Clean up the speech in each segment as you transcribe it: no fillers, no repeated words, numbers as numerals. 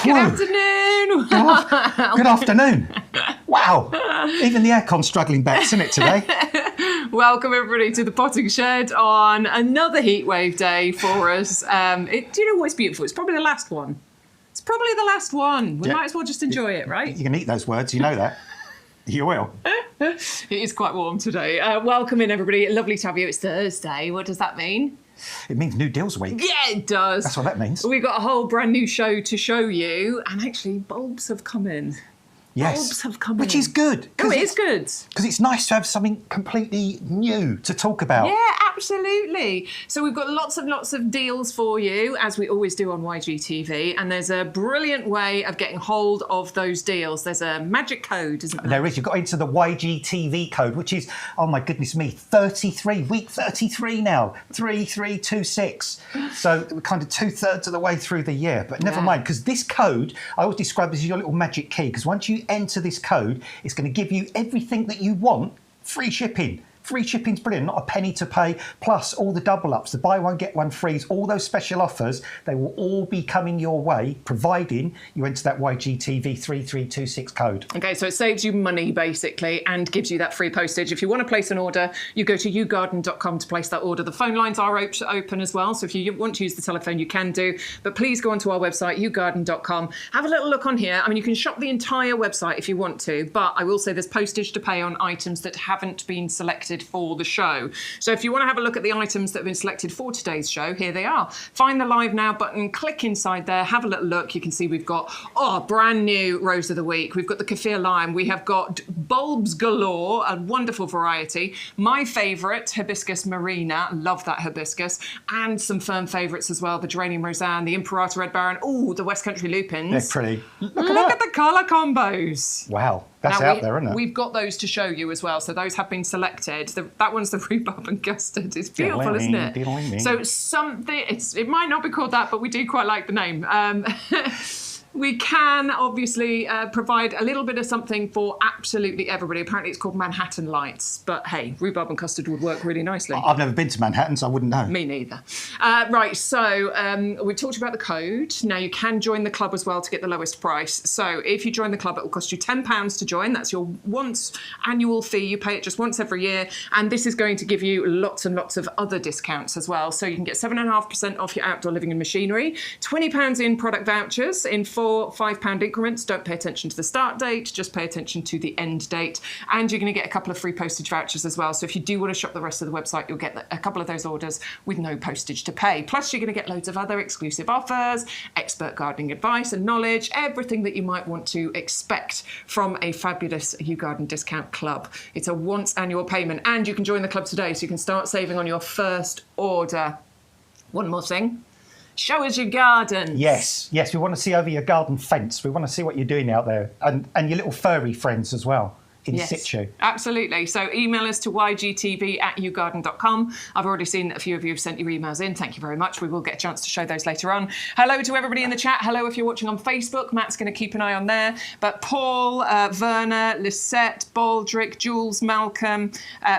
Good afternoon. Good afternoon. Wow. Even the aircon's struggling back, isn't it, today? Welcome, everybody, to the Potting Shed on another heatwave day for us. Do you know what's beautiful? It's probably the last one. It's probably the last one. We might as well just enjoy it, right? You can eat those words, you know that. You will. It is quite warm today. Welcome in, everybody. Lovely to have you. It's Thursday. What does that mean? It means New Deals Week. Yeah, it does. That's what that means. We've got a whole brand new show to show you, and actually, bulbs have come in. Yes. Bulbs have come in. Which is good. Oh, it is good. Because it's nice to have something completely new to talk about. Yeah, absolutely. So we've got lots of deals for you, as we always do on YGTV, and there's a brilliant way of getting hold of those deals. There's a magic code, isn't there? There is. You've got into the YGTV code, which is, oh my goodness me, 33, week 33 now, 3326. So we're kind of 2/3 of the way through the year, but never mind, because this code, I always describe as your little magic key, because once you enter this code, it's going to give you everything that you want, free shipping. Free shipping's brilliant, not a penny to pay, plus all the double ups, the buy one, get one frees, all those special offers, they will all be coming your way, providing you enter that YGTV 3326 code. Okay, so it saves you money, basically, and gives you that free postage. If you want to place an order, you go to YouGarden.com to place that order. The phone lines are open as well, so if you want to use the telephone, you can do. But please go onto our website, YouGarden.com. Have a little look on here. I mean, you can shop the entire website if you want to, but I will say there's postage to pay on items that haven't been selected for the show. So if you want to have a look at the items that have been selected for today's show, here they are. Find the Live Now button, click inside there, have a little look. You can see we've got, brand new Rose of the Week. We've got the Kaffir Lime. We have got bulbs galore, a wonderful variety. My favourite, Hibiscus Marina. Love that hibiscus. And some firm favourites as well. The Geranium Roseanne, the Imperator Red Baron. Oh, the West Country Lupins. They're pretty. Look at the colour combos. Wow. That's out there, isn't it? We've got those to show you as well. So those have been selected. That one's the rhubarb and custard. It's beautiful, isn't it? So it might not be called that, but we do quite like the name. We can obviously provide a little bit of something for absolutely everybody. Apparently it's called Manhattan Lights, but hey, rhubarb and custard would work really nicely. I've never been to Manhattan, so I wouldn't know. Me neither. Right, so we talked about the code. Now you can join the club as well to get the lowest price. So if you join the club, it will cost you £10 to join. That's your once annual fee. You pay it just once every year. And this is going to give you lots and lots of other discounts as well. So you can get 7.5% off your outdoor living and machinery, £20 in product vouchers in 4 £5 increments. Don't pay attention to the start date, just pay attention to the end date. And you're going to get a couple of free postage vouchers as well. So if you do want to shop the rest of the website, you'll get a couple of those orders with no postage to pay. Plus, you're going to get loads of other exclusive offers, expert gardening advice and knowledge, everything that you might want to expect from a fabulous YouGarden discount club. It's a once annual payment, and you can join the club today so you can start saving on your first order. One more thing. Show us your garden. Yes, we want to see over your garden fence. We want to see what you're doing out there, and your little furry friends as well. In situ. Absolutely. So email us to ygtv@yougarden.com. I've already seen that a few of you have sent your emails in. Thank you very much. We will get a chance to show those later on. Hello to everybody in the chat. Hello if you're watching on Facebook. Matt's going to keep an eye on there. But Paul, Verna, Lisette, Baldrick, Jules, Malcolm,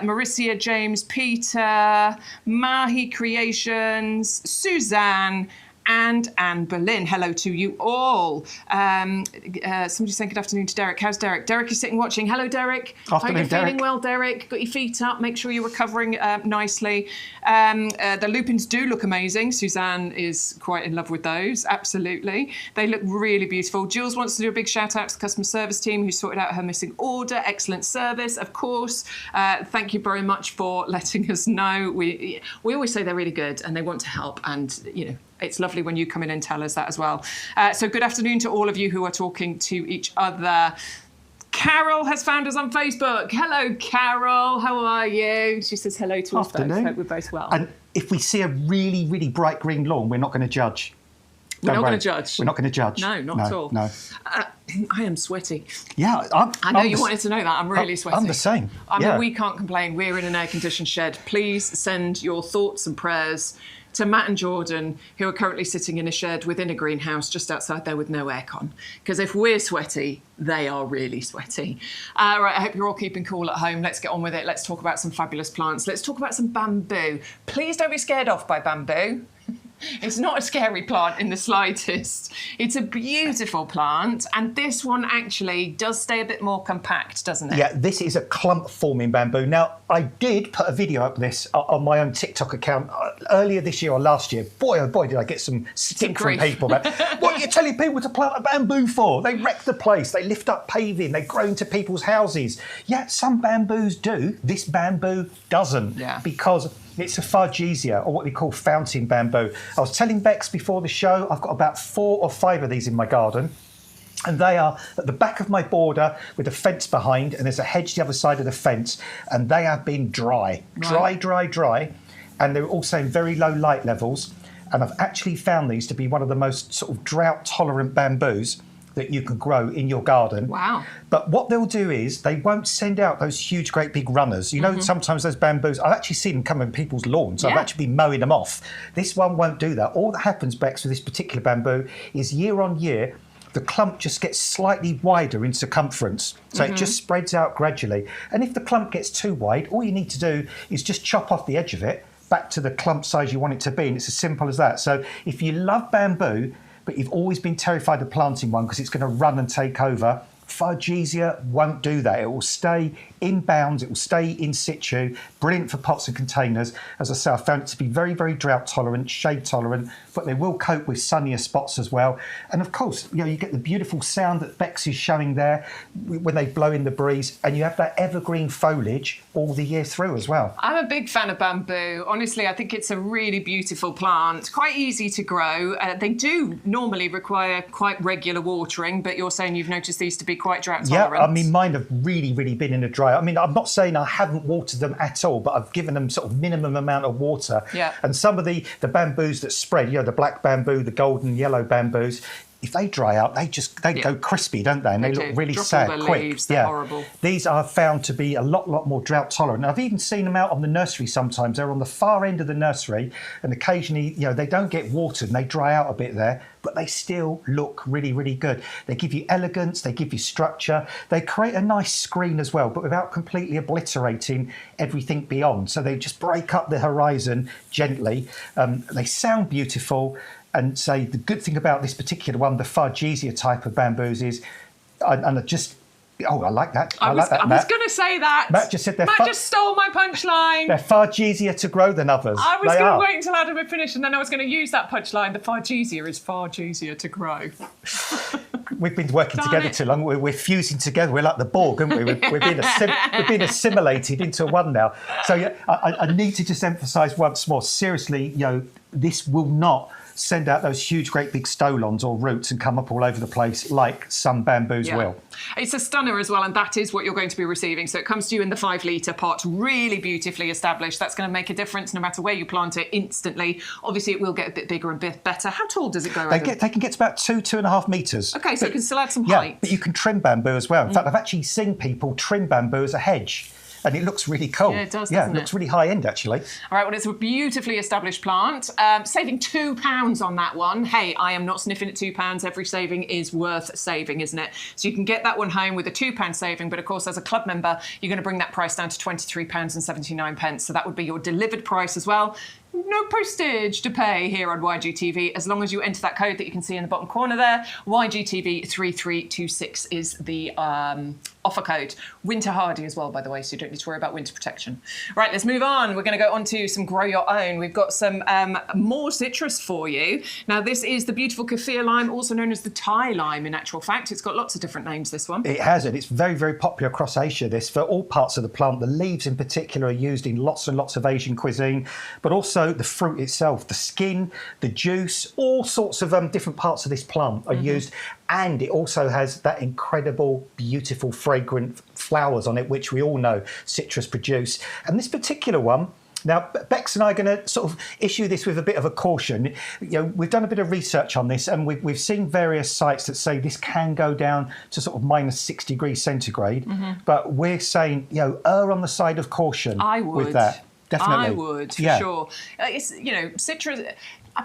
Maricia, James, Peter, Mahi Creations, Suzanne, and Anne Boleyn. Hello to you all. Somebody saying good afternoon to Derek. How's Derek? Derek is sitting watching. Hello, Derek. Afternoon, Hope you're feeling Derek. well, Derek. Got your feet up. Make sure you're recovering nicely. The lupins do look amazing. Suzanne is quite in love with those. Absolutely. They look really beautiful. Jules wants to do a big shout out to the customer service team who sorted out her missing order. Excellent service, of course. Thank you very much for letting us know. We always say they're really good and they want to help, and it's lovely when you come in and tell us that as well. So good afternoon to all of you who are talking to each other. Carol has found us on Facebook. Hello, Carol. How are you? She says hello to us both. Hope we're both well. And if we see a really, really bright green lawn, we're not going to judge. We're not going to judge. We're not going to judge. No, not at all. No. I am sweaty. Yeah, I know you wanted to know that. I'm really sweaty. I'm the same. I mean, we can't complain. We're in an air-conditioned shed. Please send your thoughts and prayers to Matt and Jordan, who are currently sitting in a shed within a greenhouse just outside there with no aircon. Because if we're sweaty, they are really sweaty. Right, I hope you're all keeping cool at home. Let's get on with it. Let's talk about some fabulous plants. Let's talk about some bamboo. Please don't be scared off by bamboo. It's not a scary plant in the slightest. It's a beautiful plant, and this one actually does stay a bit more compact, doesn't it? Yeah, this is a clump-forming bamboo. Now, I did put a video up this on my own TikTok account earlier this year or last year. Boy, oh boy, did I get some stick from people. What are you telling people to plant a bamboo for? They wreck the place. They lift up paving. They grow into people's houses. Yeah, some bamboos do. This bamboo doesn't. Yeah. Because it's a Fargesia, or what we call fountain bamboo. I was telling Bex before the show, I've got about 4 or 5 of these in my garden. And they are at the back of my border with a fence behind, and there's a hedge the other side of the fence, and they have been dry. Dry. And they're also in very low light levels. And I've actually found these to be one of the most sort of drought-tolerant bamboos that you can grow in your garden. Wow. But what they'll do is they won't send out those huge, great big runners. You know, sometimes those bamboos, I've actually seen them come on people's lawns. So I've actually been mowing them off. This one won't do that. All that happens, Bex, with this particular bamboo is year on year, the clump just gets slightly wider in circumference. So it just spreads out gradually. And if the clump gets too wide, all you need to do is just chop off the edge of it back to the clump size you want it to be. And it's as simple as that. So if you love bamboo, but you've always been terrified of planting one because it's going to run and take over, Fargesia won't do that. It will stay in bounds, it will stay in situ, brilliant for pots and containers. As I say, I found it to be very, very drought tolerant, shade tolerant, but they will cope with sunnier spots as well. And of course, you know, you get the beautiful sound that Bex is showing there when they blow in the breeze, and you have that evergreen foliage all the year through as well. I'm a big fan of bamboo. Honestly, I think it's a really beautiful plant, quite easy to grow. They do normally require quite regular watering, but you're saying you've noticed these to be quite drought tolerant. Yeah, I mean, mine have really, really been in a dry. I mean, I'm not saying I haven't watered them at all, but I've given them sort of minimum amount of water. Yeah. And some of the bamboos that spread, you know, the black bamboo, the golden yellow bamboos, if they dry out, they go crispy, don't they? And they look really Drop sad all their quick. leaves, they're horrible. These are found to be a lot more drought tolerant. I've even seen them out on the nursery sometimes. They're on the far end of the nursery, and occasionally, you know, they don't get watered and they dry out a bit there, but they still look really, really good. They give you elegance, they give you structure, they create a nice screen as well, but without completely obliterating everything beyond. So they just break up the horizon gently. They sound beautiful. And say the good thing about this particular one, the Fargesia type of bamboos, is, I like that. I was going to say that. Matt just said Matt just stole my punchline. They're Fargesia to grow than others. I was going to wait until Adam had finished, and then I was going to use that punchline. The Fargesia is Fargesia to grow. We've been working together too long. We're fusing together. We're like the Borg, aren't we? We're being assimilated into one now. So yeah, I need to just emphasise once more. Seriously, you know, this will not send out those huge, great big stolons or roots and come up all over the place like some bamboos will. It's a stunner as well, and that is what you're going to be receiving. So it comes to you in the 5-litre pot, really beautifully established. That's going to make a difference no matter where you plant it instantly. Obviously, it will get a bit bigger and a bit better. How tall does it go? They can get to about 2.5 metres. Okay, so you can still add some height. But you can trim bamboo as well. In fact, I've actually seen people trim bamboo as a hedge. And it looks really cool. Yeah, it does, doesn't it? Looks really high-end, actually. All right, well, it's a beautifully established plant. Saving £2 on that one. Hey, I am not sniffing at £2. Every saving is worth saving, isn't it? So you can get that one home with a £2 saving, but of course, as a club member, you're going to bring that price down to £23.79. So that would be your delivered price as well. No postage to pay here on YGTV, as long as you enter that code that you can see in the bottom corner there. YGTV3326 is the offer code. Winter hardy as well, by the way, so you don't need to worry about winter protection. Right, let's move on. We're going to go on to some Grow Your Own. We've got some more citrus for you. Now, this is the beautiful kaffir lime, also known as the Thai lime, in actual fact. It's got lots of different names, this one. It has, and it's very, very popular across Asia, this, for all parts of the plant. The leaves in particular are used in lots and lots of Asian cuisine, but also the fruit itself, the skin, the juice, all sorts of different parts of this plant are used. And it also has that incredible, beautiful, fragrant flowers on it, which we all know citrus produce. And this particular one, now, Bex and I are going to sort of issue this with a bit of a caution. You know, we've done a bit of research on this, and we've seen various sites that say this can go down to sort of -6 degrees centigrade. But we're saying, you know, err on the side of caution with that. Definitely. I would, for sure. It's, you know, citrus.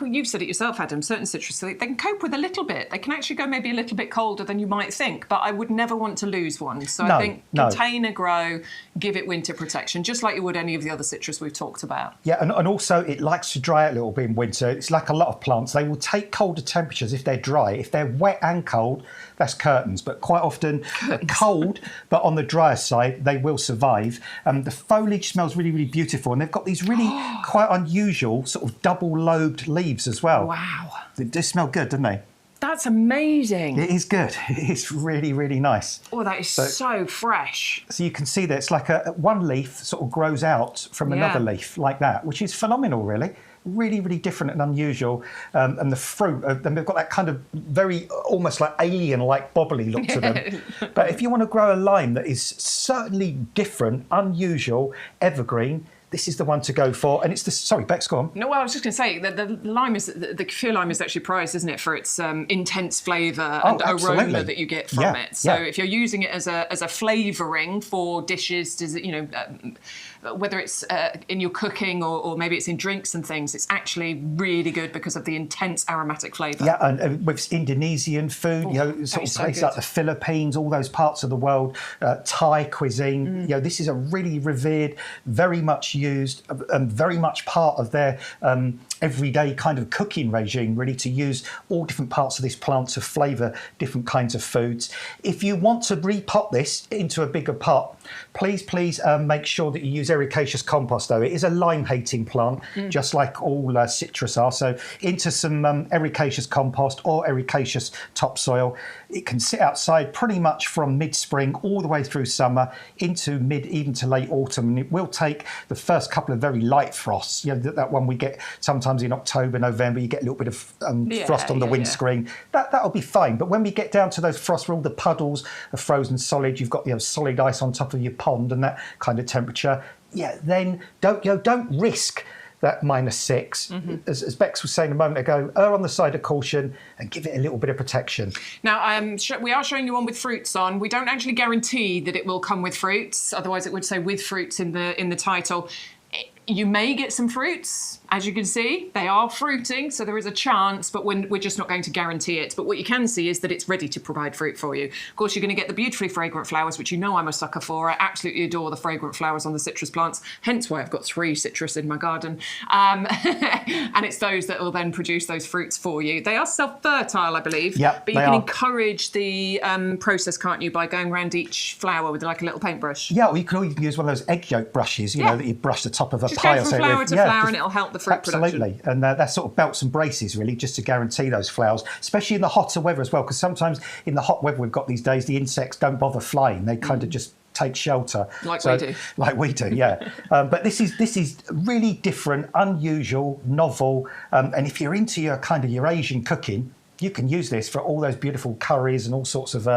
mean, you've said it yourself, Adam, certain citrus, they can cope with a little bit. They can actually go maybe a little bit colder than you might think, but I would never want to lose one. So I think container grow, give it winter protection, just like you would any of the other citrus we've talked about. Yeah, and also it likes to dry out a little bit in winter. It's like a lot of plants. They will take colder temperatures if they're dry. If they're wet and cold, that's curtains. But quite often cold, but on the drier side, they will survive. The foliage smells really, really beautiful. And they've got these really quite unusual sort of double-lobed leaves as well. Wow. They do smell good, don't they? That's amazing. It is good. It's really, really nice. Oh, that is so fresh. So you can see that it's like one leaf sort of grows out from another leaf like that, which is phenomenal, really. Really, really different and unusual. And the fruit, they've got that kind of very almost like alien-like bobbly look to them. But if you want to grow a lime that is certainly different, unusual, evergreen, this is the one to go for. And it's the... Sorry, Bex, go on. No, well, I was just going to say that the lime is... The Kefir lime is actually prized, isn't it, for its intense flavour and aroma that you get from it. So if you're using it as a flavouring for dishes, whether it's in your cooking or maybe it's in drinks and things, it's actually really good because of the intense aromatic flavour. Yeah, and with Indonesian food, sort of places like the Philippines, all those parts of the world, Thai cuisine, this is a really revered, very much used, and very much part of their everyday kind of cooking regime, really, to use all different parts of this plant to flavour different kinds of foods. If you want to repot this into a bigger pot, please make sure that you use ericaceous compost, though. It is a lime-hating plant, just like all citrus are. So into some ericaceous compost or ericaceous topsoil. It can sit outside pretty much from mid-spring all the way through summer into even to late autumn. And it will take the first couple of very light frosts. That one we get sometimes in October, November, you get a little bit of frost on the windscreen. That'll be fine. But when we get down to those frosts where all the puddles are frozen solid, you've got solid ice on top of your pond and that kind of temperature, then don't risk that -6. As Bex was saying a moment ago, err on the side of caution and give it a little bit of protection. Now, we are showing you one with fruits on. We don't actually guarantee that it will come with fruits. Otherwise, it would say with fruits in the title. You may get some fruits. As you can see, they are fruiting, so there is a chance, but we're just not going to guarantee it. But what you can see is that it's ready to provide fruit for you. Of course, you're going to get the beautifully fragrant flowers, which I'm a sucker for. I absolutely adore the fragrant flowers on the citrus plants, hence why I've got 3 citrus in my garden. And it's those that will then produce those fruits for you. They are self-fertile, I believe. Yep, but you can encourage the process, can't you, by going around each flower with like a little paintbrush? Yeah, or you can always use one of those egg yolk brushes, that you brush the top of a pie or so. Just go from flower to flower and it'll help the fruit production. Absolutely, and that's sort of belts and braces, really, just to guarantee those flowers, especially in the hotter weather as well, because sometimes in the hot weather we've got these days, the insects don't bother flying. They kind of just take shelter. Like we do, yeah. But this is really different, unusual, novel, and if you're into your Asian cooking, you can use this for all those beautiful curries and all sorts of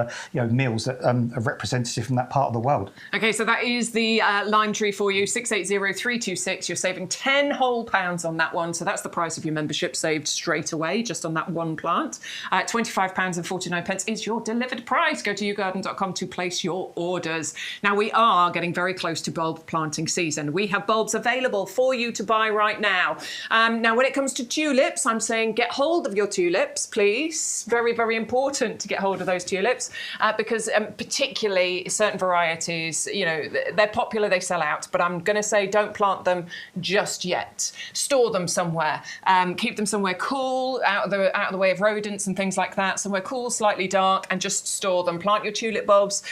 meals that are representative from that part of the world. Okay, so that is the lime tree for you, 680326. You're saving 10 whole pounds on that one, so that's the price of your membership saved straight away just on that one plant. £25.49 is your delivered price. Go to YouGarden.com to place your orders. Now, we are getting very close to bulb planting season. We have bulbs available for you to buy right now. Now, when it comes to tulips, I'm saying get hold of your tulips, please. Very, very important to get hold of those tulips because particularly certain varieties, they're popular, they sell out, but I'm going to say don't plant them just yet. Store them somewhere. Keep them somewhere cool, out of the way of rodents and things like that. Somewhere cool, slightly dark, and just store them. Plant your tulip bulbs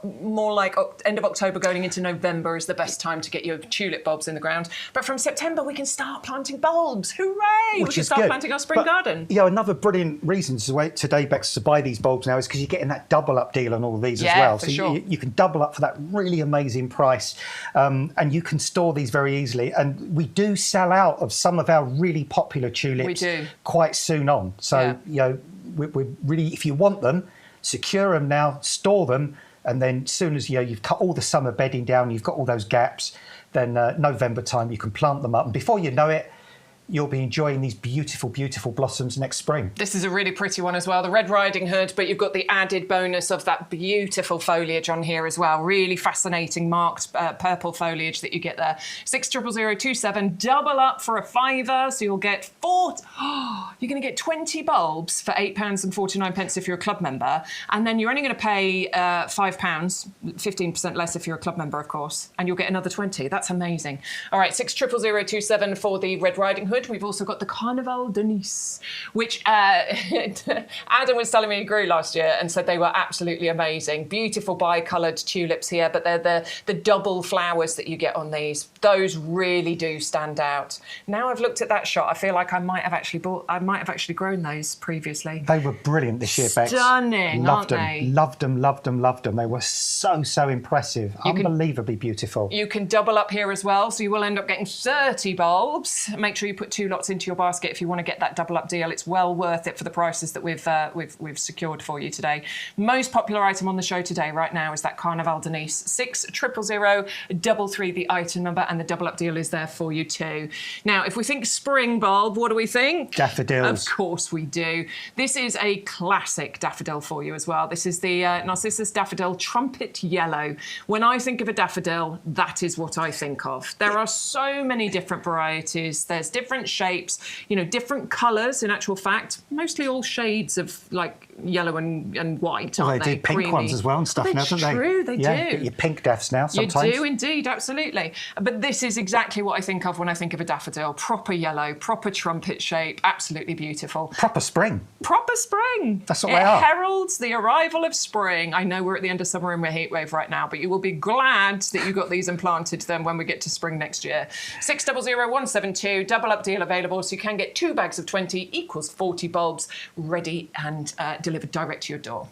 more like end of October going into November is the best time to get your tulip bulbs in the ground. But from September we can start planting bulbs. Hooray! We can start planting our spring garden. Another brilliant reason today, Bex, to buy these bulbs now is because you're getting that double up deal on all of these as well. So you can double up for that really amazing price, and you can store these very easily. And we do sell out of some of our really popular tulips quite soon on. So we're really, if you want them, secure them now, store them, and then as soon as you've cut all the summer bedding down, you've got all those gaps, then November time you can plant them up, and before you know it, you'll be enjoying these beautiful, beautiful blossoms next spring. This is a really pretty one as well, the Red Riding Hood, but you've got the added bonus of that beautiful foliage on here as well. Really fascinating marked purple foliage that you get there. 600027, double up for a £5, so you'll get you're going to get 20 bulbs for £8.49 if you're a club member, and then you're only going to pay £5, 15% less if you're a club member, of course, and you'll get another 20. That's amazing. All right, 600027 for the Red Riding Hood. We've also got the Carnaval de Nice, which Adam was telling me he grew last year and said they were absolutely amazing. Beautiful bi-coloured tulips here, but they're the double flowers that you get on these. Those really do stand out. Now I've looked at that shot, I feel like I might have actually grown those previously. They were brilliant this year, Bex. Stunning, loved aren't them, they? Loved them, loved them, loved them. They were so impressive. Unbelievably beautiful. You can double up here as well, so you will end up getting 30 bulbs. Make sure you put 2 lots into your basket if you want to get that double up deal. It's well worth it for the prices that we've secured for you today. Most popular item on the show today right now is that Carnaval de Nice. 600033 the item number, and the double up deal is there for you too. Now, if we think spring bulb, what do we think? Daffodils. Of course we do. This is a classic daffodil for you as well. This is the Narcissus Daffodil Trumpet Yellow. When I think of a daffodil, that is what I think of. There are so many different varieties. There's different shapes, different colours in actual fact. Mostly all shades of like yellow and white, aren't they do pink Creamy. ones as well and stuff now, don't they? True, they do. Get your pink daffs now sometimes. You do indeed, absolutely. But this is exactly what I think of when I think of a daffodil. Proper yellow, proper trumpet shape, absolutely beautiful. Proper spring. Proper spring. That's what they are. It heralds the arrival of spring. I know we're at the end of summer and we're heatwave right now, but you will be glad that you got these and planted them when we get to spring next year. 600172, double up deal available, so you can get 2 bags of 20 equals 40 bulbs ready and delivered direct to your door.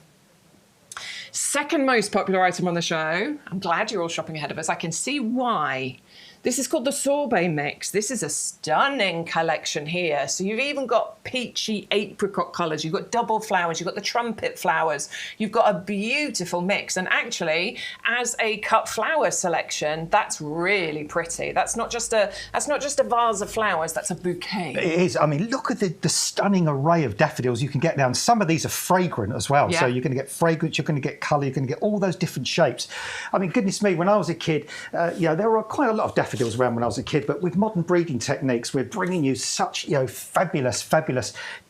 Second most popular item on the show. I'm glad you're all shopping ahead of us. I can see why. This is called the Sorbet Mix. This is a stunning collection here. So you've even got peachy apricot colours. You've got double flowers. You've got the trumpet flowers. You've got a beautiful mix. And actually, as a cut flower selection, that's really pretty. That's not just a vase of flowers. That's a bouquet. It is. I mean, look at the stunning array of daffodils you can get now. And some of these are fragrant as well. Yeah. So you're going to get fragrance. You're going to get colour. You're going to get all those different shapes. I mean, goodness me, when I was a kid, there were quite a lot of daffodils around when I was a kid, but with modern breeding techniques, we're bringing you such fabulous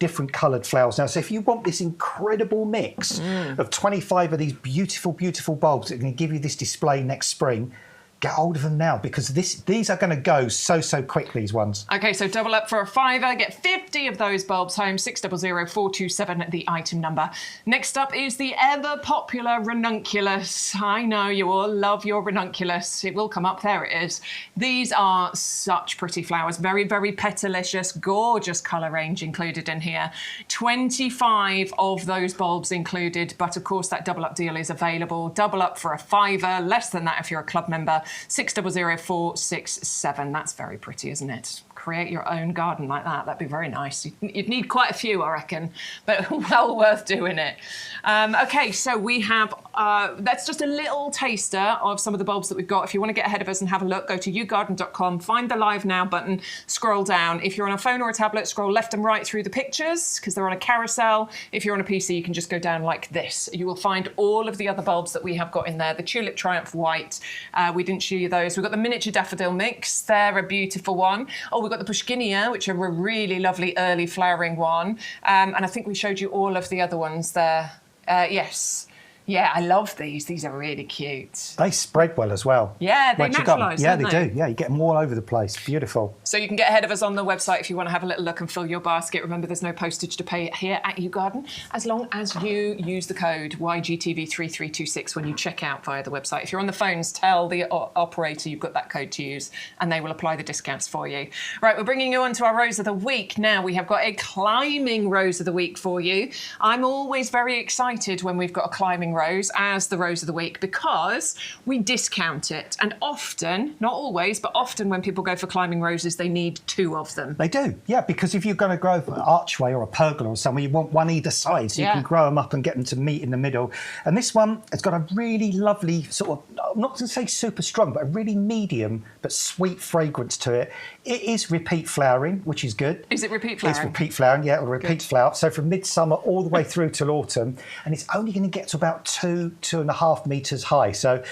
different coloured flowers now. So if you want this incredible mix of 25 of these beautiful bulbs that are going to give you this display next spring, get hold of them now, because these are going to go so quick, these ones. Okay, so double up for a £5, get 50 of those bulbs home, 600427 the item number. Next up is the ever popular ranunculus. I know you all love your ranunculus. It will come up, there it is. These are such pretty flowers, very petalicious, gorgeous colour range included in here. 25 of those bulbs included, but of course that double up deal is available. Double up for a £5, less than that if you're a club member. 600467. That's very pretty, isn't it? Create your own garden like that. That'd be very nice. You'd need quite a few, I reckon, but well worth doing it. Okay, so we have, that's just a little taster of some of the bulbs that we've got. If you want to get ahead of us and have a look, go to YouGarden.com, find the Live Now button, scroll down. If you're on a phone or a tablet, scroll left and right through the pictures, because they're on a carousel. If you're on a PC, you can just go down like this. You will find all of the other bulbs that we have got in there. The Tulip Triumph White, we didn't show you those. We've got the miniature daffodil mix. They're a beautiful one. Oh, we've got the Pushkinia, which are a really lovely early flowering one. And I think we showed you all of the other ones there. Yes. Yeah, I love these. These are really cute. They spread well as well. Yeah, they Once naturalise, yeah, don't they do. Yeah, you get them all over the place. Beautiful. So you can get ahead of us on the website if you want to have a little look and fill your basket. Remember, there's no postage to pay here at YouGarden, as long as you use the code YGTV3326 when you check out via the website. If you're on the phones, tell the operator you've got that code to use, and they will apply the discounts for you. Right, we're bringing you on to our Rose of the Week. Now, we have got a climbing Rose of the Week for you. I'm always very excited when we've got a climbing rose as the rose of the week because we discount it. And often, not always, but often when people go for climbing roses, they need 2 of them. They do, yeah, because if you're going to grow an archway or a pergola or somewhere, you want one either side so you can grow them up and get them to meet in the middle. And this one has got a really lovely sort of, I'm not going to say super strong, but a really medium but sweet fragrance to it. It is repeat flowering, which is good. Is it repeat flowering? It's repeat flowering, yeah, it'll repeat flower. So from midsummer all the way through till autumn, and it's only going to get to about 2.5 metres high. So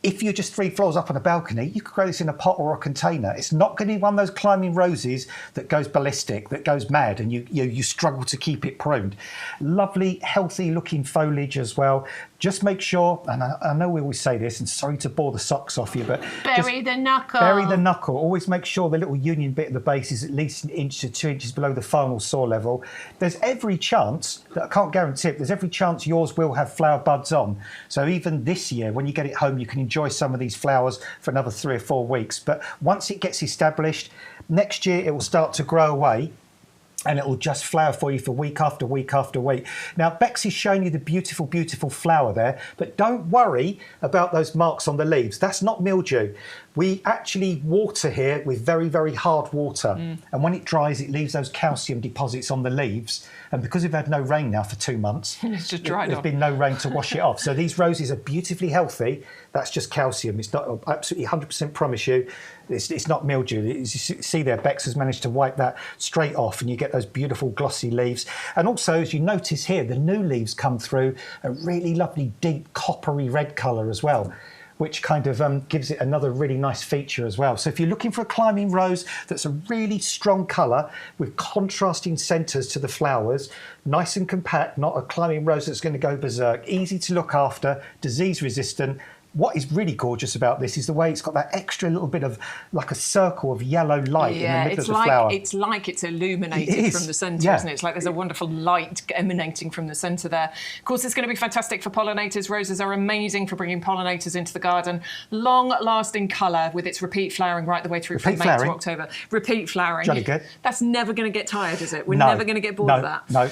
if you're just 3 floors up on a balcony, you could grow this in a pot or a container. It's not going to be one of those climbing roses that goes ballistic, that goes mad, and you struggle to keep it pruned. Lovely, healthy-looking foliage as well. Just make sure, and I know we always say this, and sorry to bore the socks off you, but bury the knuckle. Bury the knuckle. Always make sure the little union bit at the base is at least 1 inch to 2 inches below the final soil level. There's every chance, that I can't guarantee it, there's every chance yours will have flower buds on. So even this year, when you get it home, you can enjoy some of these flowers for another 3 or 4 weeks. But once it gets established, next year it will start to grow away, and it will just flower for you for week after week after week. Now, Bex is showing you the beautiful, beautiful flower there, but don't worry about those marks on the leaves. That's not mildew. We actually water here with very, very hard water. And when it dries, it leaves those calcium deposits on the leaves. And because we've had no rain now for 2 months, it's just dried there's off. been no rain to wash it off. So these roses are beautifully healthy. That's just calcium. It's not, absolutely 100% promise you, it's not mildew. You see there, Bex has managed to wipe that straight off and you get those beautiful glossy leaves. And also, as you notice here, the new leaves come through a really lovely deep coppery red colour as well, which kind of gives it another really nice feature as well. So if you're looking for a climbing rose that's a really strong colour with contrasting centres to the flowers, nice and compact, not a climbing rose that's going to go berserk, easy to look after, disease resistant. What is really gorgeous about this is the way it's got that extra little bit of, like a circle of yellow light in the middle of the flower. It's like it's illuminated from the centre, isn't it? It's like there's a wonderful light emanating from the centre there. Of course, it's going to be fantastic for pollinators. Roses are amazing for bringing pollinators into the garden. Long-lasting colour with its repeat flowering right the way through from May to October. Repeat flowering. Jolly good. That's never going to get tired, is it? We're never going to get bored of that. No,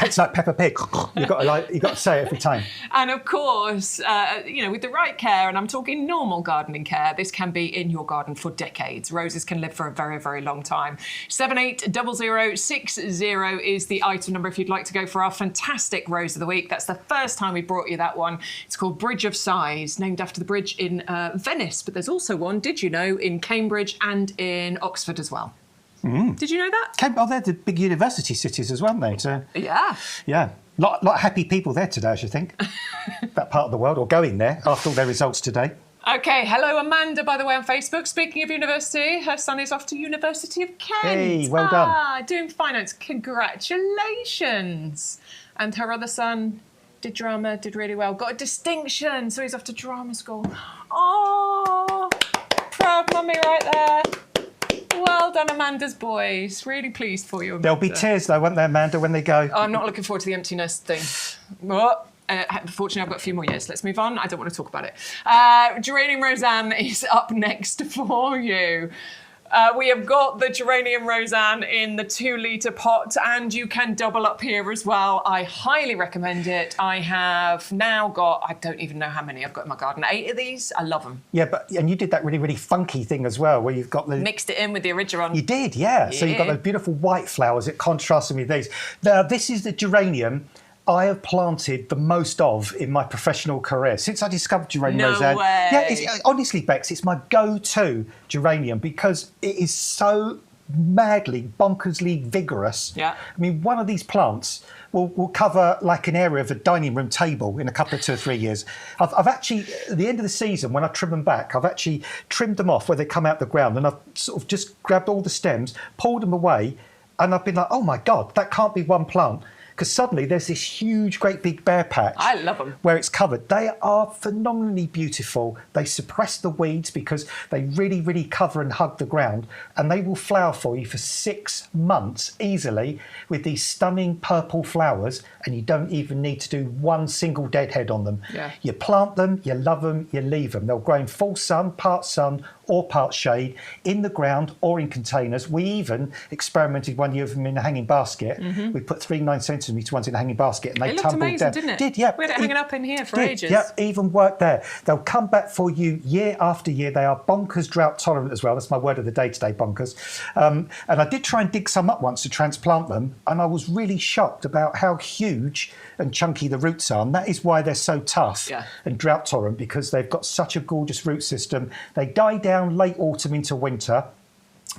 it's like Peppa Pig. You've got to say it every time. And of course, with the right care, and I'm talking normal gardening care, this can be in your garden for decades. Roses can live for a very, very long time. 780060 is the item number if you'd like to go for our fantastic Rose of the Week. That's the first time we brought you that one. It's called Bridge of Sighs, named after the bridge in Venice, but there's also one, did you know, in Cambridge and in Oxford as well. Did you know that? They're the big university cities as well, aren't they? So, yeah. Lot of happy people there today, I should think. That part of the world, or going there after all their results today. Okay, hello Amanda, by the way, on Facebook. Speaking of university, her son is off to University of Kent. Hey, well done. Doing finance. Congratulations. And her other son did drama, did really well. Got a distinction, so he's off to drama school. Oh, proud mummy right there. Well done, Amanda's boys. Really pleased for you, Amanda. There'll be tears, though, won't there, Amanda, when they go? I'm not looking forward to the empty nest thing. Fortunately, I've got a few more years. Let's move on. I don't want to talk about it. Geranium Roseanne is up next for you. We have got the Geranium Roseanne in the 2-litre pot, and you can double up here as well. I highly recommend it. I have now got, I don't even know how many I've got in my garden, 8 of these. I love them. Yeah, and you did that really, really funky thing as well, where you've got the... Mixed it in with the Origeron. You did, yeah. So you've got those beautiful white flowers that contrast with these. Now, this is the geranium I have planted the most of in my professional career since I discovered Geranium Roseanne. No way. Yeah, honestly, Bex, it's my go-to geranium because it is so madly, bonkersly vigorous. Yeah. I mean, one of these plants will cover like an area of a dining room table in a couple of 2 or 3 years. I've actually, at the end of the season, when I trim them back, I've actually trimmed them off where they come out the ground, and I've sort of just grabbed all the stems, pulled them away, and I've been like, oh my God, that can't be one plant. Because suddenly there's this huge, great big bare patch. I love them. Where it's covered. They are phenomenally beautiful. They suppress the weeds because they really, really cover and hug the ground. And they will flower for you for 6 months easily with these stunning purple flowers. And you don't even need to do one single deadhead on them. Yeah. You plant them, you love them, you leave them. They'll grow in full sun, part sun, or part shade, in the ground or in containers. We even experimented one year with them in a hanging basket. We put 3 9cm ones in a hanging basket and they It looked tumbled amazing, down. didn't it? Did, yeah. We had it hanging up in here for ages. Yeah, even worked there. They'll come back for you year after year. They are bonkers drought tolerant as well. That's my word of the day today, bonkers. And I did try and dig some up once to transplant them, and I was really shocked about how huge and chunky the roots are. And that is why they're so tough and drought tolerant, because they've got such a gorgeous root system. They die down late autumn into winter.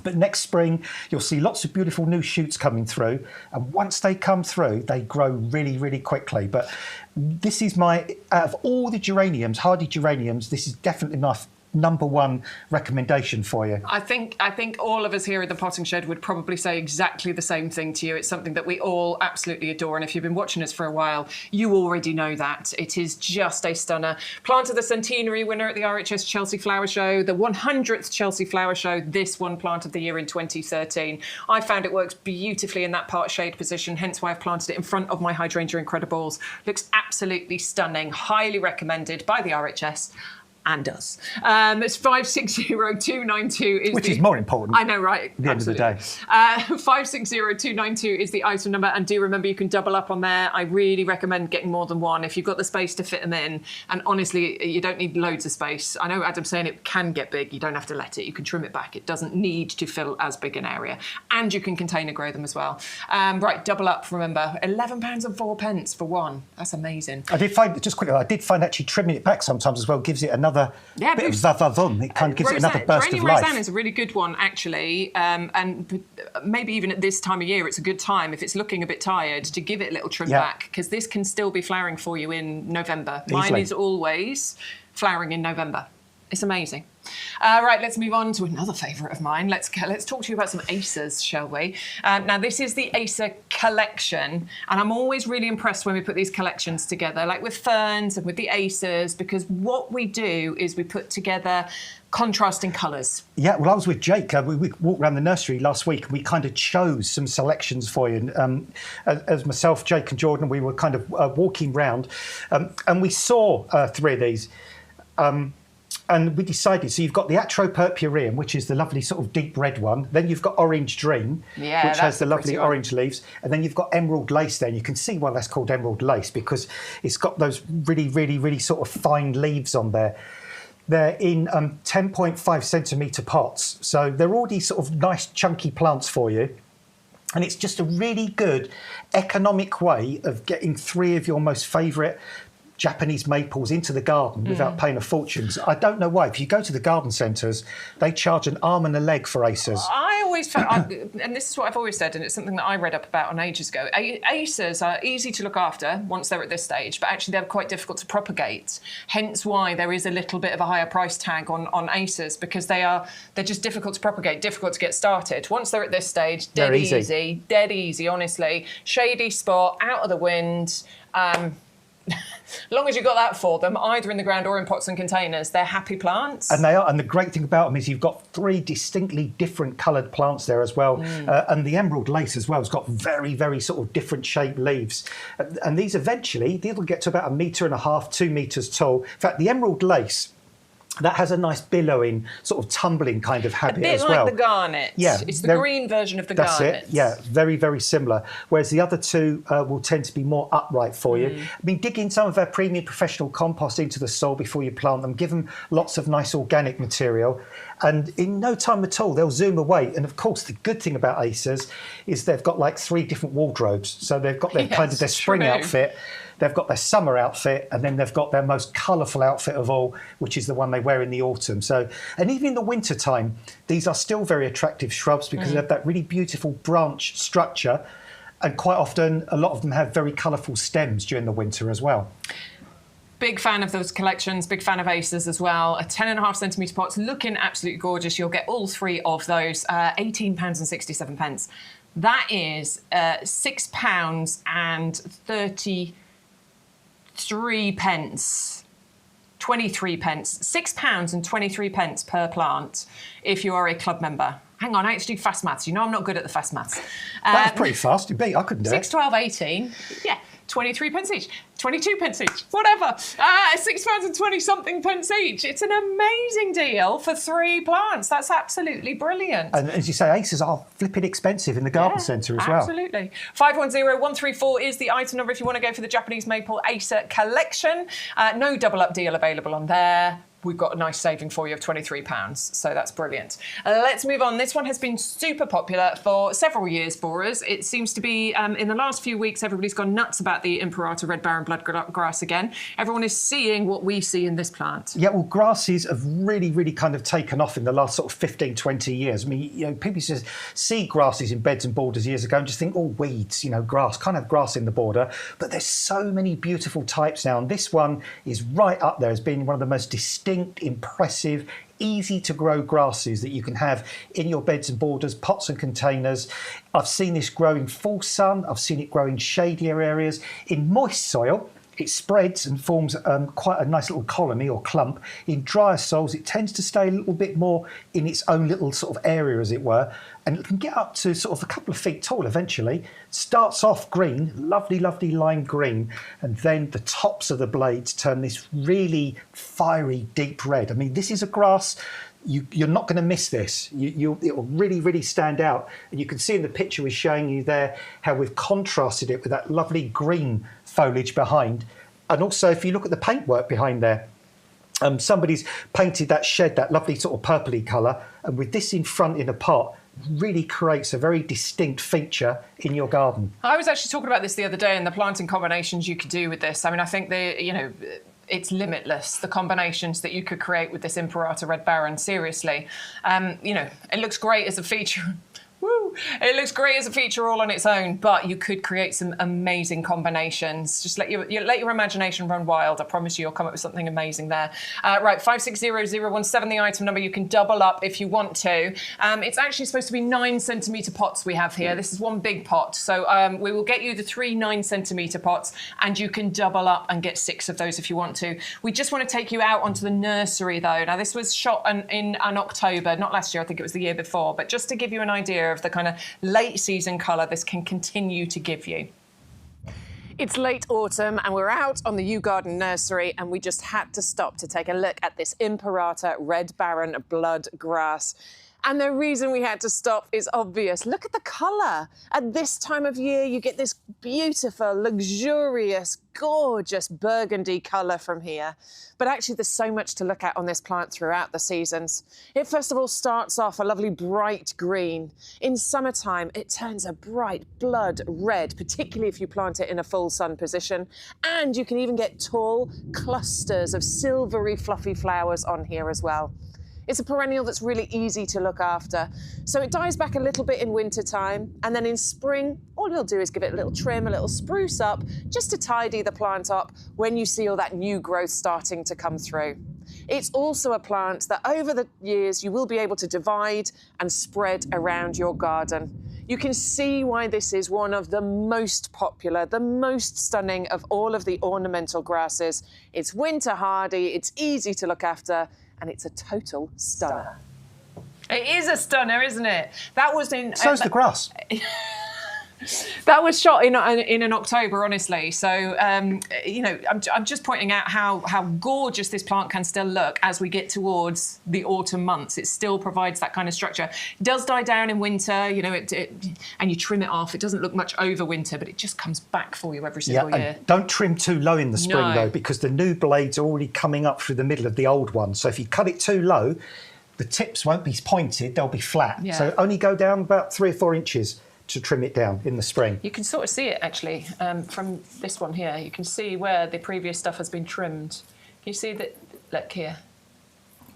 But next spring, you'll see lots of beautiful new shoots coming through. And once they come through, they grow really, really quickly. But this is out of all the geraniums, hardy geraniums, this is definitely my number one recommendation for you. I think all of us here at the Potting Shed would probably say exactly the same thing to you. It's something that we all absolutely adore, and if you've been watching us for a while, you already know that. It is just a stunner. Plant of the Centenary winner at the RHS Chelsea Flower Show, the 100th Chelsea Flower Show, this one Plant of the Year in 2013. I found it works beautifully in that part shade position, hence why I've planted it in front of my Hydrangea Incredibles. Looks absolutely stunning, highly recommended by the RHS. And us. It's 560292 Which is more important. I know, right? At the end of the day. 560292 is the item number, and do remember you can double up on there. I really recommend getting more than one if you've got the space to fit them in. And honestly, you don't need loads of space. I know Adam's saying it can get big. You don't have to let it. You can trim it back. It doesn't need to fill as big an area, and you can container grow them as well. Right, double up. Remember, £11.04 for one. That's amazing. I did find actually trimming it back sometimes as well gives it another bit of va-va-vum. It kind of gives it another burst of life. Roseanne is a really good one, actually, and maybe even at this time of year, it's a good time, if it's looking a bit tired, to give it a little trim back, because this can still be flowering for you in November. Mine is always flowering in November. It's amazing. Right, let's move on to another favourite of mine. Let's talk to you about some acers, shall we? Now, this is the acer collection, and I'm always really impressed when we put these collections together, like with ferns and with the acers, because what we do is we put together contrasting colours. Yeah, well, I was with Jake. We walked around the nursery last week, and we kind of chose some selections for you. As myself, Jake and Jordan, we were kind of walking round, and we saw 3 of these. And we decided, so you've got the Atropurpureum, which is the lovely sort of deep red one. Then you've got Orange Dream, which has the lovely orange leaves. And then you've got Emerald Lace there. And you can see why that's called Emerald Lace, because it's got those really, really, really sort of fine leaves on there. They're in 10.5 centimetre pots. So they're already sort of nice, chunky plants for you. And it's just a really good economic way of getting 3 of your most favourite Japanese maples into the garden without paying a fortune. I don't know why. If you go to the garden centres, they charge an arm and a leg for acers. I always found, and this is what I've always said, and it's something that I read up about on ages ago, acers are easy to look after once they're at this stage, but actually they're quite difficult to propagate. Hence why there is a little bit of a higher price tag on acers, because they're just difficult to propagate, difficult to get started. Once they're at this stage, dead easy, honestly. Shady spot, out of the wind. As long as you've got that for them, either in the ground or in pots and containers, they're happy plants. And they are. And the great thing about them is you've got 3 distinctly different coloured plants there as well. And the Emerald Lace as well has got very, very sort of different shaped leaves. And these eventually, they'll get to about 1.5 metres, 2 metres tall. In fact, the Emerald Lace, that has a nice billowing, sort of tumbling kind of habit as well. A bit like the garnet. Yeah. It's the green version of the garnet. That's it, yeah. Very, very similar. Whereas the other 2 will tend to be more upright for you. I mean, dig in some of our premium professional compost into the soil before you plant them. Give them lots of nice organic material. And in no time at all, they'll zoom away. And of course, the good thing about acers is they've got like 3 different wardrobes. So they've got their kind of their spring outfit. They've got their summer outfit, and then they've got their most colourful outfit of all, which is the one they wear in the autumn. So, and even in the winter time, these are still very attractive shrubs because they have that really beautiful branch structure, and quite often a lot of them have very colourful stems during the winter as well. Big fan of those collections, big fan of acers as well. A 10.5 centimetre pots, looking absolutely gorgeous. You'll get all 3 of those, £18.67. That is £6.33. 23 pence, £6.23 per plant if you are a club member. Hang on, I actually do fast maths. You know I'm not good at the fast maths. That's pretty fast. You beat. I couldn't do 6, it. 12, 18. Yeah. 23 pence each, 22 pence each, whatever. £6 and 20 something pence each. It's an amazing deal for 3 plants. That's absolutely brilliant. And as you say, aces are flipping expensive in the garden centre as well. Absolutely. 510134 is the item number if you want to go for the Japanese Maple Acer collection. No double up deal available on there. We've got a nice saving for you of £23, so that's brilliant. Let's move on. This one has been super popular for several years for us. It seems to be, in the last few weeks, everybody's gone nuts about the Imperator Red Baron Blood Grass again. Everyone is seeing what we see in this plant. Yeah, well, grasses have really, really kind of taken off in the last sort of 15, 20 years. I mean, you know, people used to see grasses in beds and borders years ago and just think, oh, weeds, you know, grass, kind of grass in the border. But there's so many beautiful types now, and this one is right up there as being one of the most distinct, impressive, easy to grow grasses that you can have in your beds and borders, pots and containers. I've seen this grow in full sun. I've seen it grow in shadier areas. In moist soil, it spreads and forms quite a nice little colony or clump. In drier soils, it tends to stay a little bit more in its own little sort of area, as it were, and it can get up to sort of a couple of feet tall eventually. Starts off green, lovely, lovely lime green, and then the tops of the blades turn this really fiery, deep red. I mean, this is a grass. You're not going to miss this. It will really, really stand out. And you can see in the picture we're showing you there how we've contrasted it with that lovely green foliage behind. And also, if you look at the paintwork behind there, somebody's painted that shed, that lovely sort of purpley colour. And with this in front in a pot, really creates a very distinct feature in your garden. I was actually talking about this the other day and the planting combinations you could do with this. I mean, I think it's limitless, the combinations that you could create with this Imperator Red Baron, seriously. It looks great as a feature. Woo! It looks great as a feature all on its own, but you could create some amazing combinations. Just let your imagination run wild. I promise you'll come up with something amazing there. Right, 560017, the item number. You can double up if you want to. It's actually supposed to be 9cm pots we have here. This is one big pot. So we will get you the 3 9cm pots, and you can double up and get 6 of those if you want to. We just want to take you out onto the nursery, though. Now, this was shot in October, not last year, I think it was the year before, but just to give you an idea of the kind of late season colour this can continue to give you. It's late autumn and we're out on the YouGarden nursery, and we just had to stop to take a look at this Imperator Red Baron Blood Grass. And the reason we had to stop is obvious. Look at the colour. At this time of year, you get this beautiful, luxurious, gorgeous burgundy colour from here. But actually, there's so much to look at on this plant throughout the seasons. It first of all starts off a lovely bright green. In summertime, it turns a bright blood red, particularly if you plant it in a full sun position. And you can even get tall clusters of silvery, fluffy flowers on here as well. It's a perennial that's really easy to look after. So it dies back a little bit in winter time, and then in spring, all you'll do is give it a little trim, a little spruce up, just to tidy the plant up when you see all that new growth starting to come through. It's also a plant that over the years you will be able to divide and spread around your garden. You can see why this is one of the most popular, the most stunning of all of the ornamental grasses. It's winter hardy, it's easy to look after, and it's a total stunner. It is a stunner, isn't it? That was in... So's the grass. That was shot in an October, honestly. So, I'm just pointing out how gorgeous this plant can still look as we get towards the autumn months. It still provides that kind of structure. It does die down in winter, and you trim it off. It doesn't look much over winter, but it just comes back for you every single year. And don't trim too low in the spring, though, because the new blades are already coming up through the middle of the old ones. So if you cut it too low, the tips won't be pointed, they'll be flat. Yeah. So only go down about 3 or 4 inches to trim it down in the spring. You can sort of see it, actually, from this one here. You can see where the previous stuff has been trimmed. Can you see that? Look here.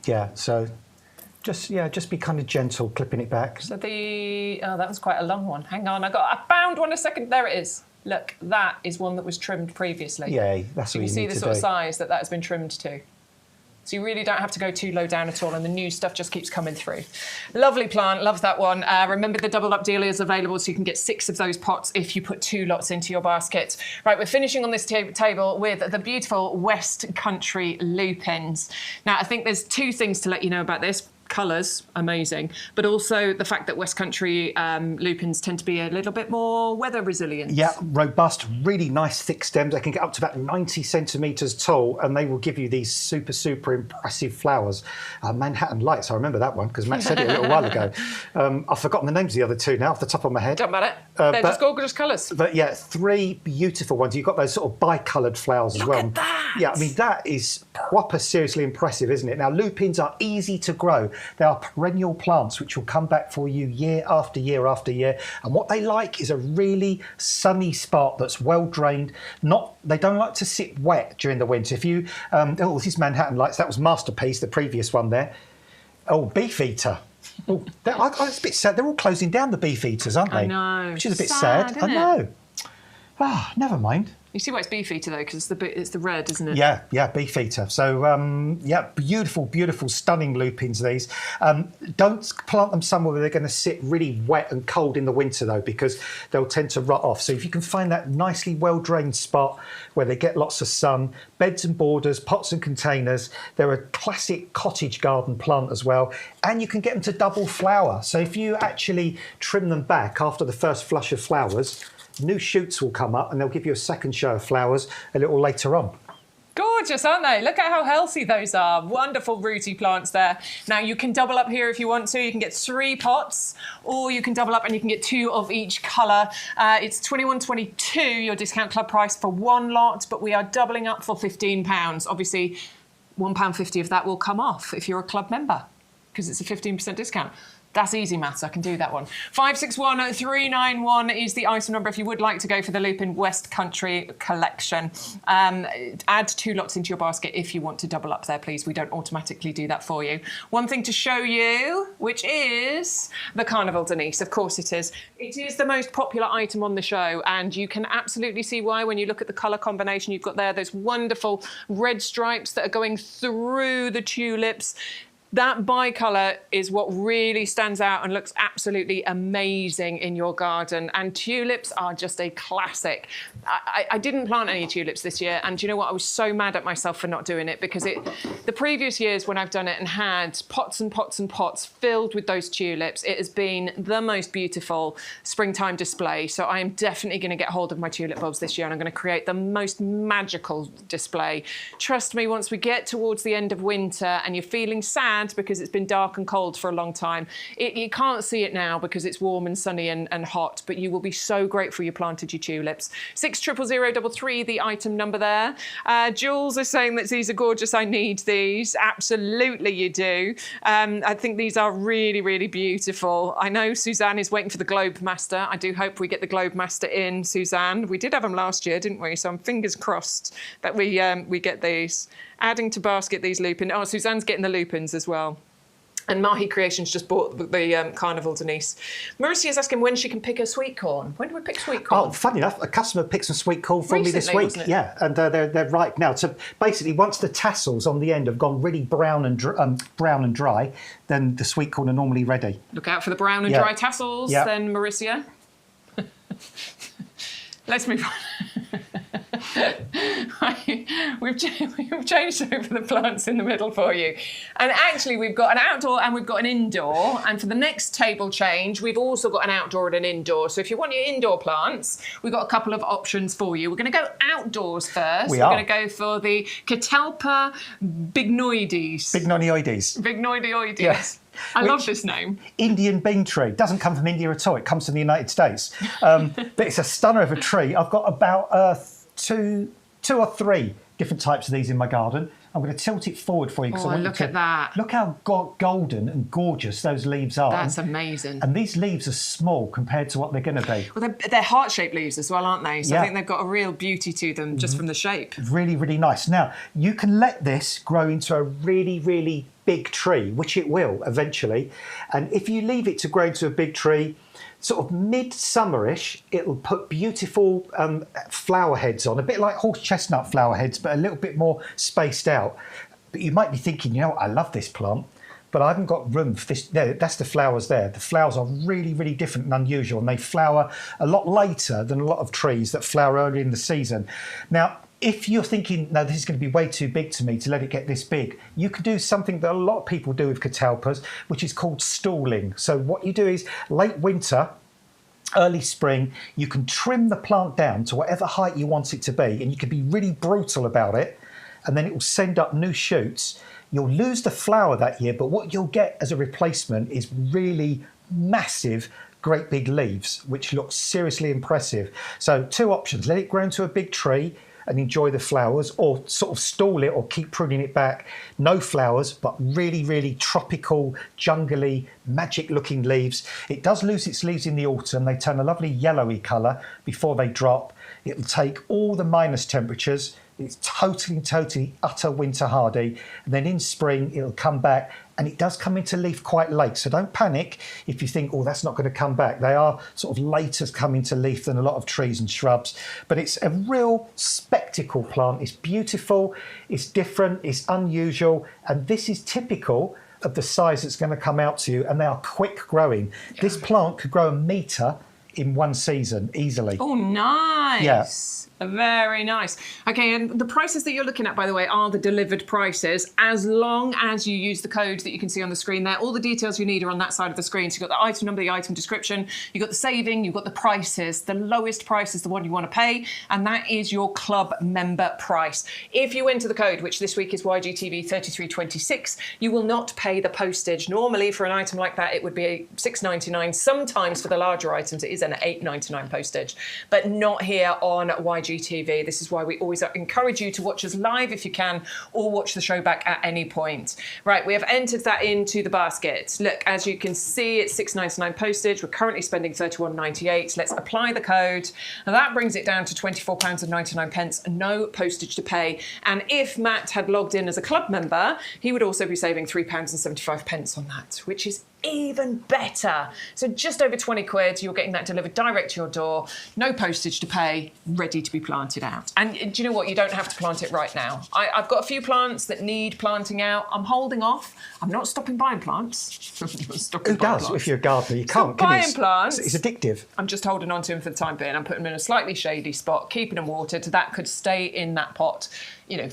Yeah, so just be kind of gentle, clipping it back. So that was quite a long one. Hang on, I found one a second. There it is. Look, that is one that was trimmed previously. Yeah, that's what you need to do. You see the sort of size that has been trimmed to. So you really don't have to go too low down at all, and the new stuff just keeps coming through. Lovely plant, love that one. Remember, the double up deal is available, so you can get 6 of those pots if you put 2 lots into your basket. Right, we're finishing on this table with the beautiful West Country lupins. Now, I think there's 2 things to let you know about this. colours, amazing. But also the fact that West Country lupins tend to be a little bit more weather resilient. Yeah, robust, really nice thick stems. They can get up to about 90 centimetres tall, and they will give you these super, super impressive flowers. Manhattan Lights, I remember that one because Matt said it a little while ago. I've forgotten the names of the other two now off the top of my head. Don't matter. They're just gorgeous colours. But yeah, 3 beautiful ones. You've got those sort of bicoloured flowers as well. Look at that! Yeah, I mean, that is proper seriously impressive, isn't it? Now, lupins are easy to grow. They are perennial plants which will come back for you year after year after year. And what they like is a really sunny spot that's well drained. They don't like to sit wet during the winter. If you, this is Manhattan Lights. That was Masterpiece, the previous one there. Oh, Beefeater. Oh, it's a bit sad. They're all closing down, the Beefeaters, aren't they? I know. Which is a bit sad. I know. Ah, never mind. You see why it's Beefeater though, because it's the red, isn't it? Yeah, Beefeater. So, yeah, beautiful, beautiful, stunning lupins, these. Don't plant them somewhere where they're going to sit really wet and cold in the winter, though, because they'll tend to rot off. So if you can find that nicely well-drained spot where they get lots of sun, beds and borders, pots and containers, they're a classic cottage garden plant as well. And you can get them to double flower. So if you actually trim them back after the first flush of flowers, new shoots will come up and they'll give you a second show of flowers a little later on. Gorgeous, aren't they? Look at how healthy those are. Wonderful rooty plants there. Now, you can double up here if you want to. You can get 3 pots, or you can double up and you can get 2 of each colour. It's £21.22, your discount club price for 1 lot, but we are doubling up for £15. Obviously, £1.50 of that will come off if you're a club member, because it's a 15% discount. That's easy maths, I can do that one. 561391 is the item number if you would like to go for the Lupin West Country collection. Add 2 lots into your basket if you want to double up there, please. We don't automatically do that for you. One thing to show you, which is the Carnival Denise. Of course it is. It is the most popular item on the show, and you can absolutely see why when you look at the colour combination you've got there, those wonderful red stripes that are going through the tulips. That bicolour is what really stands out and looks absolutely amazing in your garden. And tulips are just a classic. I didn't plant any tulips this year, and do you know what? I was so mad at myself for not doing it, because the previous years when I've done it and had pots and pots and pots filled with those tulips, it has been the most beautiful springtime display. So I am definitely going to get hold of my tulip bulbs this year, and I'm going to create the most magical display. Trust me, once we get towards the end of winter and you're feeling sad because it's been dark and cold for a long time, you can't see it now because it's warm and sunny and hot, but you will be so grateful you planted your tulips. 600033, the item number there. Jules is saying that these are gorgeous. I need these. Absolutely you do. I think these are really, really beautiful. I know Suzanne is waiting for the Globe Master. I do hope we get the Globe Master in, Suzanne. We did have them last year, didn't we? So I'm fingers crossed that we get these. Adding to basket these lupin. Oh, Suzanne's getting the lupins as well. And Mahi Creations just bought the Carnival Denise. Marissa is asking when she can pick her sweet corn. When do we pick sweet corn? Oh, funny enough, a customer picked some sweet corn for me this week. Wasn't it? Yeah, and they're ripe now. So basically, once the tassels on the end have gone really brown and dry, then the sweet corn are normally ready. Look out for the brown and dry tassels, then, Marissa. Let's move on. We've changed over the plants in the middle for you. And actually, we've got an outdoor and we've got an indoor. And for the next table change, we've also got an outdoor and an indoor. So if you want your indoor plants, we've got a couple of options for you. We're going to go outdoors first. We're going to go for the Catalpa bignoides. Bignoidioides. Yes. I love this name. Indian bean tree. Doesn't come from India at all. It comes from the United States. But it's a stunner of a tree. I've got about two or three different types of these in my garden. I'm going to tilt it forward for you. Oh, look at that. Look how golden and gorgeous those leaves are. That's amazing. And these leaves are small compared to what they're going to be. Well, they're heart-shaped leaves as well, aren't they? So I think they've got a real beauty to them just from the shape. Really, really nice. Now, you can let this grow into a really, really big tree, which it will eventually. And if you leave it to grow into a big tree, sort of mid-summerish, it'll put beautiful flower heads on, a bit like horse chestnut flower heads, but a little bit more spaced out. But you might be thinking, you know what, I love this plant, but I haven't got room for this. There, that's the flowers there. The flowers are really, really different and unusual, and they flower a lot later than a lot of trees that flower early in the season. Now, if you're thinking, no, this is going to be way too big to me to let it get this big, you can do something that a lot of people do with catalpas, which is called stalling. So what you do is late winter, early spring, you can trim the plant down to whatever height you want it to be, and you can be really brutal about it, and then it will send up new shoots. You'll lose the flower that year, but what you'll get as a replacement is really massive, great big leaves, which look seriously impressive. So 2 options: let it grow into a big tree and enjoy the flowers, or sort of stall it or keep pruning it back. No flowers, but really, really tropical, jungly, magic looking leaves. It does lose its leaves in the autumn. They turn a lovely yellowy colour before they drop. It'll take all the minus temperatures. It's totally, utter winter hardy. And then in spring, it'll come back, and it does come into leaf quite late. So don't panic if you think, oh, that's not going to come back. They are sort of later come into leaf than a lot of trees and shrubs. But it's a real spectacle plant. It's beautiful, it's different, it's unusual. And this is typical of the size that's going to come out to you. And they are quick growing. Yeah. This plant could grow 1 metre in 1 season easily. Oh, nice. Yeah. Very nice. Okay, and the prices that you're looking at, by the way, are the delivered prices, as long as you use the code that you can see on the screen there. All the details you need are on that side of the screen. So you've got the item number, the item description, you've got the saving, you've got the prices. The lowest price is the one you want to pay, and that is your club member price. If you enter the code, which this week is YGTV 3326, you will not pay the postage. Normally, for an item like that, it would be $6.99. Sometimes for the larger items, it is an $8.99 postage, but not here on YGTV. This is why we always encourage you to watch us live if you can, or watch the show back at any point. Right, we have entered that into the basket. Look, as you can see, it's $6.99 postage. We're currently spending $31.98. Let's apply the code. And that brings it down to £24.99, no postage to pay. And if Matt had logged in as a club member, he would also be saving £3.75 on that, which is even better. So just over 20 quid, you're getting that delivered direct to your door, no postage to pay, ready to be planted out. And do you know what? You don't have to plant it right now. I've got a few plants that need planting out. I'm holding off. I'm not stopping buying plants. Who does? If you're a gardener, you can't. Buying plants. It's addictive. I'm just holding on to them for the time being. I'm putting them in a slightly shady spot, keeping them watered. That could stay in that pot, you know,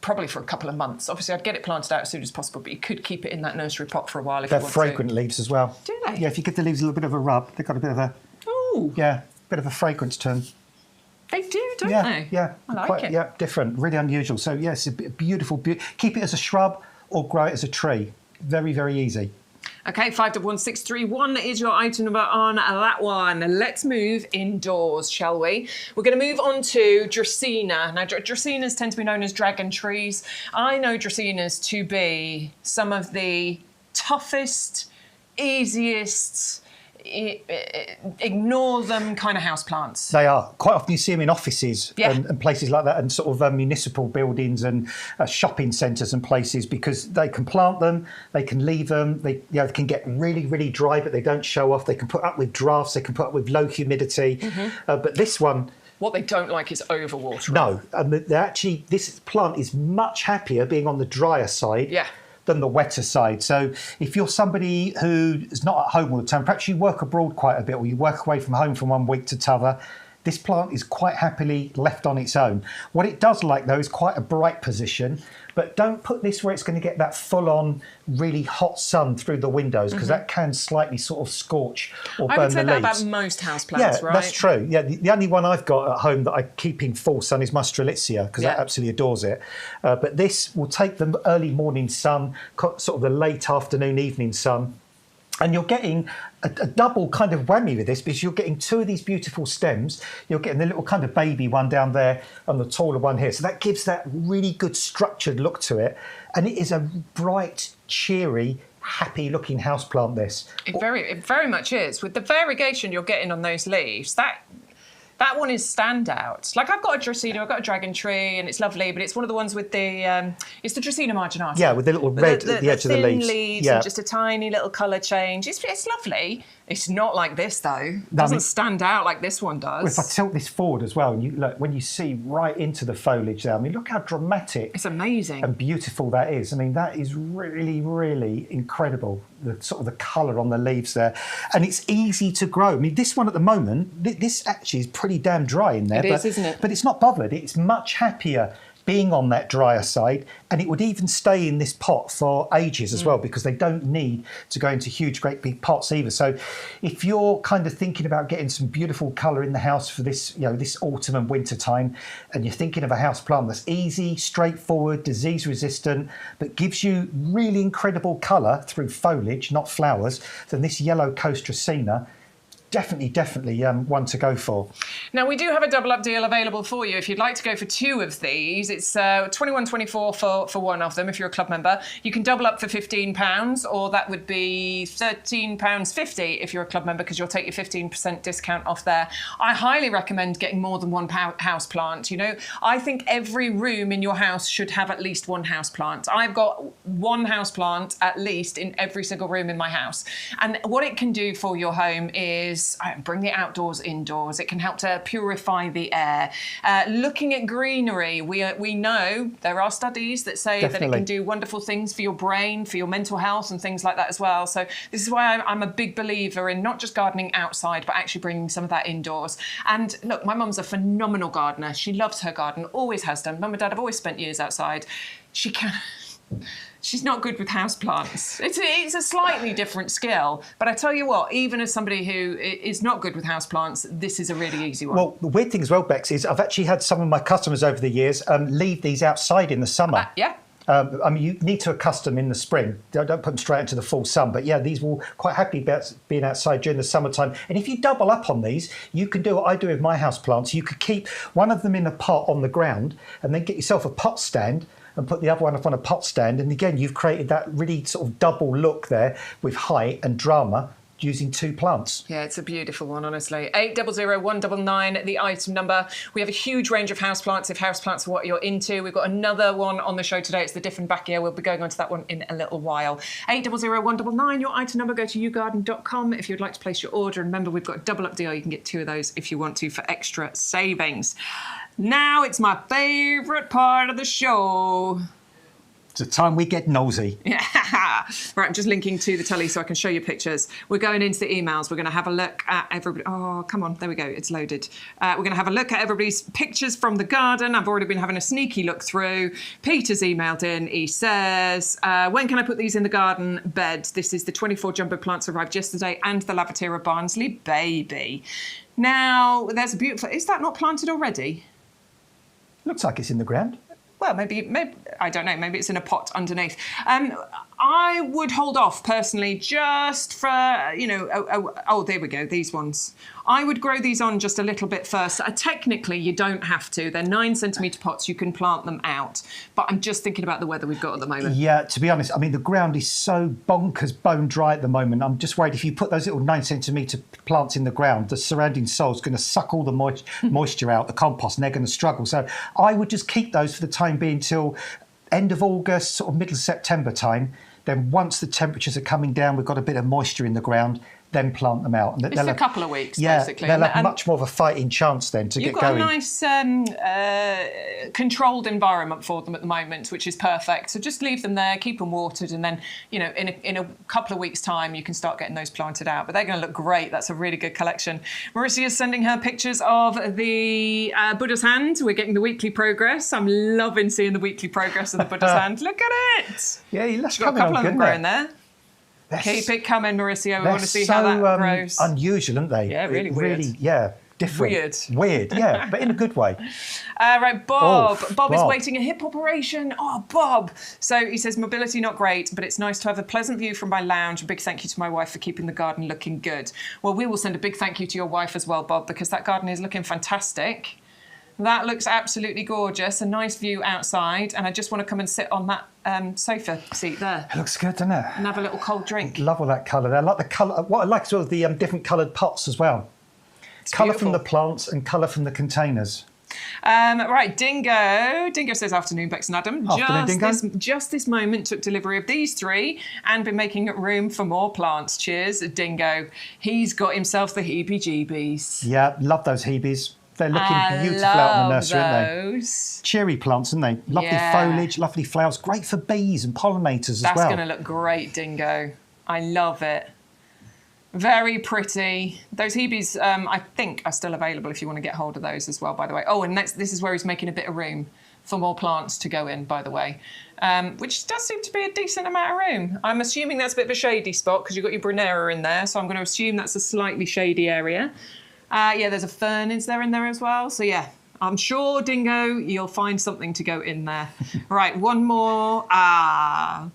probably for a couple of months. Obviously, I'd get it planted out as soon as possible, but you could keep it in that nursery pot for a while if you want to. They're fragrant leaves as well. Do they? Yeah, if you give the leaves a little bit of a rub, they've got a bit of a... Ooh. Yeah, bit of a fragrance to them. They do, don't they? Yeah, I like it. Yeah, different, really unusual. So, yes, a beautiful... Keep it as a shrub or grow it as a tree. Very, very easy. Okay, 511631 is your item number on that one. Let's move indoors, shall we? We're going to move on to Dracaena. Now, Dracaenas tend to be known as dragon trees. I know Dracaenas to be some of the toughest, easiest, ignore them kind of houseplants. They are. Quite often you see them in offices Yeah. and places like that, and sort of municipal buildings and shopping centres and places, because they can plant them, they can leave them, they can get really, really dry, but they don't show off. They can put up with drafts, they can put up with low humidity. But this one... What they don't like is overwatering. No, and this plant is much happier being on the drier side. Than the wetter side. So if you're somebody who is not at home all the time, perhaps you work abroad quite a bit, or you work away from home from 1 week to t'other, this plant is quite happily left on its own. What it does like, though, is quite a bright position, but don't put this where it's going to get that full-on, really hot sun through the windows, because that can slightly sort of scorch or burn the leaves. I would say that about most houseplants, right? Yeah, that's true. Yeah, the only one I've got at home that I keep in full sun is my Strelitzia, because I absolutely adores it. But this will take the early morning sun, sort of the late afternoon, evening sun, and you're getting a double kind of whammy with this, because you're getting 2 of these beautiful stems. You're getting the little kind of baby one down there and the taller one here. So that gives that really good structured look to it. And it is a bright, cheery, happy-looking houseplant, this. It very much is. With the variegation you're getting on those leaves, that one is standout. Like, I've got a Dracaena, I've got a dragon tree, and it's lovely, but it's one of the ones with the, it's the Dracaena marginata. Yeah, with the little red at the edge of the leaves. Leaves and just a tiny little colour change. It's lovely, It's not like this though. It No, doesn't stand out like this one does. If I tilt this forward as well, and you look, when you see right into the foliage there, I mean, look how dramatic It's amazing. and beautiful that is. I mean, that is really, really incredible. The sort of the colour on the leaves there, and it's easy to grow. I mean, this one at the moment, this actually is pretty damn dry in there. It is, isn't it? But it's not bothered. It's much happier being on that drier side, and it would even stay in this pot for ages as well, because they don't need to go into huge, great big pots either. So if you're kind of thinking about getting some beautiful colour in the house for this, this autumn and winter time, and you're thinking of a house plant that's easy, straightforward, disease resistant, but gives you really incredible colour through foliage, not flowers, then this yellow Coast Dracaena, definitely one to go for. Now, we do have a double up deal available for you if you'd like to go for 2 of these. It's £21.24 for one of them if you're a club member. You can double up for £15, or that would be £13.50 if you're a club member, because you'll take your 15% discount off there. I highly recommend getting more than one house plant. I think every room in your house should have at least one house plant. I've got one house plant at least in every single room in my house. And what it can do for your home is bring the outdoors indoors. It can help to purify the air. Looking at greenery, we know there are studies that say that it can do wonderful things for your brain, for your mental health and things like that as well. So this is why I'm a big believer in not just gardening outside, but actually bringing some of that indoors. And look, my mum's a phenomenal gardener. She loves her garden, always has done. Mum and Dad have always spent years outside. She's not good with houseplants. It's a slightly different skill. But I tell you what, even as somebody who is not good with houseplants, this is a really easy one. Well, the weird thing as well, Bex, is I've actually had some of my customers over the years leave these outside in the summer. Yeah. I mean, you need to accustom in the spring. Don't put them straight into the full sun. But yeah, these will quite happily be being outside during the summertime. And if you double up on these, you can do what I do with my houseplants. You could keep one of them in a pot on the ground and then get yourself a pot stand and put the other one up on a pot stand. And again, you've created that really sort of double look there with height and drama using 2 plants. Yeah, it's a beautiful one, honestly. 800199, the item number. We have a huge range of houseplants, if houseplants are what you're into. We've got another one on the show today. It's the Dieffenbachia. We'll be going on to that one in a little while. 800199, your item number. Go to YouGarden.com if you'd like to place your order. And remember, we've got a double up deal. You can get 2 of those if you want to for extra savings. Now it's my favourite part of the show. It's the time we get nosy. Yeah. Right, I'm just linking to the telly so I can show you pictures. We're going into the emails. We're going to have a look at everybody. Oh, come on. There we go. It's loaded. We're going to have a look at everybody's pictures from the garden. I've already been having a sneaky look through. Peter's emailed in. He says, when can I put these in the garden bed? This is the 24 jumbo plants arrived yesterday and the Lavatera Barnsley baby. Now, there's a beautiful... Is that not planted already? Looks like it's in the ground. Well, maybe I don't know. Maybe it's in a pot underneath. I would hold off personally, just for oh, there we go. These ones. I would grow these on just a little bit first. Technically, you don't have to. They're 9cm pots. You can plant them out. But I'm just thinking about the weather we've got at the moment. Yeah, to be honest, I mean, the ground is so bonkers bone dry at the moment. I'm just worried if you put those little 9cm plants in the ground, the surrounding soil's going to suck all the moisture out, the compost, and they're going to struggle. So I would just keep those for the time being till end of August, sort of middle of September time. Then once the temperatures are coming down, we've got a bit of moisture in the ground, then plant them out. And it's a couple of weeks, basically. They'll have much more of a fighting chance then to get going. You've got a nice controlled environment for them at the moment, which is perfect. So just leave them there, keep them watered, and then, in a couple of weeks' time, you can start getting those planted out. But they're going to look great. That's a really good collection. Marissa is sending her pictures of the Buddha's hand. We're getting the weekly progress. I'm loving seeing the weekly progress of the Buddha's hand. Look at it. Yeah, She's got a couple of them growing there. Keep it coming, Mauricio. We want to see how that grows. Unusual, aren't they? Yeah, really weird. Different. Weird, yeah, but in a good way. Right, Bob. Bob is waiting a hip operation. Oh, Bob. So he says, mobility not great, but it's nice to have a pleasant view from my lounge. A big thank you to my wife for keeping the garden looking good. Well, we will send a big thank you to your wife as well, Bob, because that garden is looking fantastic. That looks absolutely gorgeous. A nice view outside. And I just want to come and sit on that sofa seat there. It looks good, doesn't it? And have a little cold drink. Love all that colour. I like the colour. What I like as well is the different coloured pots as well. Colour from the plants and colour from the containers. Right, Dingo. Dingo says, afternoon, Bex and Adam. Afternoon, Dingo. Just this moment took delivery of these 3 and been making room for more plants. Cheers, Dingo. He's got himself the heebie-jeebies. Yeah, love those hebies. They're looking beautiful out in the nursery, aren't they? Cherry plants, aren't they? Lovely foliage, lovely flowers. Great for bees and pollinators as well. That's going to look great, Dingo. I love it. Very pretty. Those hebies, I think, are still available if you want to get hold of those as well, by the way. Oh, and this is where he's making a bit of room for more plants to go in, by the way, which does seem to be a decent amount of room. I'm assuming that's a bit of a shady spot because you've got your Brunera in there, so I'm going to assume that's a slightly shady area. Yeah, there's a fern in there as well. So, yeah, I'm sure, Dingo, you'll find something to go in there. Right, one more.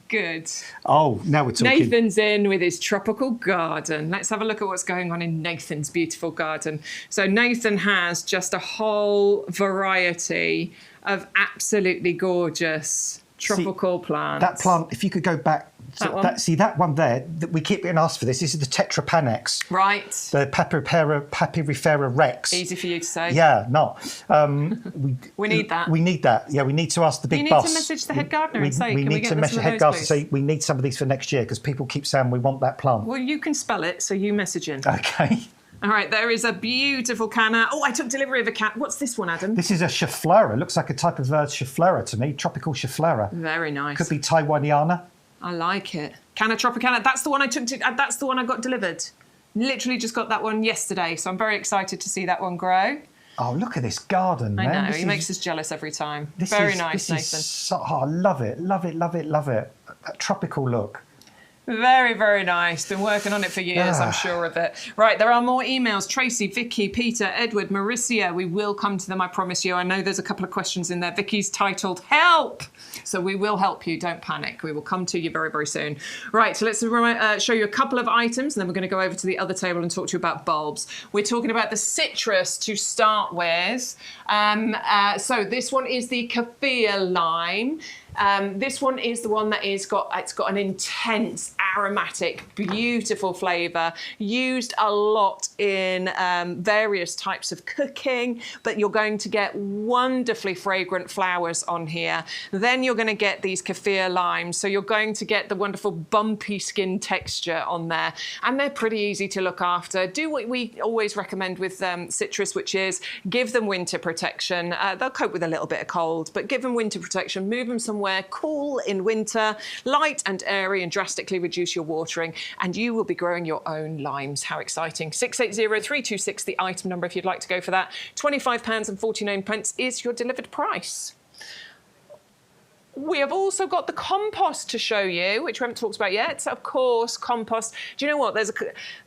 Good. Oh, now we're talking. Nathan's in with his tropical garden. Let's have a look at what's going on in Nathan's beautiful garden. So Nathan has just a whole variety of absolutely gorgeous tropical plants. That plant, if you could go back, that one there, we keep getting asked for this. This is the Tetrapanax. Right. The Papyrifera rex. Easy for you to say. Yeah, not. We need that. We need that. Yeah, we need to ask the big you boss. need to message the head gardener and say, we can we need get to some message of the head those, gardener please? to say we need some of these for next year because people keep saying we want that plant. Well, you can spell it, so you message him. Okay. All right, there is a beautiful canna. Oh, I took delivery of a cat. What's this one, Adam? This is a Chaflora. Looks like a type of Chaflora to me. Tropical Chaflora. Very nice. Could be Taiwaniana. I like it. Canna Tropicana. That's the one I took to. That's the one I got delivered. Literally just got that one yesterday, so I'm very excited to see that one grow. Oh, look at this garden, man. I know, he makes us jealous every time. Very nice, Nathan. I love it, love it, love it, love it. That tropical look. Very, very nice. Been working on it for years, I'm sure of it. Right, there are more emails. Tracy, Vicky, Peter, Edward, Mauricia. We will come to them, I promise you. I know there's a couple of questions in there. Vicky's titled, Help! So we will help you. Don't panic. We will come to you very, very soon. Right, so let's show you a couple of items, and then we're going to go over to the other table and talk to you about bulbs. We're talking about the citrus to start with. So this one is the kaffir lime. This one is the one that it's got an intense, aromatic, beautiful flavour, used a lot in various types of cooking, but you're going to get wonderfully fragrant flowers on here. Then you're going to get these kaffir limes, so you're going to get the wonderful bumpy skin texture on there, and they're pretty easy to look after. Do what we always recommend with citrus, which is give them winter protection. They'll cope with a little bit of cold, but give them winter protection, move them somewhere cool in winter, light and airy, and drastically reduce your watering, and you will be growing your own limes. How exciting. 680-326, the item number if you'd like to go for that. £25.49 is your delivered price. We have also got the compost to show you, which we haven't talked about yet. Of course, compost. Do you know what?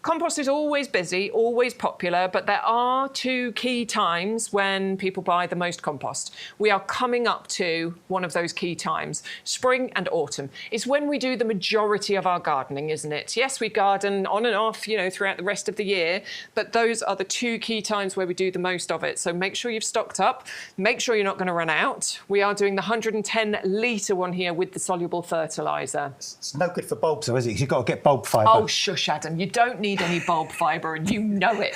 Compost is always busy, always popular, but there are two key times when people buy the most compost. We are coming up to one of those key times, spring and autumn. It's when we do the majority of our gardening, isn't it? Yes, we garden on and off, throughout the rest of the year, but those are the two key times where we do the most of it. So make sure you've stocked up. Make sure you're not going to run out. We are doing the 110 litre one here with the soluble fertiliser. It's no good for bulbs, though, is it? You've got to get bulb fibre. Oh, shush, Adam. You don't need any bulb fibre, and you know it.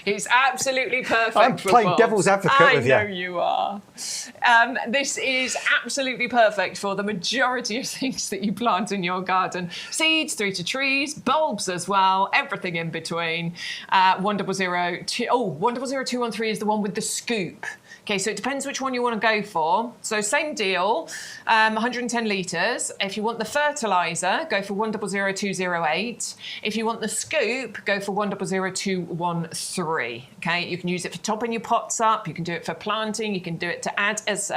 It's absolutely perfect I'm for playing bulbs. devil's advocate with you. I know you are. This is absolutely perfect for the majority of things that you plant in your garden. Seeds through to trees, bulbs as well, everything in between. 100213 is the one with the scoop. Okay, so it depends which one you want to go for. So same deal, 110 litres. If you want the fertiliser, go for 100208. If you want the scoop, go for 100213. Okay, you can use it for topping your pots up. You can do it for planting. You can do it to add as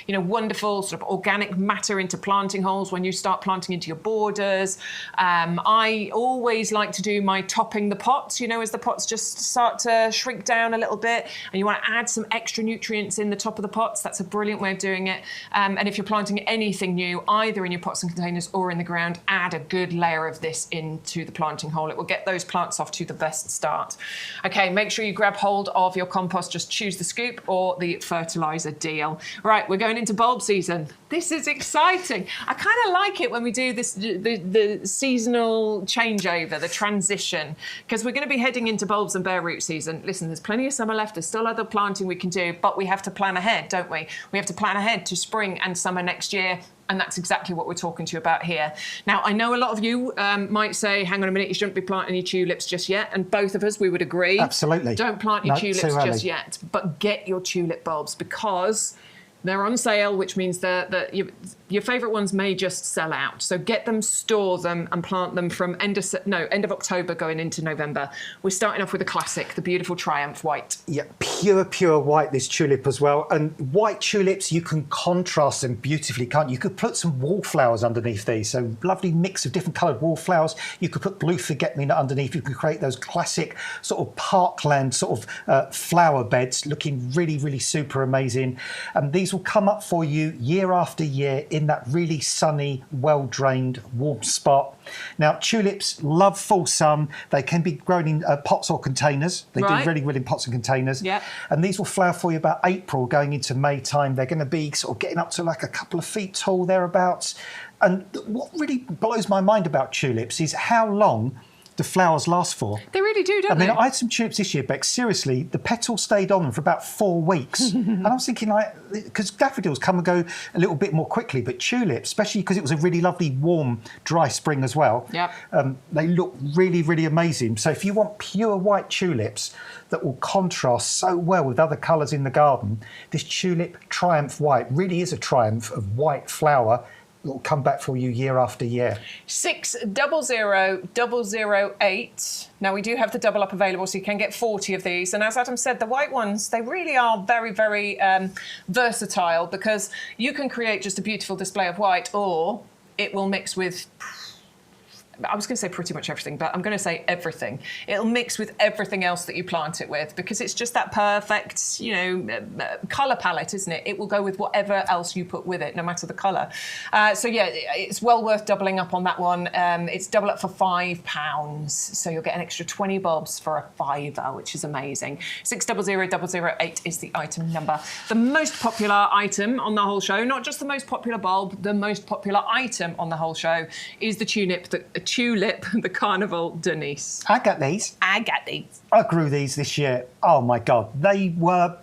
wonderful sort of organic matter into planting holes when you start planting into your borders. I always like to do my topping the pots. As the pots just start to shrink down a little bit, and you want to add some extra nutrients in the top of the pots. That's a brilliant way of doing it. And if you're planting anything new, either in your pots and containers or in the ground, add a good layer of this into the planting hole. It will get those plants off to the best start. Okay, make sure you grab hold of your compost. Just choose the scoop or the fertiliser deal. Right, we're going into bulb season. This is exciting. I kind of like it when we do this, the seasonal changeover, the transition, because we're going to be heading into bulbs and bare root season. Listen, there's plenty of summer left. There's still other planting we can do, but we have to plan ahead, don't we? We have to plan ahead to spring and summer next year. And that's exactly what we're talking to you about here. Now, I know a lot of you might say, hang on a minute, you shouldn't be planting your tulips just yet. And both of us, we would agree. Absolutely. Don't plant your tulips just yet, but get your tulip bulbs because they're on sale, which means that your favourite ones may just sell out. So get them, store them, and plant them from end of October going into November. We're starting off with a classic, the beautiful Triumph White. Yeah, pure white, this tulip as well. And white tulips, you can contrast them beautifully, can't you? You could put some wallflowers underneath these. So lovely mix of different coloured wallflowers. You could put blue forget-me-not underneath. You could create those classic sort of parkland sort of flower beds looking really super amazing. And these will come up for you year after year in that really sunny, well-drained, warm spot. Now, tulips love full sun. They can be grown in pots or containers. They do really well in pots and containers. Yeah. And these will flower for you about April, going into May time. They're going to be sort of getting up to like a couple of feet tall, thereabouts. And what really blows my mind about tulips is how long the flowers last for. They really do, don't they? I mean, I had some tulips this year, Beck. Seriously, the petals stayed on them for about 4 weeks. And I was thinking, like, because daffodils come and go a little bit more quickly, but tulips, especially because it was a really lovely, warm, dry spring as well, they look really amazing. So if you want pure white tulips that will contrast so well with other colours in the garden, this tulip Triumph White really is a triumph of white flower. It'll come back for you year after year. 600008. Now, we do have the double up available, so you can get 40 of these. And as Adam said, the white ones, they really are very versatile because you can create just a beautiful display of white, or it will mix with, I was going to say pretty much everything, but I'm going to say everything. It'll mix with everything else that you plant it with because it's just that perfect, colour palette, isn't it? It will go with whatever else you put with it, no matter the colour. So, yeah, it's well worth doubling up on that one. It's double up for £5. So you'll get an extra 20 bulbs for a £5, which is amazing. 600008 is the item number. The most popular item on the whole show, not just the most popular bulb, the most popular item on the whole show is the tulip, the Carnival Denise. I got these. I grew these this year. Oh, my God. They were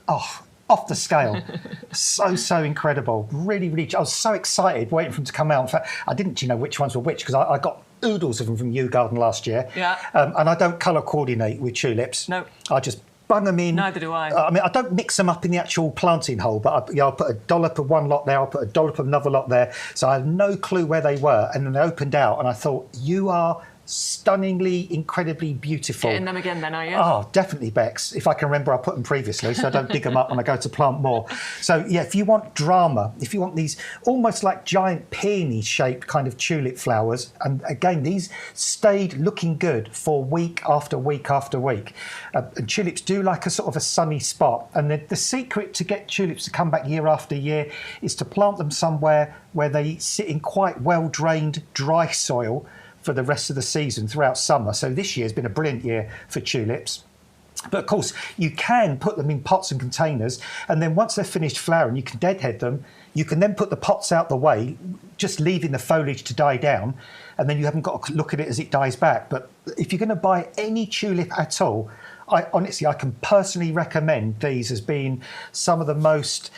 off the scale. so incredible. Really. I was so excited waiting for them to come out. In fact, I didn't know which ones were which because I got oodles of them from YouGarden last year. Yeah. And I don't colour coordinate with tulips. No. I just bung them in. Neither do I. I mean, I don't mix them up in the actual planting hole, but I'll put a dollop of one lot there, I'll put a dollop of another lot there. So I have no clue where they were. And then they opened out and I thought, you are stunningly, incredibly beautiful. Getting them again then, are you? Oh, definitely, Bex. If I can remember, I put them previously, so I don't dig them up when I go to plant more. So, yeah, if you want drama, if you want these almost like giant peony-shaped kind of tulip flowers, and again, these stayed looking good for week after week after week. And tulips do like a sort of a sunny spot. And the secret to get tulips to come back year after year is to plant them somewhere where they sit in quite well-drained, dry soil for the rest of the season throughout summer. So this year has been a brilliant year for tulips. But of course, you can put them in pots and containers, and then once they're finished flowering, you can deadhead them. You can then put the pots out the way, just leaving the foliage to die down, and then you haven't got to look at it as it dies back. But if you're going to buy any tulip at all, I can personally recommend these as being some of the most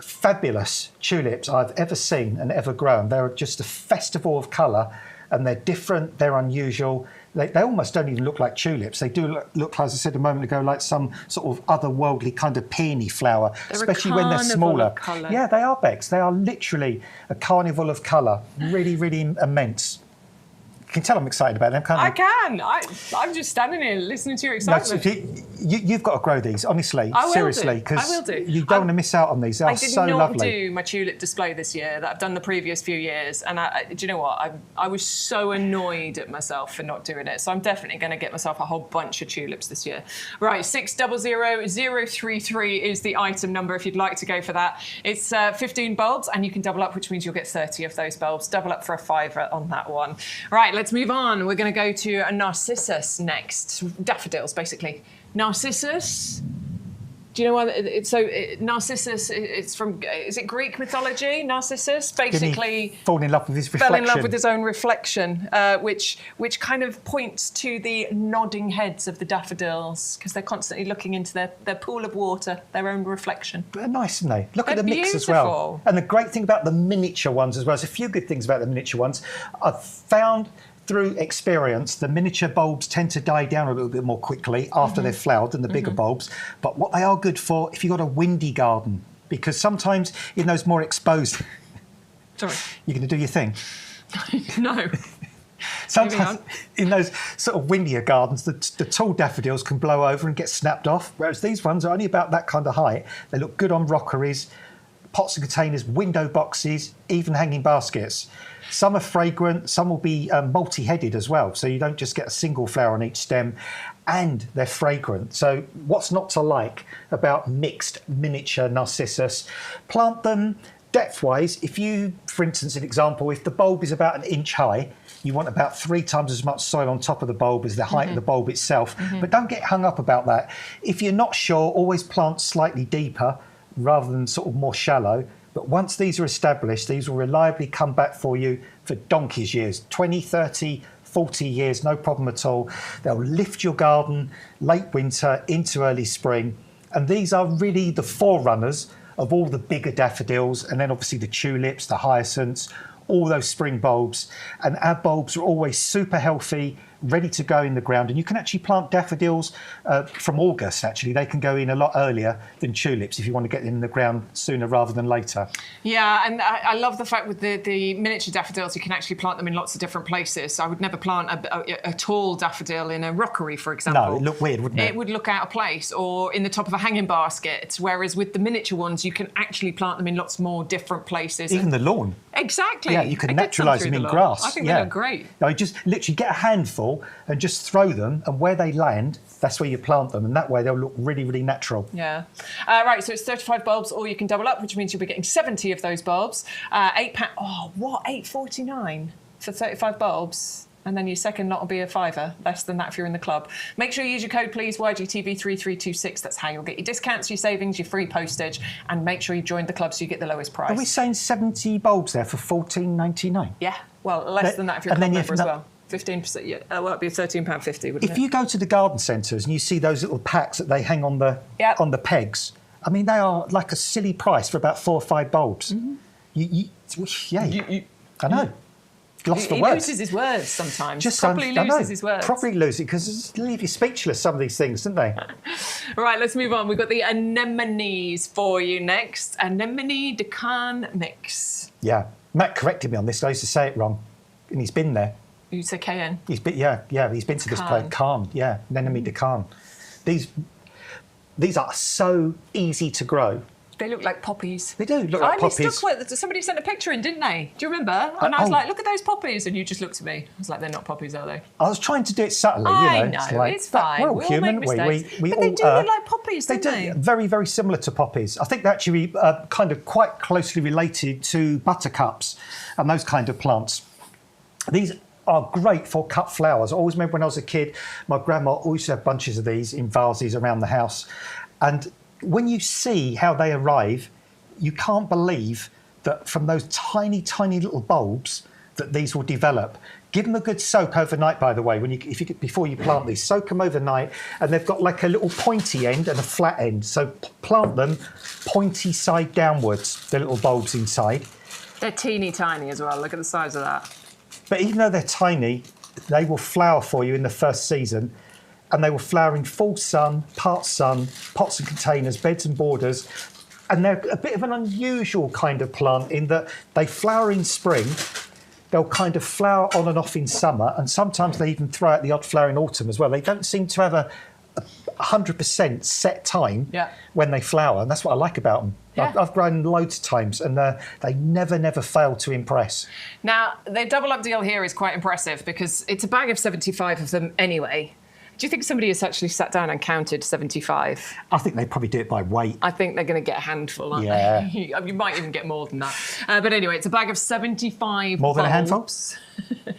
fabulous tulips I've ever seen and ever grown. They're just a festival of colour. And they're different, they're unusual. They almost don't even look like tulips. They do look, as I said a moment ago, like some sort of otherworldly kind of peony flower, especially when they're smaller. Yeah, they are, Bex. They are literally a carnival of colour. Really immense. You can tell I'm excited about them, can't you? I can. I'm just standing here listening to your excitement. No, you've got to grow these, honestly, seriously, because you don't want to miss out on these. They are so lovely. I did not do my tulip display this year that I've done the previous few years, and do you know what? I was so annoyed at myself for not doing it. So I'm definitely going to get myself a whole bunch of tulips this year. Right, 600033 is the item number if you'd like to go for that. It's 15 bulbs, and you can double up, which means you'll get 30 of those bulbs. Double up for a £5 on that one. Right, let's move on. We're going to go to a narcissus next. Daffodils, basically. Narcissus. Do you know why? Narcissus, it's from, is it Greek mythology? Narcissus basically fall in love with his reflection. Fell in love with his own reflection, which kind of points to the nodding heads of the daffodils, because they're constantly looking into their pool of water, their own reflection. But they're nice, aren't they? Look at the mix as beautiful. well. And the great thing about the miniature ones as well, there's a few good things about the miniature ones. I've found through experience, the miniature bulbs tend to die down a little bit more quickly after they've flowered than the bigger bulbs. But what they are good for, if you've got a windy garden, because sometimes in those more exposed... Sorry. You're going to do your thing? No. Sometimes in those sort of windier gardens, the tall daffodils can blow over and get snapped off, whereas these ones are only about that kind of height. They look good on rockeries, pots and containers, window boxes, even hanging baskets. Some are fragrant, some will be multi-headed as well, so you don't just get a single flower on each stem, and they're fragrant. So what's not to like about mixed miniature narcissus? Plant them depth-wise. If you, for instance, an example, if the bulb is about 1 inch high, you want about 3 times as much soil on top of the bulb as the height of the bulb itself. But don't get hung up about that. If you're not sure, always plant slightly deeper rather than sort of more shallow. But once these are established, these will reliably come back for you for donkey's years, 20, 30, 40 years, no problem at all. They'll lift your garden late winter into early spring. And these are really the forerunners of all the bigger daffodils, and then obviously the tulips, the hyacinths, all those spring bulbs. And our bulbs are always super healthy, ready to go in the ground. And you can actually plant daffodils from August, actually. They can go in a lot earlier than tulips if you want to get them in the ground sooner rather than later. Yeah, and I love the fact with the miniature daffodils, you can actually plant them in lots of different places. I would never plant a tall daffodil in a rockery, for example. No, it'd look weird, wouldn't it? It would look out of place, or in the top of a hanging basket. Whereas with the miniature ones, you can actually plant them in lots more different places. Even the lawn. Exactly. Yeah, you can naturalise them in grass. I think they look great. No, just literally get a handful and just throw them, and where they land, that's where you plant them, and that way they'll look really, really natural. Yeah. Right, so it's 35 bulbs, or you can double up, which means you'll be getting 70 of those bulbs. £8. Oh, what? £8.49 for 35 bulbs? And then your second lot will be a £5, less than that if you're in the club. Make sure you use your code, please, YGTV3326. That's how you'll get your discounts, your savings, your free postage, and make sure you join the club so you get the lowest price. Are we saying 70 bulbs there for £14.99? Yeah, well, less than that if you're a club member as well. 15%, yeah. Well, it'd be £13.50, wouldn't it? If you go to the garden centres and you see those little packs that they hang on the pegs, I mean, they are like a silly price for about 4 or 5 bulbs. I know. Lost for words. He loses his words sometimes. Just properly loses his words. Properly lose it, because they leave you speechless, some of these things, don't they? Right, let's move on. We've got the anemones for you next. Anemone de Caen mix. Yeah. Matt corrected me on this. I used to say it wrong. And he's been there. You say Cayenne? He's been, he's been to this place. Caen, yeah. Anemone de Caen. These are so easy to grow. They look like poppies. They do look like poppies. Somebody sent a picture in, didn't they? Do you remember? And I was like, look at those poppies. And you just looked at me. I was like, they're not poppies, are they? I was trying to do it subtly, you know. It's fine. We're all human, aren't we? But they do look like poppies, don't they? They do. Very, very similar to poppies. I think they're actually kind of quite closely related to buttercups and those kind of plants. These are great for cut flowers. I always remember when I was a kid, my grandma always used to have bunches of these in vases around the house. And when you see how they arrive, you can't believe that from those tiny, tiny little bulbs that these will develop. Give them a good soak overnight, by the way, before you plant these. Soak them overnight, and they've got like a little pointy end and a flat end. So plant them pointy side downwards, the little bulbs inside. They're teeny tiny as well. Look at the size of that. But even though they're tiny, they will flower for you in the first season. And they will flower in full sun, pots and containers, beds and borders. And they're a bit of an unusual kind of plant in that they flower in spring, they'll kind of flower on and off in summer, and sometimes they even throw out the odd flower in autumn as well. They don't seem to have a 100% set time when they flower, and that's what I like about them. Yeah. I've grown loads of times, and they never fail to impress. Now, the double up deal here is quite impressive because it's a bag of 75 of them anyway. Do you think somebody has actually sat down and counted 75? I think they probably do it by weight. I think they're going to get a handful, aren't they? You might even get more than that. But anyway, it's a bag of 75 More than bulbs. A handful?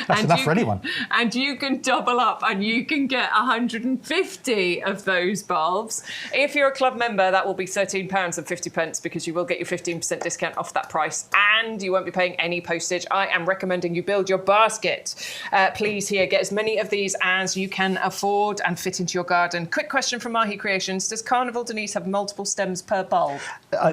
That's enough for anyone. And you can double up and you can get 150 of those bulbs. If you're a club member, that will be £13.50 because you will get your 15% discount off that price and you won't be paying any postage. I am recommending you build your basket. Please here, get as many of these as you can afford and fit into your garden. Quick question from Mahi Creations. Does Carnival Denise have multiple stems per bulb?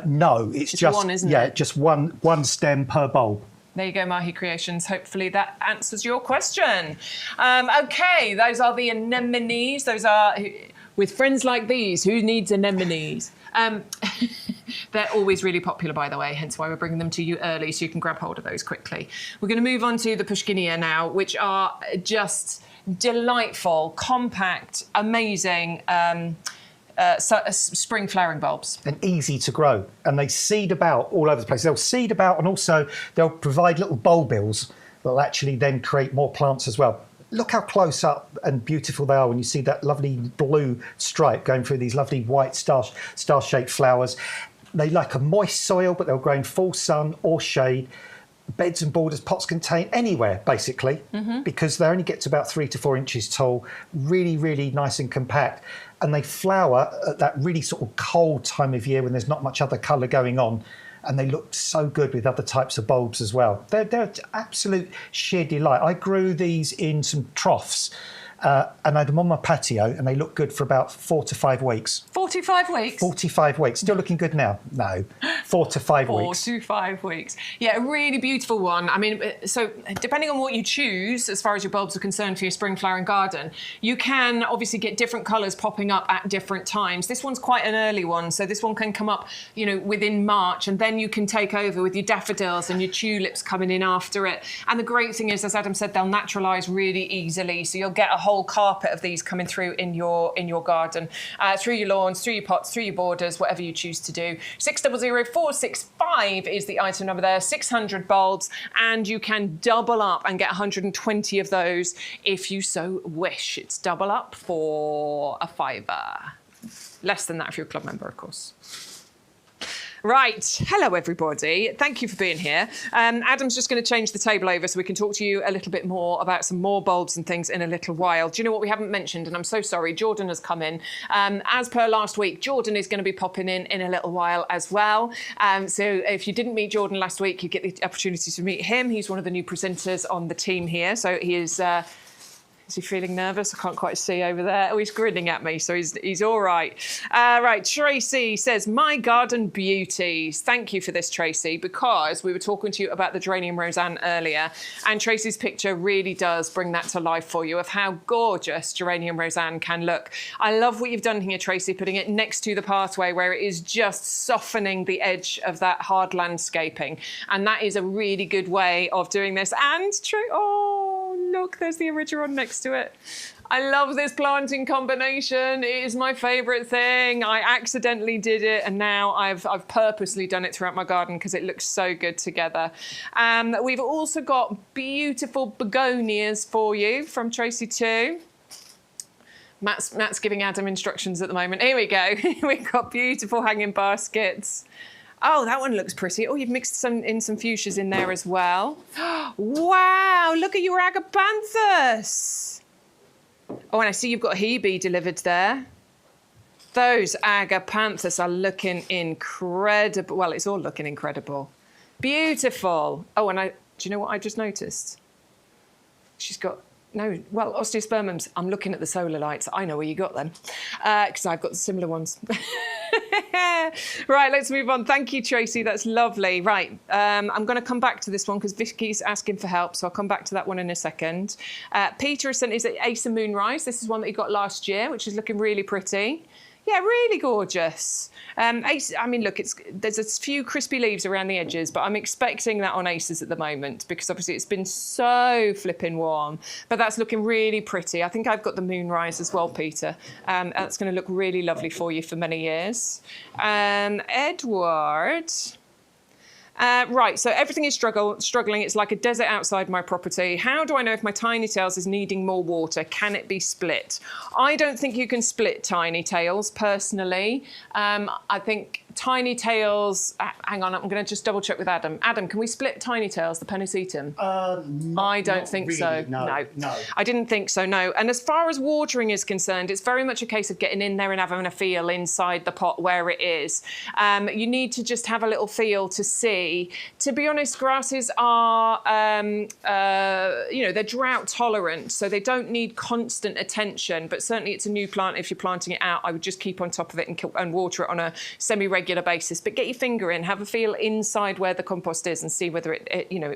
No, it's just one, isn't yeah, it? just one stem per bulb. There you go, Mahi Creations. Hopefully that answers your question. Okay, those are the anemones. Those are, with friends like these, who needs anemones? They're always really popular, by the way, hence why we're bringing them to you early so you can grab hold of those quickly. We're going to move on to the Pushkinia now, which are just delightful, compact, amazing spring flowering bulbs. And easy to grow. And they seed about all over the place. They'll seed about and also they'll provide little bulbils that will actually then create more plants as well. Look how close up and beautiful they are when you see that lovely blue stripe going through these lovely white star-shaped flowers. They like a moist soil, but they'll grow in full sun or shade. Beds and borders, pots contain anywhere, basically, because they only get to about 3 to 4 inches tall, really, really nice and compact. And they flower at that really sort of cold time of year when there's not much other colour going on. And they look so good with other types of bulbs as well. They're absolute sheer delight. I grew these in some troughs and I had them on my patio and they look good for about 4 to 5 weeks. 45 weeks? 45 weeks. Still looking good now? No. 4 to 5 weeks. 4 to 5 weeks. Yeah, a really beautiful one. I mean, so depending on what you choose, as far as your bulbs are concerned for your spring flowering garden, you can obviously get different colours popping up at different times. This one's quite an early one, so this one can come up, you know, within March, and then you can take over with your daffodils and your tulips coming in after it. And the great thing is, as Adam said, they'll naturalise really easily, so you'll get a whole carpet of these coming through in your garden, through your lawns, through your pots, through your borders, whatever you choose to do. 600465 is the item number there, 600 bulbs, and you can double up and get 120 of those if you so wish. It's double up for a £5. Less than that if you're a club member, of course. Right, hello everybody. Thank you for being here. Adam's just going to change the table over so we can talk to you a little bit more about some more bulbs and things in a little while. Do you know what we haven't mentioned? And I'm so sorry, Jordan has come in. As per last week, Jordan is going to be popping in a little while as well. So if you didn't meet Jordan last week, you get the opportunity to meet him. He's one of the new presenters on the team here. So he is... Is he feeling nervous? I can't quite see over there. Oh, he's grinning at me, so he's all right. Right, Tracy says, my garden beauties. Thank you for this, Tracy, because we were talking to you about the geranium Roseanne earlier, and Tracy's picture really does bring that to life for you of how gorgeous geranium Roseanne can look. I love what you've done here, Tracy, putting it next to the pathway where it is just softening the edge of that hard landscaping. And that is a really good way of doing this. And oh, look, there's the Erigeron next to it. I love this planting combination. It is my favourite thing. I accidentally did it, and now I've purposely done it throughout my garden because it looks so good together. We've also got beautiful begonias for you from Tracy too. Matt's giving Adam instructions at the moment. Here we go. We've got beautiful hanging baskets. Oh, that one looks pretty. Oh, you've mixed some fuchsias in there as well. Wow, look at your agapanthus. Oh, and I see you've got Hebe delivered there. Those agapanthus are looking incredible. Well, it's all looking incredible. Beautiful. Oh, and do you know what I just noticed? She's got... No, well, osteospermums. I'm looking at the solar lights. I know where you got them because I've got similar ones. Right, let's move on. Thank you, Tracy. That's lovely. Right, I'm going to come back to this one because Vicky's asking for help, so I'll come back to that one in a second. Peter has sent his Acer Moonrise. This is one that he got last year, which is looking really pretty. Yeah, really gorgeous. Ace, I mean, look, there's a few crispy leaves around the edges, but I'm expecting that on Aces at the moment because obviously it's been so flipping warm. But that's looking really pretty. I think I've got the Moonrise as well, Peter. That's going to look really lovely for you for many years. Edward... right, so everything is struggling. It's like a desert outside my property. How do I know if my Tiny Tails is needing more water? Can it be split? I don't think you can split Tiny Tails, personally. I think Tiny tails. Hang on, I'm going to just double check with Adam. Adam, can we split tiny tails, the pennisetum? I don't think really, so. No. I didn't think so, no. And as far as watering is concerned, it's very much a case of getting in there and having a feel inside the pot where it is. You need to just have a little feel to see. To be honest, grasses are, they're drought tolerant, so they don't need constant attention, but certainly it's a new plant. If you're planting it out, I would just keep on top of it and water it on a semi-regular basis. But get your finger in, have a feel inside where the compost is and see whether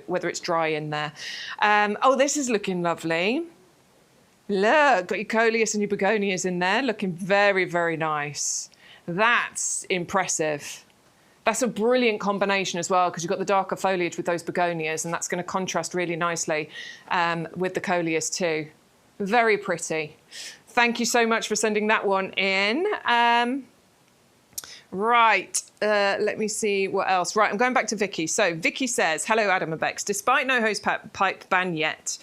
whether it's dry in there. Oh, this is looking lovely. Look, got your coleus and your begonias in there, looking very, very nice. That's impressive. That's a brilliant combination as well, because you've got the darker foliage with those begonias, and that's going to contrast really nicely with the coleus too. Very pretty. Thank you so much for sending that one in. Right, let me see what else. Right, I'm going back to Vicky. So Vicky says, hello, Adam and Bex. Despite no hose pipe ban yet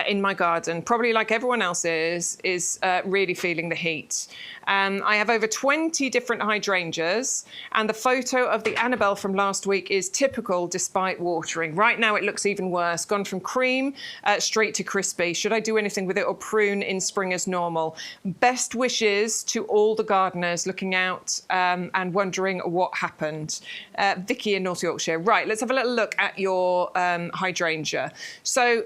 in my garden, probably like everyone else is really feeling the heat. I have over 20 different hydrangeas, and the photo of the Annabelle from last week is typical despite watering. Right now it looks even worse, gone from cream straight to crispy. Should I do anything with it or prune in spring as normal? Best wishes to all the gardeners looking out and wondering what happened. Vicky in North Yorkshire. Right, let's have a little look at your hydrangea. So,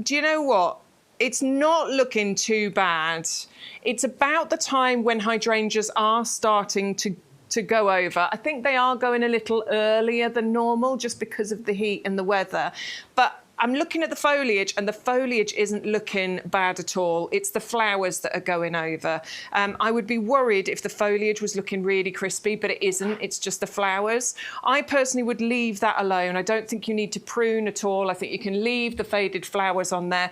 do you know what? It's not looking too bad. It's about the time when hydrangeas are starting to go over. I think they are going a little earlier than normal just because of the heat and the weather. But I'm looking at the foliage, and the foliage isn't looking bad at all. It's the flowers that are going over. I would be worried if the foliage was looking really crispy, but it isn't. It's just the flowers. I personally would leave that alone. I don't think you need to prune at all. I think you can leave the faded flowers on there.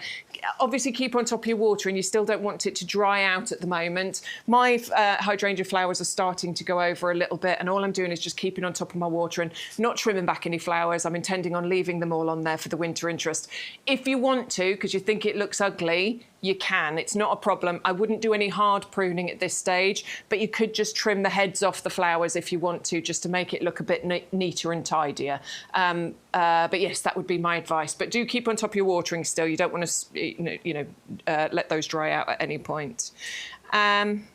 Obviously, keep on top of your water, and you still don't want it to dry out at the moment. My hydrangea flowers are starting to go over a little bit, and all I'm doing is just keeping on top of my water and not trimming back any flowers. I'm intending on leaving them all on there for the winter interest. If you want to, because you think it looks ugly, you can. It's not a problem. I wouldn't do any hard pruning at this stage, but you could just trim the heads off the flowers if you want to, just to make it look a bit neater and tidier. But yes, that would be my advice. But do keep on top of your watering still. You don't want to, let those dry out at any point. I'm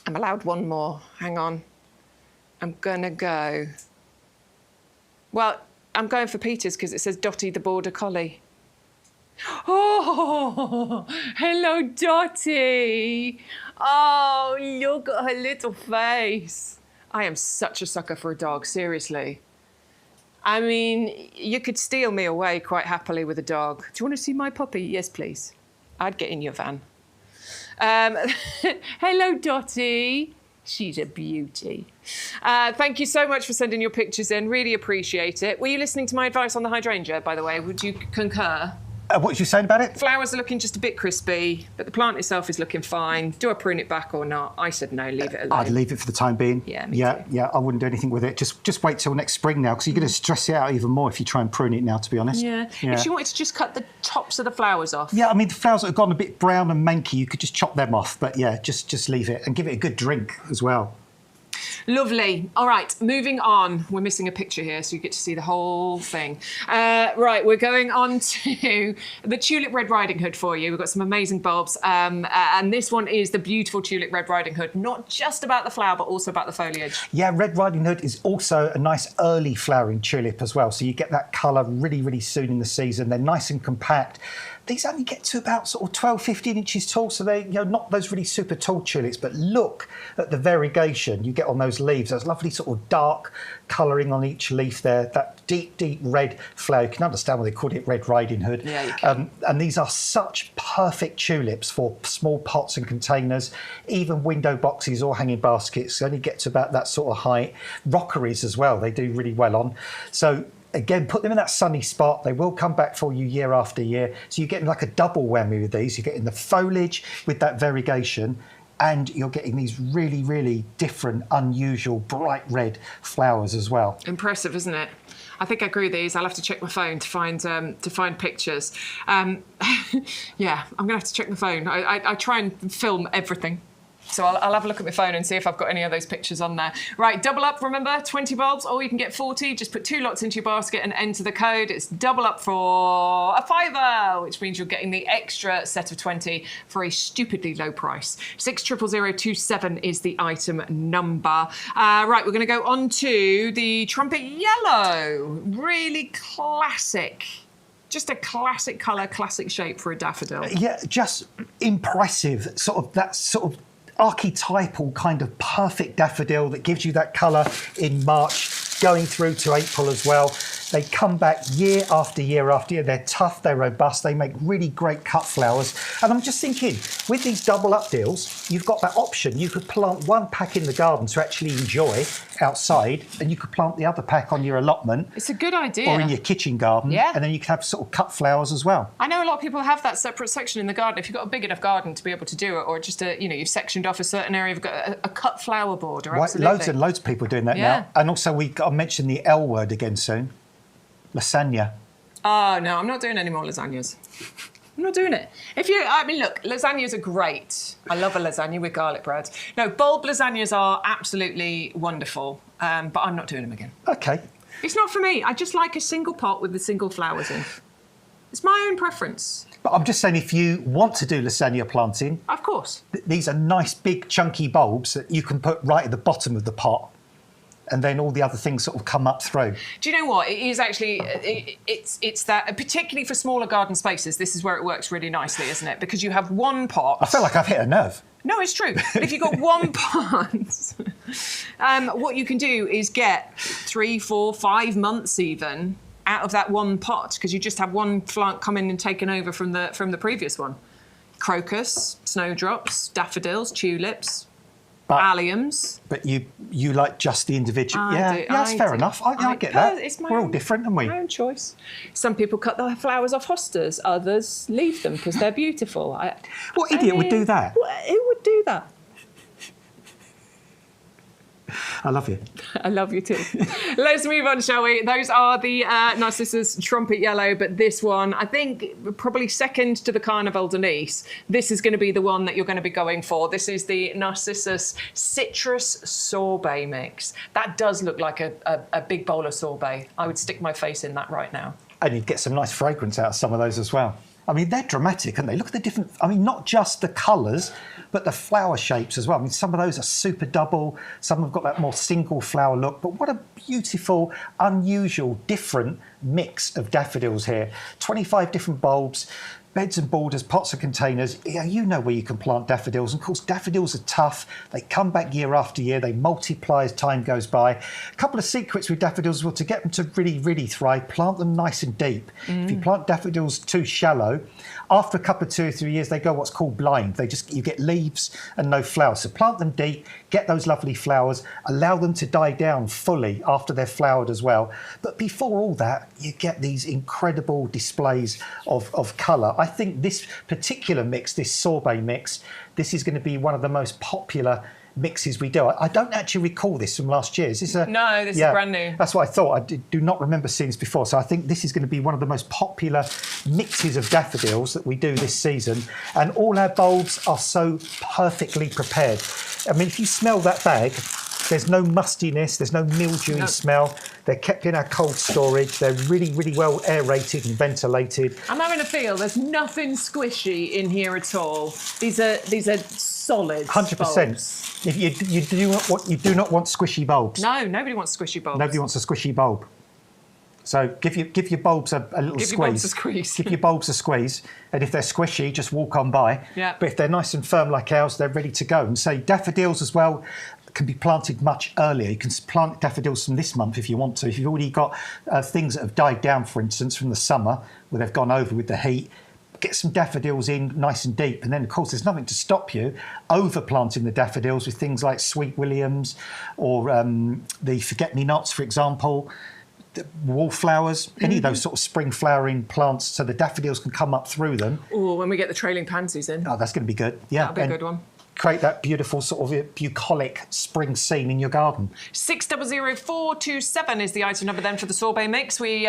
allowed one more. Hang on. I'm gonna go. Well, I'm going for Peter's because it says Dottie the Border Collie. Oh, hello, Dottie. Oh, look at her little face. I am such a sucker for a dog, seriously. I mean, you could steal me away quite happily with a dog. Do you want to see my puppy? Yes, please. I'd get in your van. Hello, Dottie. She's a beauty. Thank you so much for sending your pictures in. Really appreciate it. Were you listening to my advice on the hydrangea, by the way? Would you concur? What was you saying about it? Flowers are looking just a bit crispy, but the plant itself is looking fine. Do I prune it back or not? I said no, leave it alone. I'd leave it for the time being. Yeah, me too. Yeah, I wouldn't do anything with it. Just wait till next spring now, because you're going to stress it out even more if you try and prune it now, to be honest. Yeah. If you wanted to just cut the tops of the flowers off. Yeah, I mean, the flowers that have gone a bit brown and manky, you could just chop them off. But yeah, just leave it and give it a good drink as well. Lovely. All right, moving on. We're missing a picture here, so you get to see the whole thing. Right, we're going on to the Tulip Red Riding Hood for you. We've got some amazing bulbs, and this one is the beautiful Tulip Red Riding Hood, not just about the flower, but also about the foliage. Yeah, Red Riding Hood is also a nice early flowering tulip as well, so you get that colour really, really soon in the season. They're nice and compact. These only get to about sort of 12, 15 inches tall, so they're not those really super tall tulips, but look at the variegation you get on those leaves. There's lovely sort of dark colouring on each leaf there, that deep, deep red flower. You can understand why they called it Red Riding Hood. Yeah, you can. And these are such perfect tulips for small pots and containers, even window boxes or hanging baskets. They only get to about that sort of height. Rockeries as well, they do really well on. So again, put them in that sunny spot. They will come back for you year after year. So you're getting like a double whammy with these. You're getting the foliage with that variegation, and you're getting these really, really different, unusual, bright red flowers as well. Impressive, isn't it? I think I grew these. I'll have to check my phone to find pictures. Yeah, I'm going to have to check my phone. I try and film everything. So I'll have a look at my phone and see if I've got any of those pictures on there. Right, double up, remember, 20 bulbs, or you can get 40. Just put 2 lots into your basket and enter the code. It's double up for a £5, which means you're getting the extra set of 20 for a stupidly low price. 600027 is the item number. Right, we're going to go on to the Trumpet Yellow. Really classic. Just a classic colour, classic shape for a daffodil. Yeah, just impressive. That sort of archetypal kind of perfect daffodil that gives you that colour in March, going through to April as well. They come back year after year after year. They're tough, they're robust, they make really great cut flowers. And I'm just thinking, with these double up deals, you've got that option. You could plant one pack in the garden to actually enjoy outside, and you could plant the other pack on your allotment. It's a good idea. Or in your kitchen garden. Yeah. And then you can have sort of cut flowers as well. I know a lot of people have that separate section in the garden. If you've got a big enough garden to be able to do it, or just you've sectioned off a certain area, you've got a cut flower border. Absolutely. Loads and loads of people are doing that now. And also we've got to mention the L word again soon. Lasagna. Oh, no, I'm not doing any more lasagnas. I'm not doing it. Look, lasagnas are great. I love a lasagna with garlic bread. No, bulb lasagnas are absolutely wonderful, but I'm not doing them again. Okay. It's not for me. I just like a single pot with the single flowers in. It's my own preference. But I'm just saying, if you want to do lasagna planting... Of course. These are nice, big, chunky bulbs that you can put right at the bottom of the pot. And then all the other things sort of come up through. Do you know what? It is actually, it's that, particularly for smaller garden spaces, this is where it works really nicely, isn't it? Because you have one pot. I feel like I've hit a nerve. No, it's true. But if you've got one pot, what you can do is get 3, 4, 5 months even out of that one pot, because you just have one plant come in and taken over from the previous one. Crocus, snowdrops, daffodils, tulips, alliums. But you like just the individual. That's fair enough. I get that. We're all different, aren't we? My own choice. Some people cut the flowers off hostas. Others leave them because they're beautiful. What idiot would do that? Who would do that? I love you. I love you too. Let's move on, shall we? Those are the Narcissus Trumpet Yellow, but this one, I think, probably second to the Carnival de Nice. This is going to be the one that you're going to be going for. This is the Narcissus Citrus Sorbet Mix. That does look like a big bowl of sorbet. I would stick my face in that right now. And you'd get some nice fragrance out of some of those as well. I mean, they're dramatic, aren't they? Look at the different... I mean, not just the colours, but the flower shapes as well. I mean, some of those are super double. Some have got that more single flower look. But what a beautiful, unusual, different mix of daffodils here. 25 different bulbs, beds and borders, pots and containers. Yeah, you know where you can plant daffodils. And of course, daffodils are tough. They come back year after year. They multiply as time goes by. A couple of secrets with daffodils were to get them to really, really thrive, plant them nice and deep. If you plant daffodils too shallow, after a couple of 2 or 3 years, they go what's called blind. You get leaves and no flowers. So plant them deep, get those lovely flowers, allow them to die down fully after they're flowered as well. But before all that, you get these incredible displays of colour. I think this particular mix, this sorbet mix, this is going to be one of the most popular mixes we do. I don't actually recall this from last year. Is this No, this is brand new. That's what I thought. Do not remember seeing this before. So I think this is going to be one of the most popular mixes of daffodils that we do this season. And all our bulbs are so perfectly prepared. I mean, if you smell that bag, there's no mustiness, there's no mildewy smell. They're kept in our cold storage. They're really, really well aerated and ventilated. I'm having a feel there's nothing squishy in here at all. These are solid 100%. bulbs. If you do not want squishy bulbs. No, nobody wants squishy bulbs. Nobody wants a squishy bulb. So give your bulbs a little squeeze. Give your bulbs a squeeze. Give your bulbs a squeeze. And if they're squishy, just walk on by. Yeah. But if they're nice and firm like ours, they're ready to go. And so daffodils as well can be planted much earlier. You can plant daffodils from this month if you want to. If you've already got things that have died down, for instance, from the summer, where they've gone over with the heat, get some daffodils in nice and deep. And then, of course, there's nothing to stop you overplanting the daffodils with things like Sweet Williams or the Forget-Me-Nots, for example, the wallflowers, any of those sort of spring flowering plants, so the daffodils can come up through them. Oh, when we get the trailing pansies in. Oh, that's going to be good. Yeah. That'll be a good one. create that beautiful sort of bucolic spring scene in your garden. 600427 is the item number then for the sorbet mix. We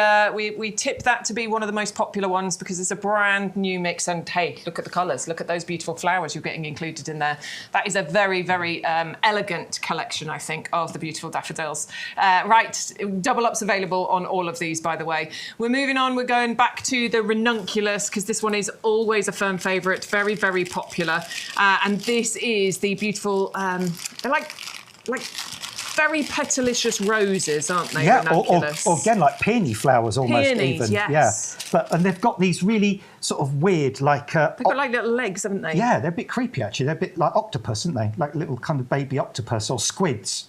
tip that to be one of the most popular ones because it's a brand new mix. And hey, look at the colours. Look at those beautiful flowers you're getting included in there. That is a very, very elegant collection, I think, of the beautiful daffodils. Right, double ups available on all of these, by the way. We're moving on. We're going back to the ranunculus because this one is always a firm favourite, very, very popular. And this is the beautiful, they're like very petalicious roses, aren't they? Yeah, or again, like peony flowers almost. Peonies, even. yes. Yeah, and they've got these really sort of weird, like... they've got like little legs, haven't they? Yeah, they're a bit creepy, actually. They're a bit like octopus, aren't they? Like little kind of baby octopus or squids.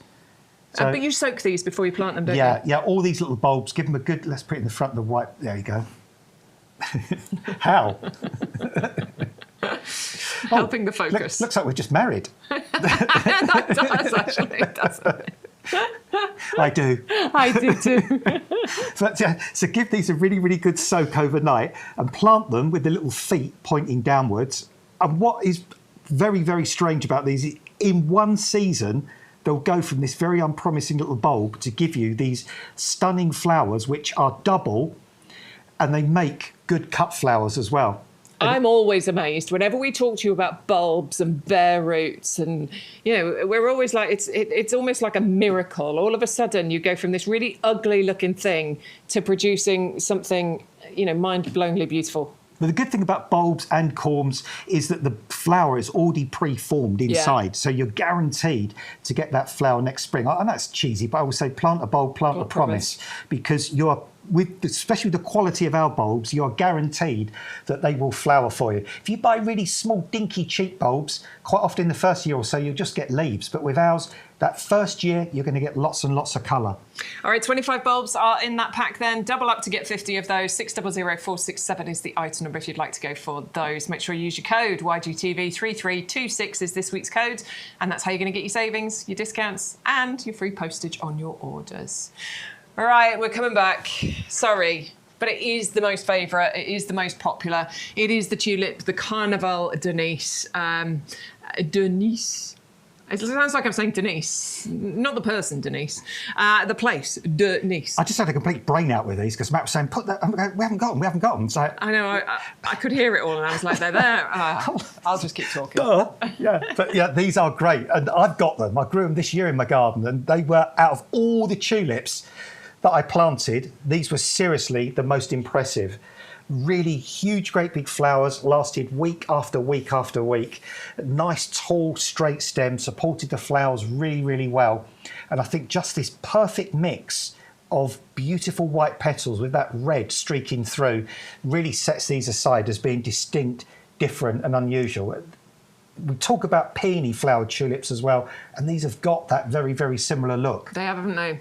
So, but you soak these before you plant them, don't you? Yeah, all these little bulbs, give them a good... Let's put it in the front of the white... There you go. How? Helping the focus. Looks like we're just married. That does, actually, doesn't it? I do. I do too. So give these a really, really good soak overnight and plant them with the little feet pointing downwards. And what is very, very strange about these is in one season, they'll go from this very unpromising little bulb to give you these stunning flowers, which are double, and they make good cut flowers as well. I'm always amazed whenever we talk to you about bulbs and bare roots, and we're always like it's almost like a miracle. All of a sudden, you go from this really ugly-looking thing to producing something mind-blowingly beautiful. But the good thing about bulbs and corms is that the flower is already pre-formed inside, so you're guaranteed to get that flower next spring. And that's cheesy, but I would say plant a bulb, plant a promise, because especially with the quality of our bulbs, you are guaranteed that they will flower for you. If you buy really small, dinky, cheap bulbs, quite often the first year or so, you'll just get leaves. But with ours, that first year, you're going to get lots and lots of colour. All right, 25 bulbs are in that pack then. Double up to get 50 of those. 600467 is the item number if you'd like to go for those. Make sure you use your code. YGTV3326 is this week's code. And that's how you're going to get your savings, your discounts, and your free postage on your orders. All right, we're coming back. Sorry, but it is the most favourite. It is the most popular. It is the tulip, the Carnaval de Nice. Denise. It sounds like I'm saying Denise, not the person Denise. The place, Denise. I just had a complete brain out with these because Matt was saying, "Put that." We haven't got them. So I know. I could hear it all, and I was like, "They're there." I'll just keep talking. These are great, and I've got them. I grew them this year in my garden, and they were out of all the tulips that I planted, these were seriously the most impressive. Really huge, great big flowers, lasted week after week after week. Nice, tall, straight stem, supported the flowers really, really well. And I think just this perfect mix of beautiful white petals with that red streaking through really sets these aside as being distinct, different and unusual. We talk about peony flowered tulips as well, and these have got that very, very similar look. They have, haven't they?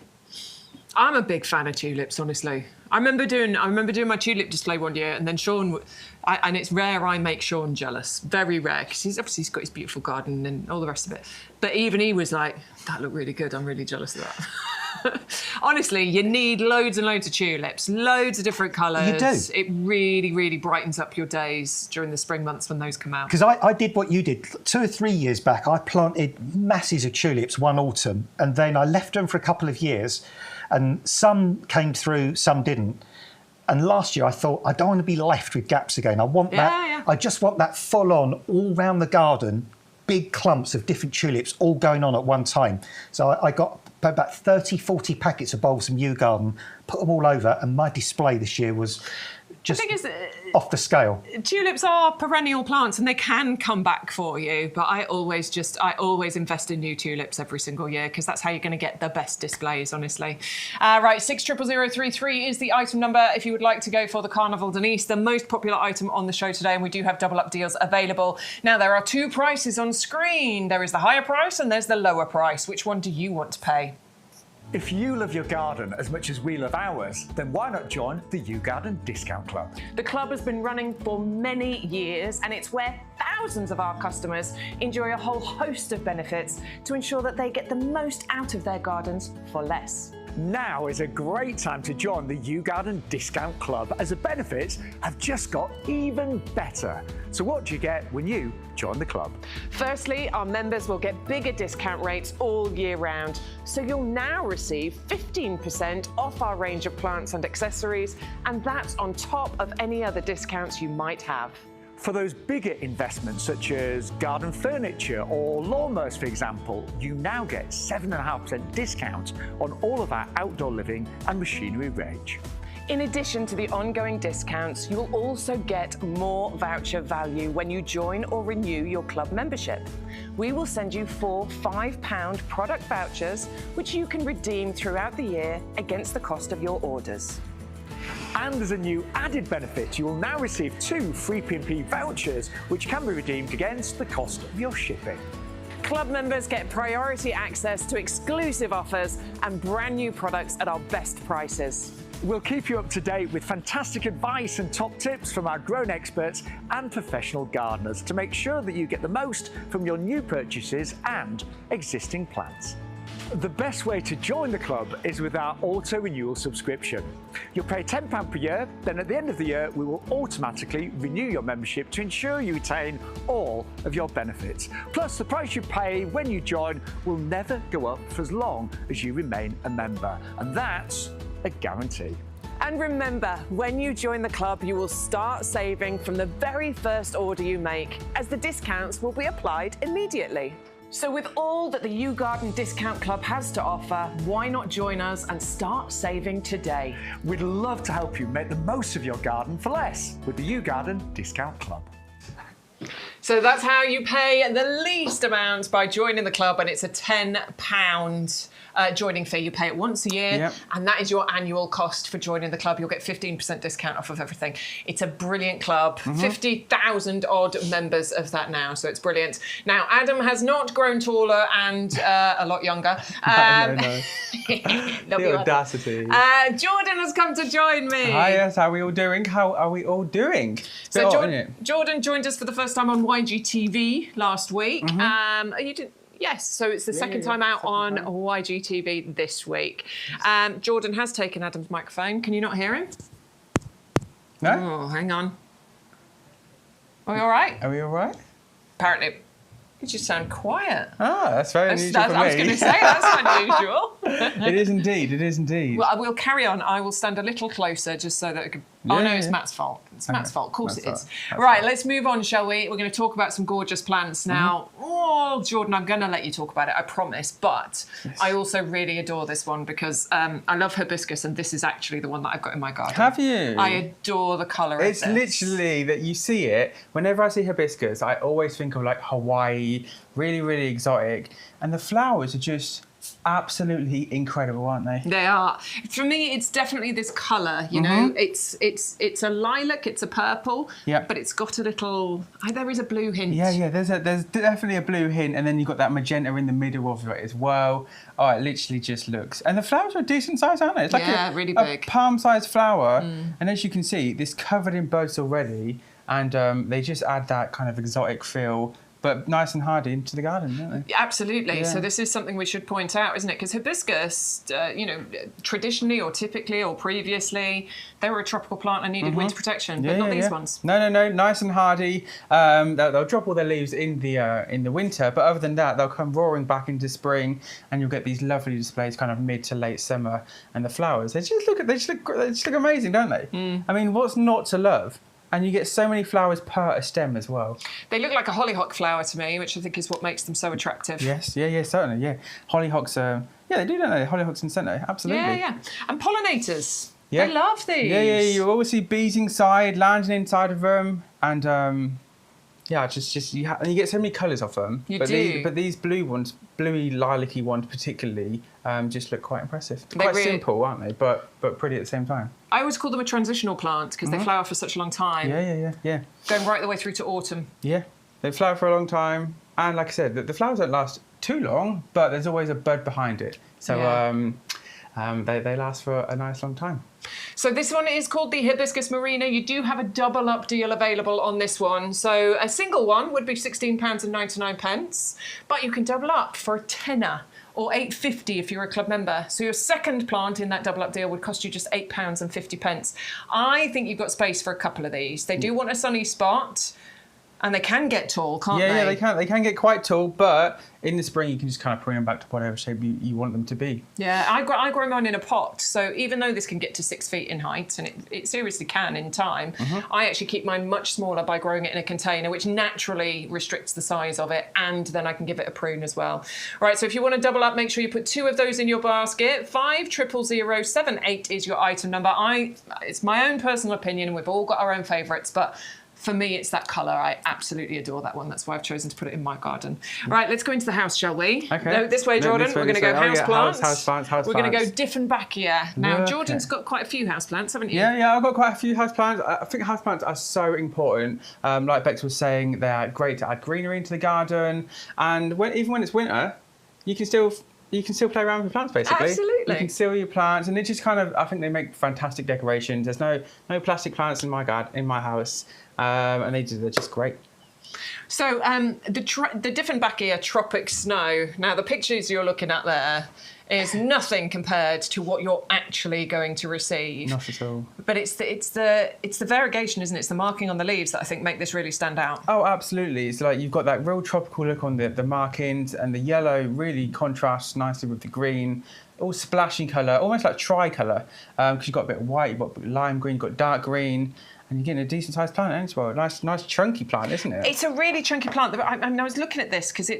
I'm a big fan of tulips, honestly. I remember doing my tulip display one year, and then Sean, and it's rare I make Sean jealous, very rare, because he's got his beautiful garden and all the rest of it. But even he was like, "That looked really good. I'm really jealous of that." Honestly, you need loads and loads of tulips, loads of different colours. You do. It really, really brightens up your days during the spring months when those come out. Because I did what you did 2 or 3 years back. I planted masses of tulips one autumn, and then I left them for a couple of years. And some came through, some didn't. And last year I thought, I don't want to be left with gaps again. I want that. I just want that full on, all round the garden, big clumps of different tulips all going on at one time. So I got about 30, 40 packets of bulbs from YouGarden, put them all over, and my display this year was just off the scale. Tulips are perennial plants and they can come back for you, but I always invest in new tulips every single year because that's how you're going to get the best displays, honestly. Right, 600033 is the item number if you would like to go for the Carnaval de Nice, the most popular item on the show today, and we do have double up deals available. Now, there are 2 prices on screen. There is the higher price and there's the lower price. Which one do you want to pay? If you love your garden as much as we love ours, then why not join the YouGarden Discount Club? The club has been running for many years, and it's where thousands of our customers enjoy a whole host of benefits to ensure that they get the most out of their gardens for less. Now is a great time to join the YouGarden Discount Club, as the benefits have just got even better. So what do you get when you join the club? Firstly, our members will get bigger discount rates all year round. So you'll now receive 15% off our range of plants and accessories, and that's on top of any other discounts you might have. For those bigger investments, such as garden furniture or lawnmowers, for example, you now get 7.5% discount on all of our outdoor living and machinery range. In addition to the ongoing discounts, you'll also get more voucher value when you join or renew your club membership. We will send you 4 £5 product vouchers, which you can redeem throughout the year against the cost of your orders. And as a new added benefit, you will now receive 2 free P&P vouchers, which can be redeemed against the cost of your shipping. Club members get priority access to exclusive offers and brand new products at our best prices. We'll keep you up to date with fantastic advice and top tips from our grown experts and professional gardeners to make sure that you get the most from your new purchases and existing plants. The best way to join the club is with our auto-renewal subscription. You'll pay £10 per year, then at the end of the year, we will automatically renew your membership to ensure you retain all of your benefits. Plus, the price you pay when you join will never go up for as long as you remain a member. And that's a guarantee. And remember, when you join the club, you will start saving from the very first order you make, as the discounts will be applied immediately. So with all that the YouGarden Discount Club has to offer, why not join us and start saving today? We'd love to help you make the most of your garden for less with the YouGarden Discount Club. So that's how you pay the least amount by joining the club, and it's a £10 joining fee. You pay it once a year, and that is your annual cost for joining the club. You'll get 15% discount off of everything. It's a brilliant club, 50,000 odd members of that now, so it's brilliant. Now, Adam has not grown taller and a lot younger. No. The audacity. Jordan has come to join me. Hi, yes, how are we all doing? How are we all doing? So Jordan joined us for the first time on YGTV last week. You did. Yes, so it's the second time out on YGTV this week. Jordan has taken Adam's microphone. Can you not hear him? No? Oh, hang on. Are we all right? Are we all right? Apparently, you just sound quiet. Ah, that's very unusual for me. I was going to say, that's unusual. It is indeed, it is indeed. Well, we'll carry on. I will stand a little closer just so that it could... Oh, no, it's Matt's fault. It's Matt's fault. Of course it is. Right, let's move on, shall we? We're going to talk about some gorgeous plants now. Oh, Jordan, I'm going to let you talk about it, I promise. But I also really adore this one because I love hibiscus, and this is actually the one that I've got in my garden. Have you? I adore the colour of this. It's literally that you see it. Whenever I see hibiscus, I always think of like Hawaii, really, really exotic. And the flowers are just absolutely incredible, aren't they? They are. For me, it's definitely this colour, you know. It's a lilac, it's a purple, but it's got a little... there is a blue hint. Yeah, there's definitely a blue hint, and then you've got that magenta in the middle of it as well. Oh, it literally just looks... And the flowers are a decent size, aren't they? It's like really big. A palm-sized flower, and as you can see, this covered in buds already, and they just add that kind of exotic feel, but nice and hardy into the garden, don't they? Absolutely. Yeah. So this is something we should point out, isn't it? Because hibiscus, traditionally or typically or previously, they were a tropical plant and needed winter protection, but not these ones. No. Nice and hardy. They'll drop all their leaves in the winter, but other than that, they'll come roaring back into spring, and you'll get these lovely displays kind of mid to late summer. And the flowers, they just look amazing, don't they? I mean, what's not to love? And you get so many flowers per a stem as well. They look like a hollyhock flower to me, which I think is what makes them so attractive. Yes, certainly, yeah. Hollyhocks, they do, don't they? Hollyhocks in centre, absolutely. Yeah. And pollinators. Yeah. They love these. Yeah. You always see bees inside, landing inside of them, and and you get so many colours off them. You do. But these blue ones, bluey lilac-y ones particularly, just look quite impressive. Quite simple, aren't they? But pretty at the same time. I always call them a transitional plant because they flower for such a long time. Yeah. Going right the way through to autumn. Yeah, they flower for a long time, and like I said, the flowers don't last too long, but there's always a bud behind it. So they last for a nice long time. So this one is called the Hibiscus Marina. You do have a double up deal available on this one. So a single one would be £16.99, but you can double up for a tenner or £8.50 if you're a club member. So your second plant in that double up deal would cost you just £8.50. I think you've got space for a couple of these. They do want a sunny spot. And they can get tall, can't they? Yeah, they can. They can get quite tall, but in the spring you can just kind of prune them back to whatever shape you want them to be. Yeah, I grow mine in a pot, so even though this can get to 6 feet in height, and it seriously can in time, I actually keep mine much smaller by growing it in a container, which naturally restricts the size of it, and then I can give it a prune as well. Right, so if you want to double up, make sure you put 2 of those in your basket. 500078 is your item number. It's my own personal opinion, and we've all got our own favourites, but for me, it's that colour. I absolutely adore that one. That's why I've chosen to put it in my garden. Right, let's go into the house, shall we? Okay. No, this way, Jordan. We're going to go house plants. House plants. We're going to go Dieffenbachia. Now, Jordan's got quite a few house plants, haven't you? Yeah, I've got quite a few house plants. I think house plants are so important. Like Bex was saying, they're great to add greenery into the garden. And even when it's winter, you can still play around with your plants, basically. Absolutely. You can seal your plants, and it just I think they make fantastic decorations. There's no plastic plants in my house, and they're just great. So the Dieffenbachia tropic snow. Now, the pictures you're looking at there is nothing compared to what you're actually going to receive. Not at all. But it's the variegation, isn't it? It's the marking on the leaves that I think make this really stand out. Oh, absolutely. It's like you've got that real tropical look on the markings, and the yellow really contrasts nicely with the green. All splashy colour, almost like tricolour, because you've got a bit of white, you've got a bit of lime green, you've got dark green, and you're getting a decent sized plant as well. Nice chunky plant, isn't it? It's a really chunky plant. I was looking at this because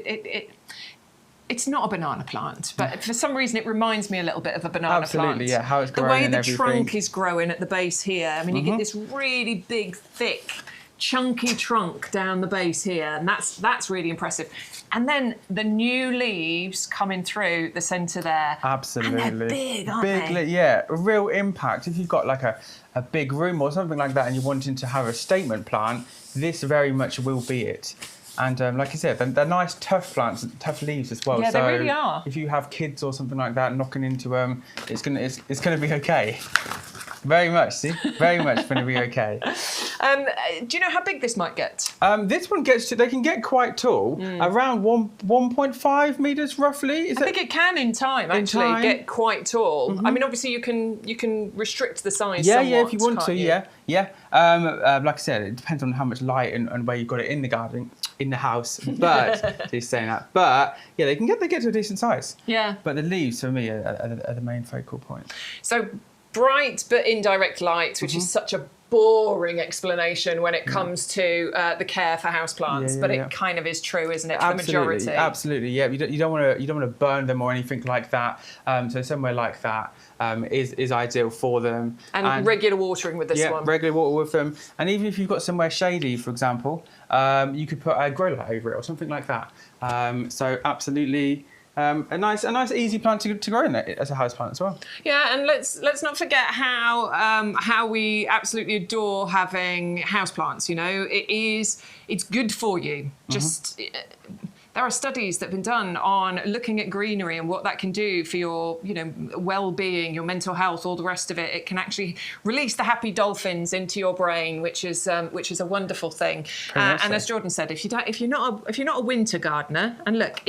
it's not a banana plant, but for some reason it reminds me a little bit of a banana plant. Absolutely, yeah, how it's growing. The way and the everything. trunk is growing at the base here. I mean, you get this really big, thick, chunky trunk down the base here, and that's really impressive. And then the new leaves coming through the centre there. Absolutely. And they're big, aren't they? Yeah, a real impact. If you've got like a big room or something like that and you're wanting to have a statement plant, this very much will be it. And like I said, they're nice, tough plants, tough leaves as well. Yeah, so they really are. If you have kids or something like that knocking into them, it's gonna be okay. Very much, see? Very much going to be okay. Do you know how big this might get? This one they can get quite tall, around 1.5 metres roughly. I think it can in time actually get quite tall. I mean, obviously you can restrict the size somewhat. Yeah, if you want to, you? yeah. Like I said, it depends on how much light and where you've got it in the garden, in the house. But just saying that. But yeah, they get to a decent size. Yeah. But the leaves for me are the main focal point. So bright but indirect light, which is such a boring explanation when it comes to the care for houseplants, but it kind of is true, isn't it, for the majority? Absolutely, yeah. You don't want to burn them or anything like that. So somewhere like that is ideal for them. And regular watering with this one. Yeah, regular water with them. And even if you've got somewhere shady, for example, you could put a grow light over it or something like that. So absolutely. A nice, easy plant to grow in as a house plant as well. Yeah, and let's not forget how we absolutely adore having house plants. You know, it's good for you. Just there are studies that have been done on looking at greenery and what that can do for your, well-being, your mental health, all the rest of it. It can actually release the happy dolphins into your brain, which is a wonderful thing. And as Jordan said, if you're not a winter gardener, and look,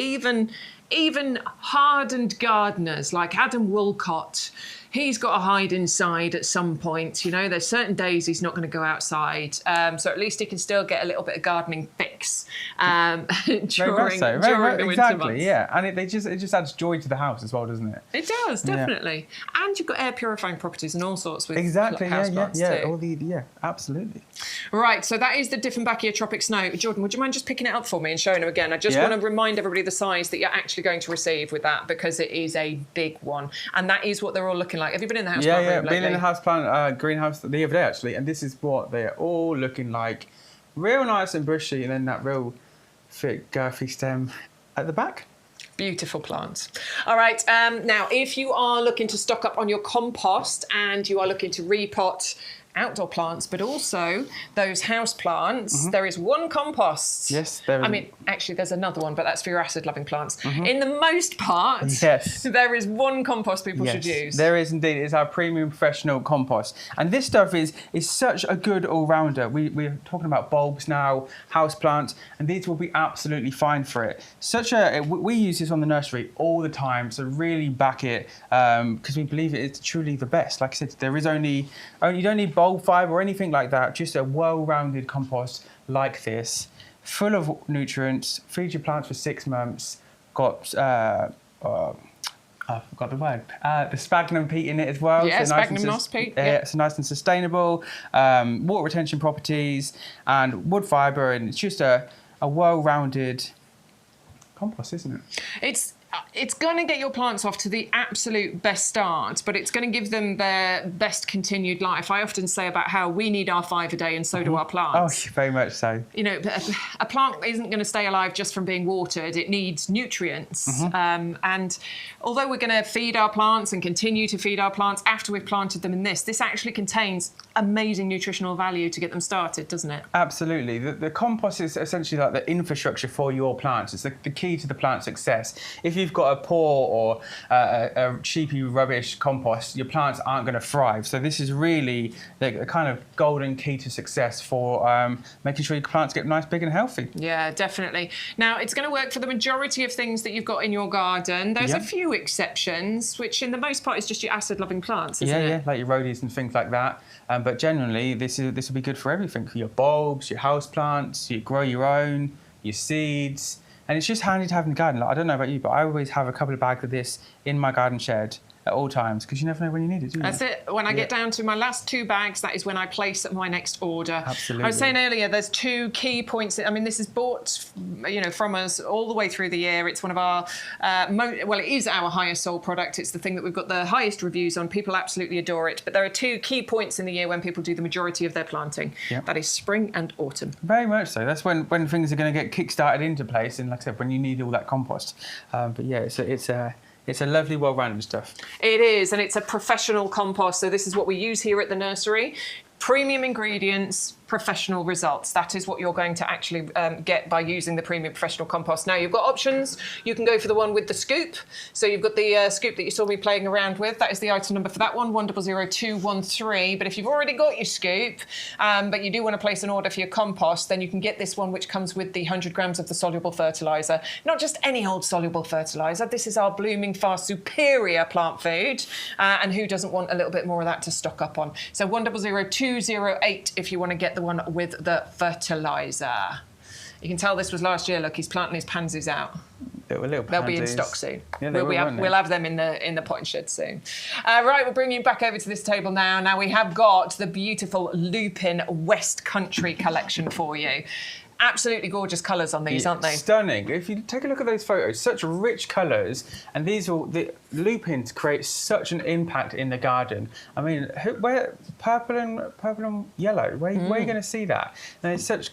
even hardened gardeners like Adam Woolcott, he's got to hide inside at some point. There's certain days he's not going to go outside, so at least he can still get a little bit of gardening fix during the winter months. Yeah, and it just adds joy to the house as well, doesn't it? It does, definitely. Yeah. And you've got air purifying properties and all sorts with houseplants too. Absolutely. Right, so that is the Dieffenbachia Tropic Snow. Jordan, would you mind just picking it up for me and showing them again? I just want to remind everybody the size that you're actually going to receive with that, because it is a big one, and that is what they're all looking like. Have you been in the houseplant room lately? Been in the houseplant greenhouse the other day actually, and this is what they're all looking like. Real nice and bushy, and then that real thick, girthy stem at the back. Beautiful plants. All right, now if you are looking to stock up on your compost and you are looking to repot outdoor plants, but also those house plants. There is one compost. Yes, there is. I mean, actually, there's another one, but that's for your acid-loving plants. In the most part, yes, there is one compost people should use. There is indeed. It's our premium professional compost, and this stuff is such a good all-rounder. We're talking about bulbs now, house plants, and these will be absolutely fine for it. We use this on the nursery all the time, so really back it because we believe it is truly the best. Like I said, there is only you don't need bulb fibre or anything like that. Just a well-rounded compost like this, full of nutrients. Feed your plants for 6 months. Got I forgot the word. The sphagnum peat in it as well. Yeah, sphagnum moss peat. Yeah, so nice and sustainable. Water retention properties and wood fibre, and it's just a well-rounded compost, isn't it? It's going to get your plants off to the absolute best start, but it's going to give them their best continued life. I often say about how we need our 5 a day, and so do our plants. Oh, very much so. You know, a plant isn't going to stay alive just from being watered. It needs nutrients. And although we're going to feed our plants and continue to feed our plants after we've planted them in this actually contains amazing nutritional value to get them started, doesn't it? Absolutely. The compost is essentially like the infrastructure for your plants. It's the key to the plant success. If you've got a poor or a cheapy rubbish compost, your plants aren't going to thrive. So this is really the kind of golden key to success for making sure your plants get nice, big and healthy. Yeah, definitely. Now, it's going to work for the majority of things that you've got in your garden. There's a few exceptions, which in the most part is just your acid-loving plants, isn't it? Yeah, like your rhodies and things like that. But generally, this will be good for everything. For your bulbs, your house plants, you grow your own, your seeds. And it's just handy to have in the garden. Like, I don't know about you, but I always have a couple of bags of this in my garden shed at all times, because you never know when you need it, do you? That's it. When I get down to my last 2 bags, that is when I place my next order. Absolutely. I was saying earlier, there's 2 key points. I mean, this is bought, from us all the way through the year. It's one of our, it is our highest sold product. It's the thing that we've got the highest reviews on. People absolutely adore it. But there are 2 key points in the year when people do the majority of their planting. Yep. That is spring and autumn. Very much so. That's when things are going to get kick-started into place. And like I said, when you need all that compost. But yeah, it's a lovely, well-rounded stuff. It is, and it's a professional compost. So this is what we use here at the nursery. Premium ingredients, professional results. That is what you're going to actually get by using the premium professional compost. Now, you've got options. You can go for the one with the scoop. So you've got the scoop that you saw me playing around with. That is the item number for that one, 100213. But if you've already got your scoop, but you do want to place an order for your compost, then you can get this one, which comes with the 100 grams of the soluble fertiliser. Not just any old soluble fertiliser. This is our blooming far superior plant food. And who doesn't want a little bit more of that to stock up on? So 100208 if you want to get the one with the fertiliser. You can tell this was last year. Look, he's planting his pansies out. They'll be in stock soon. Yeah, we'll have them in the potting shed soon. Right, we'll bring you back over to this table now. Now we have got the beautiful Lupin West Country collection for you. Absolutely gorgeous colours on these, aren't they? Stunning. If you take a look at those photos, such rich colours, and the lupins create such an impact in the garden. I mean, where purple and yellow? Where are you going to see that? And it's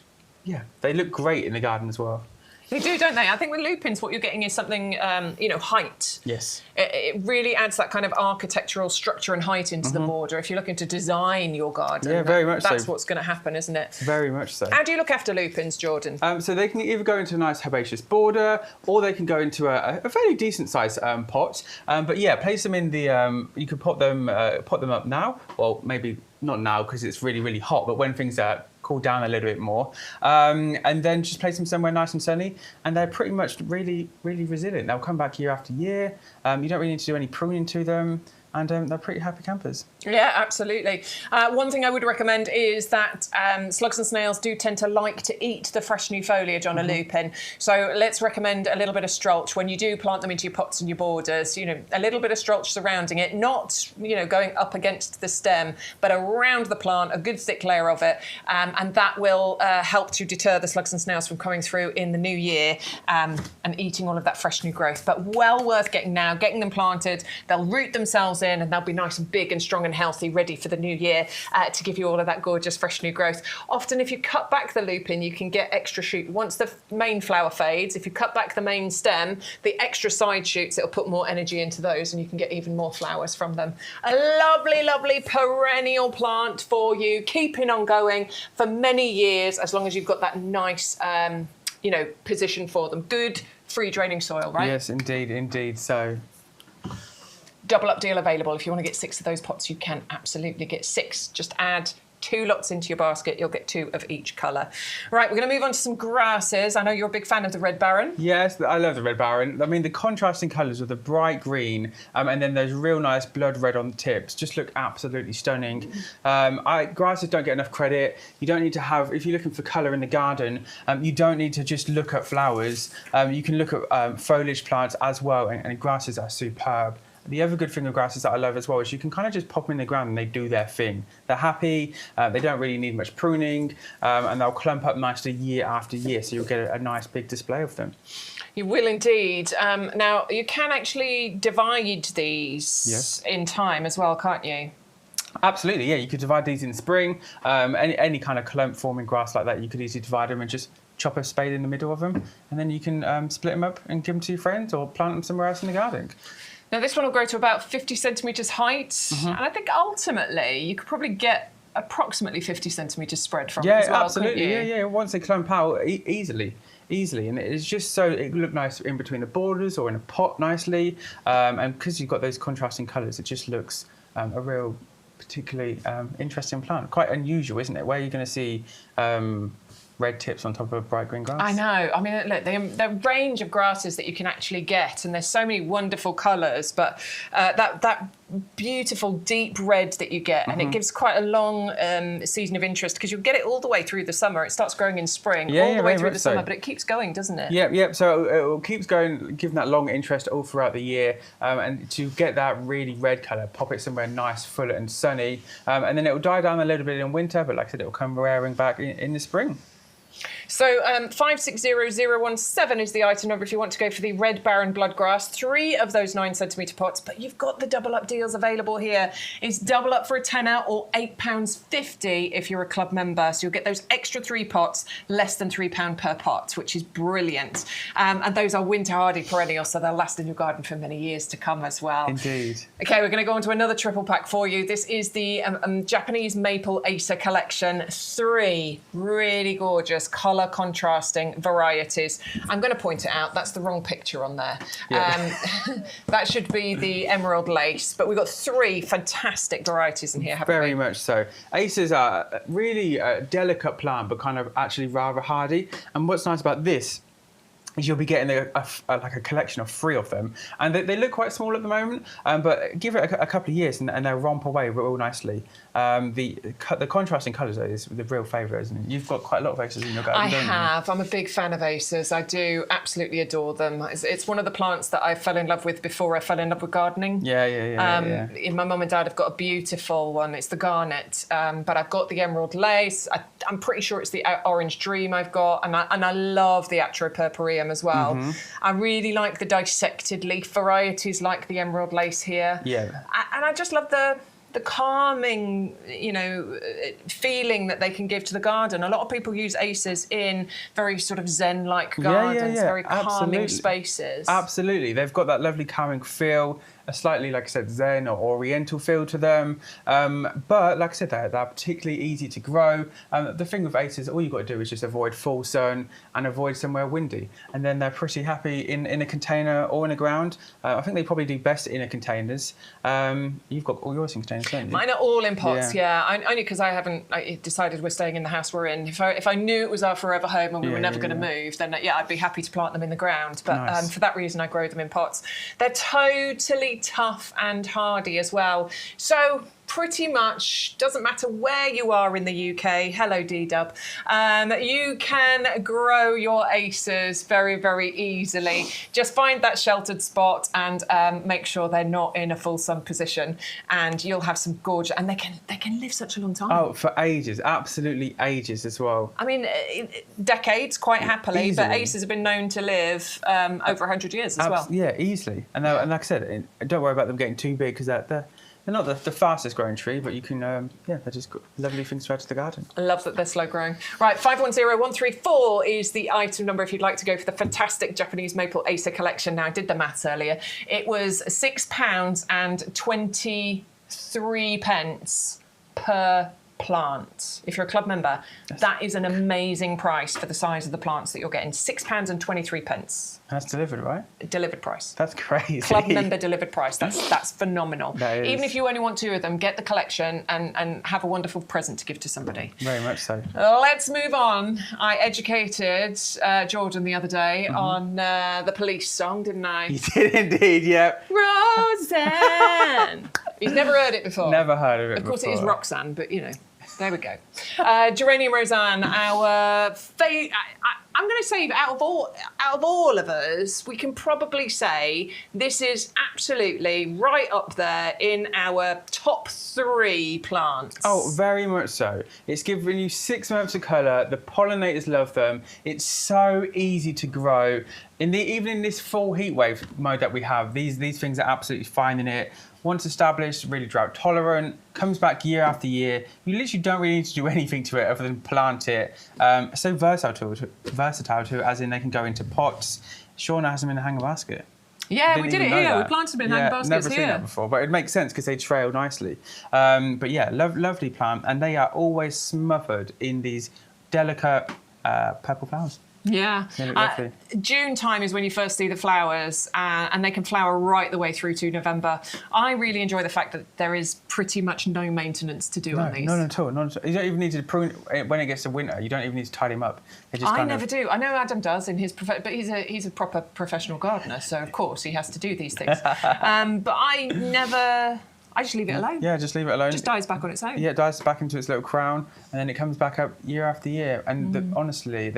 they look great in the garden as well. They do, don't they? I think with lupins, what you're getting is something, height. Yes. It really adds that kind of architectural structure and height into the border. If you're looking to design your garden, very much that's so. what's going to happen, isn't it? Very much so. How do you look after lupins, Jordan? So they can either go into a nice herbaceous border, or they can go into a fairly decent sized pot. But yeah, place them in the. You could pot them up now. Well, maybe not now because it's really, really hot. But when things are cool down a little bit more, and then just place them somewhere nice and sunny, and they're pretty much really, really resilient. They'll come back year after year. You don't really need to do any pruning to them, and they're pretty happy campers. Yeah, absolutely. One thing I would recommend is that slugs and snails do tend to like to eat the fresh new foliage on a lupin. So let's recommend a little bit of strulch when you do plant them into your pots and your borders. A little bit of strulch surrounding it, not going up against the stem, but around the plant, a good thick layer of it, and that will help to deter the slugs and snails from coming through in the new year and eating all of that fresh new growth. But well worth getting them planted. They'll root themselves in, and they'll be nice and big and strong and and healthy, ready for the new year to give you all of that gorgeous, fresh new growth. Often, if you cut back the lupin, you can get extra shoot. Once the main flower fades, if you cut back the main stem, the extra side shoots, it'll put more energy into those and you can get even more flowers from them. A lovely, lovely perennial plant for you, keeping on going for many years, as long as you've got that nice, position for them. Good, free draining soil, right? Yes, indeed. So double up deal available. If you want to get 6 of those pots, you can absolutely get 6. Just add 2 lots into your basket. You'll get 2 of each colour. Right, we're going to move on to some grasses. I know you're a big fan of the Red Baron. yes, I love the Red Baron. I mean, the contrasting colours with the bright green and then those real nice blood red on the tips just look absolutely stunning. Grasses don't get enough credit. You don't need to have, if you're looking for colour in the garden, you don't need to just look at flowers. You can look at foliage plants as well, and grasses are superb. The other good thing with grasses that I love as well is you can kind of just pop them in the ground and they do their thing. They're happy, they don't really need much pruning, and they'll clump up nicely year after year, so you'll get a nice big display of them. You will indeed. Now, you can actually divide these in time as well, can't you? Absolutely, yeah. You could divide these in spring. Any kind of clump forming grass like that, you could easily divide them and just chop a spade in the middle of them, and then you can split them up and give them to your friends or plant them somewhere else in the garden. Now, this one will grow to about 50 centimetres height, and I think ultimately you could probably get approximately 50 centimetres spread from it as well, absolutely. couldn't you? Yeah. Once they clump out, easily, and it's just so it look nice in between the borders or in a pot nicely, and because you've got those contrasting colours, it just looks a real particularly interesting plant. Quite unusual, isn't it? Where you're going to see red tips on top of bright green grass. I know. I mean, look, the range of grasses that you can actually get, and there's so many wonderful colours, but that beautiful deep red that you get, and it gives quite a long season of interest because you'll get it all the way through the summer. It starts growing in spring, all the way through the summer, but it keeps going, doesn't it? Yep. So it keeps going, giving that long interest all throughout the year, and to get that really red colour, pop it somewhere nice, full and sunny, and then it will die down a little bit in winter, but like I said, it will come raring back in the spring. So 560017 is the item number if you want to go for the Red Baron Bloodgrass. 3 of those 9 centimetre pots, but you've got the double up deals available here. It's double up for a tenner or £8.50 if you're a club member. So you'll get those extra 3 pots, less than £3 per pot, which is brilliant. And those are winter hardy perennials, so they'll last in your garden for many years to come as well. Indeed. Okay, we're going to go on to another triple pack for you. This is the Japanese Maple Acer collection. 3 really gorgeous colour contrasting varieties. I'm going to point it out. That's the wrong picture on there. Yeah. That should be the emerald lace. But we've got 3 fantastic varieties in here, haven't we? Very much so. Acers are really a delicate plant, but kind of actually rather hardy. And what's nice about this is you'll be getting like a collection of 3 of them, and they look quite small at the moment, but give it a couple of years and they'll romp away real nicely. The contrasting colours is the real favourite, isn't it? You've got quite a lot of acers in your garden, don't you? I have. I'm a big fan of acers. I do absolutely adore them. It's one of the plants that I fell in love with before I fell in love with gardening. Yeah. My mum and dad have got a beautiful one. It's the garnet, but I've got the emerald lace. I'm pretty sure it's the orange dream I've got, and I love the atropurpureum as well. I really like the dissected leaf varieties like the emerald lace here. Yeah. And I just love the calming, feeling that they can give to the garden. A lot of people use acers in very sort of zen-like gardens, very calming spaces. Absolutely. They've got that lovely calming feel, a slightly, like I said, zen or oriental feel to them. But like I said, they're particularly easy to grow. The thing with acers, all you've got to do is just avoid full sun and avoid somewhere windy. And then they're pretty happy in a container or in the ground. I think they probably do best in containers. You've got all yours in containers, don't you? Mine are all in pots, only because I decided we're staying in the house we're in. If I knew it was our forever home and we were never going to move, then I'd be happy to plant them in the ground. But nice. For that reason, I grow them in pots. They're totally tough and hardy as well. So pretty much doesn't matter where you are in the UK. Hello, D-Dub. You can grow your acers very, very easily. Just find that sheltered spot and make sure they're not in a full sun position, and you'll have some gorgeous. And they can live such a long time. Oh, for ages, absolutely ages as well. I mean, decades quite happily, Easily. but acers have been known to live over 100 years as well. Yeah, easily. And like I said, don't worry about them getting too big because They're not the fastest growing tree, but you can, they're just lovely things to add to the garden. I love that they're slow growing. Right, 510134 is the item number if you'd like to go for the fantastic Japanese maple Acer collection. Now, I did the maths earlier. It was £6.23 per plant. If you're a club member, that is an amazing price for the size of the plants that you're getting. £6.23. That's delivered, right? Delivered price. That's crazy. Club member delivered price. That's phenomenal. That is. Even if you only want 2 of them, get the collection and have a wonderful present to give to somebody. Very much so. Let's move on. I educated Jordan the other day on the Police song, didn't I? You did indeed, yep. Roseanne. He's never heard it before. Never heard of it Of course, before. it is Roxanne, but you know. There we go. Geranium Roseanne, our I'm going to say out of all of us, we can probably say this is absolutely right up there in our top 3 plants. Oh, very much so. It's given you 6 months of colour. The pollinators love them. It's so easy to grow. Even in this full heat wave mode that we have, these things are absolutely finding it. Once established, really drought tolerant, comes back year after year. You literally don't really need to do anything to it other than plant it. So versatile too, as in they can go into pots. Shauna has them in a hanger basket. Yeah, we Didn't did it even know here. We that. planted them in hanger baskets never here. seen that before, but it makes sense because they trail nicely. But yeah, lovely plant, and they are always smothered in these delicate purple flowers. Yeah. They look lovely. June time is when you first see the flowers, and they can flower right the way through to November. I really enjoy the fact that there is pretty much no maintenance to do on these. None at all. You don't even need to prune when it gets to winter. You don't even need to tidy them up. They just I never do. I know Adam does in his but he's a proper professional gardener, so of course he has to do these things. But I never. I just leave it alone. Yeah, just leave it alone. It just dies back on its own. Yeah, it dies back into its little crown, and then it comes back up year after year. And honestly,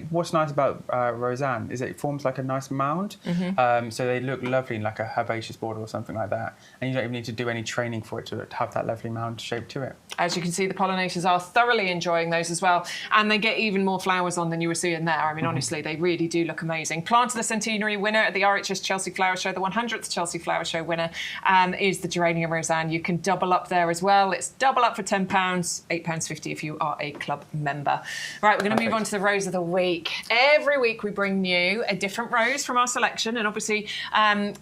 what's nice about Roseanne is that it forms like a nice mound. So they look lovely in like a herbaceous border or something like that. And you don't even need to do any training for it to have that lovely mound shape to it. As you can see, the pollinators are thoroughly enjoying those as well. And they get even more flowers on than you were seeing there. I mean, honestly, they really do look amazing. Plant of the Centenary winner at the RHS Chelsea Flower Show, the 100th Chelsea Flower Show winner, is the Geranium Roseanne. You can double up there as well. It's double up for £10, £8.50 if you are a club member. Right, we're going to move on to the rose of the week. Every week we bring you a different rose from our selection. And obviously,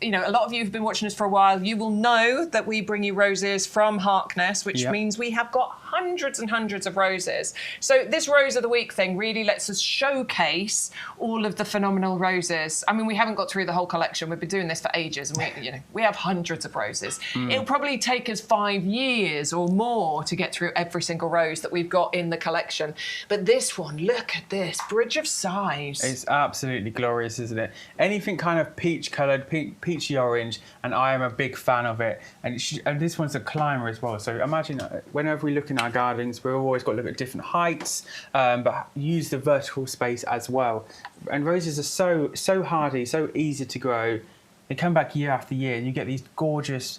you know, a lot of you have been watching us for a while. You will know that we bring you roses from Harkness, which means we have got hundreds and hundreds of roses. So this rose of the week thing really lets us showcase all of the phenomenal roses. I mean, we haven't got through the whole collection. We've been doing this for ages, and we have hundreds of roses. It'll probably take us 5 years or more to get through every single rose that we've got in the collection. But this one, look at this, Bridge of Sighs. It's absolutely glorious, isn't it? Anything kind of peach coloured, peachy orange, and I am a big fan of it. And this one's a climber as well. So imagine whenever we look in our gardens, we've always got to look at different heights, but use the vertical space as well. And roses are so hardy, so easy to grow. They come back year after year, and you get these gorgeous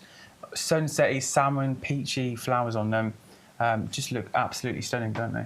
sunsetty, salmon, peachy flowers on them. Just look absolutely stunning, don't they?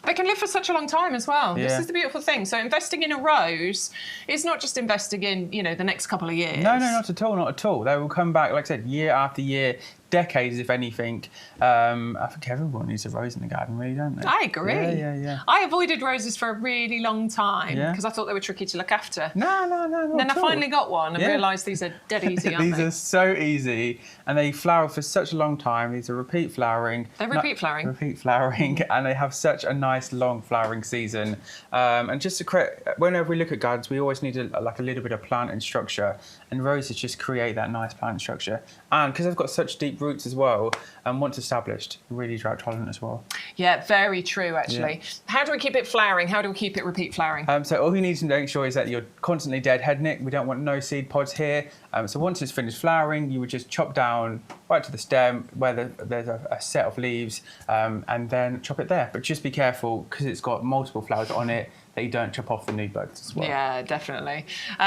They can live for such a long time as well. Yeah. This is the beautiful thing. So investing in a rose is not just investing in, you know, the next couple of years. No, not at all, not at all. They will come back, like I said, year after year, decades, if anything. I think everyone needs a rose in the garden, really, don't they? I agree. Yeah. I avoided roses for a really long time Yeah. because I thought they were tricky to look after. No. Then I finally got one and realised these are dead easy, aren't These they? are so easy, and they flower for such a long time. These are repeat flowering. They're repeat flowering. Repeat flowering, and they have such a nice long flowering season. And just to create, whenever we look at gardens, we always need a little bit of plant and structure, and roses just create that nice plant structure. And because they've got such deep roots as well, and once established, really drought tolerant as well. Yeah, very true, actually. Yeah. How do we keep it flowering? How do we keep it repeat flowering? So all you need to make sure is that you're constantly deadheading it. We don't want no seed pods here. So once it's finished flowering, you would just chop down right to the stem where there's a set of leaves, and then chop it there. But just be careful because it's got multiple flowers on it. that you don't chop off the nude buds as well. Yeah, definitely.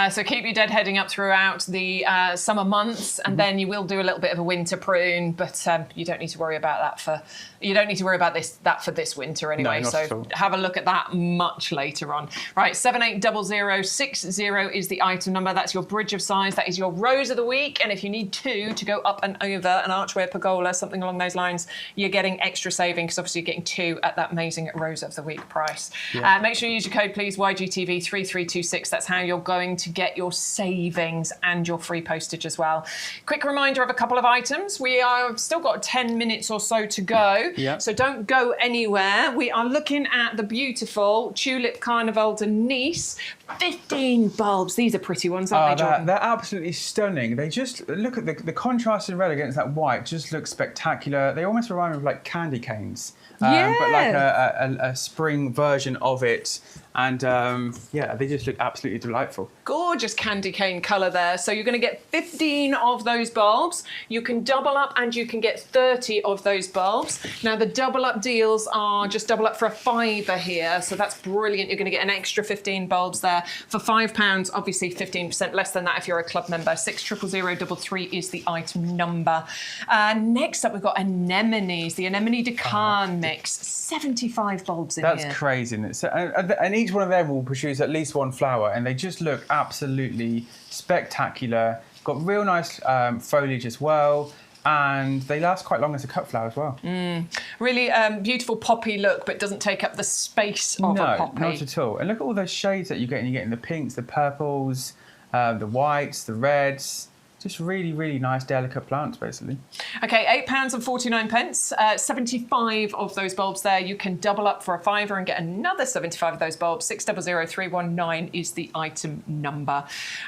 So keep your deadheading up throughout the summer months, and then you will do a little bit of a winter prune, but you don't need to worry about that for this winter anyway. No, not at So all. have a look at that much later on. Right, 780060 is the item number. That's your bridge of size. That is your rose of the week. And if you need 2 to go up and over an archway, a pergola, something along those lines, you're getting extra saving because obviously you're getting 2 at that amazing rose of the week price. Yeah. Make sure you use your code, please, YGTV3326. That's how you're going to get your savings and your free postage as well. Quick reminder of a couple of items. We are still got 10 minutes or so to go, Yeah. so don't go anywhere. We are looking at the beautiful Tulip Carnival de Nice. 15 bulbs. These are pretty ones, aren't they, Jordan? They're absolutely stunning. They just look at the contrast in red against that white. Just looks spectacular. They almost remind me of like candy canes, but like a spring version of it. And they just look absolutely delightful. Gorgeous candy cane colour there. So you're going to get 15 of those bulbs. You can double up and you can get 30 of those bulbs. Now the double up deals are just double up for £5 here. So that's brilliant. You're going to get an extra 15 bulbs there for £5. Obviously 15% less than that if you're a club member. 600033 is the item number. Next up we've got anemones. The anemone de Caen mix. 75 bulbs in here. That's crazy. And each one of them will produce at least one flower, and they just look absolutely spectacular. Got real nice foliage as well, and they last quite long as a cut flower as well. Really beautiful poppy look, but doesn't take up the space of a poppy. No, not at all. And look at all those shades that you get. You're getting the pinks, the purples, the whites, the reds. Just really, really nice, delicate plants, basically. Okay, £8.49. 75 of those bulbs there. You can double up for a £5 and get another 75 of those bulbs. 600319 is the item number.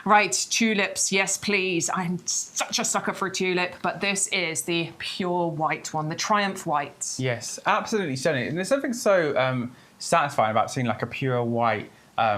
Right, tulips, yes, please. I'm such a sucker for a tulip, but this is the pure white one, the Triumph White. Yes, absolutely stunning. And there's something so satisfying about seeing like a pure white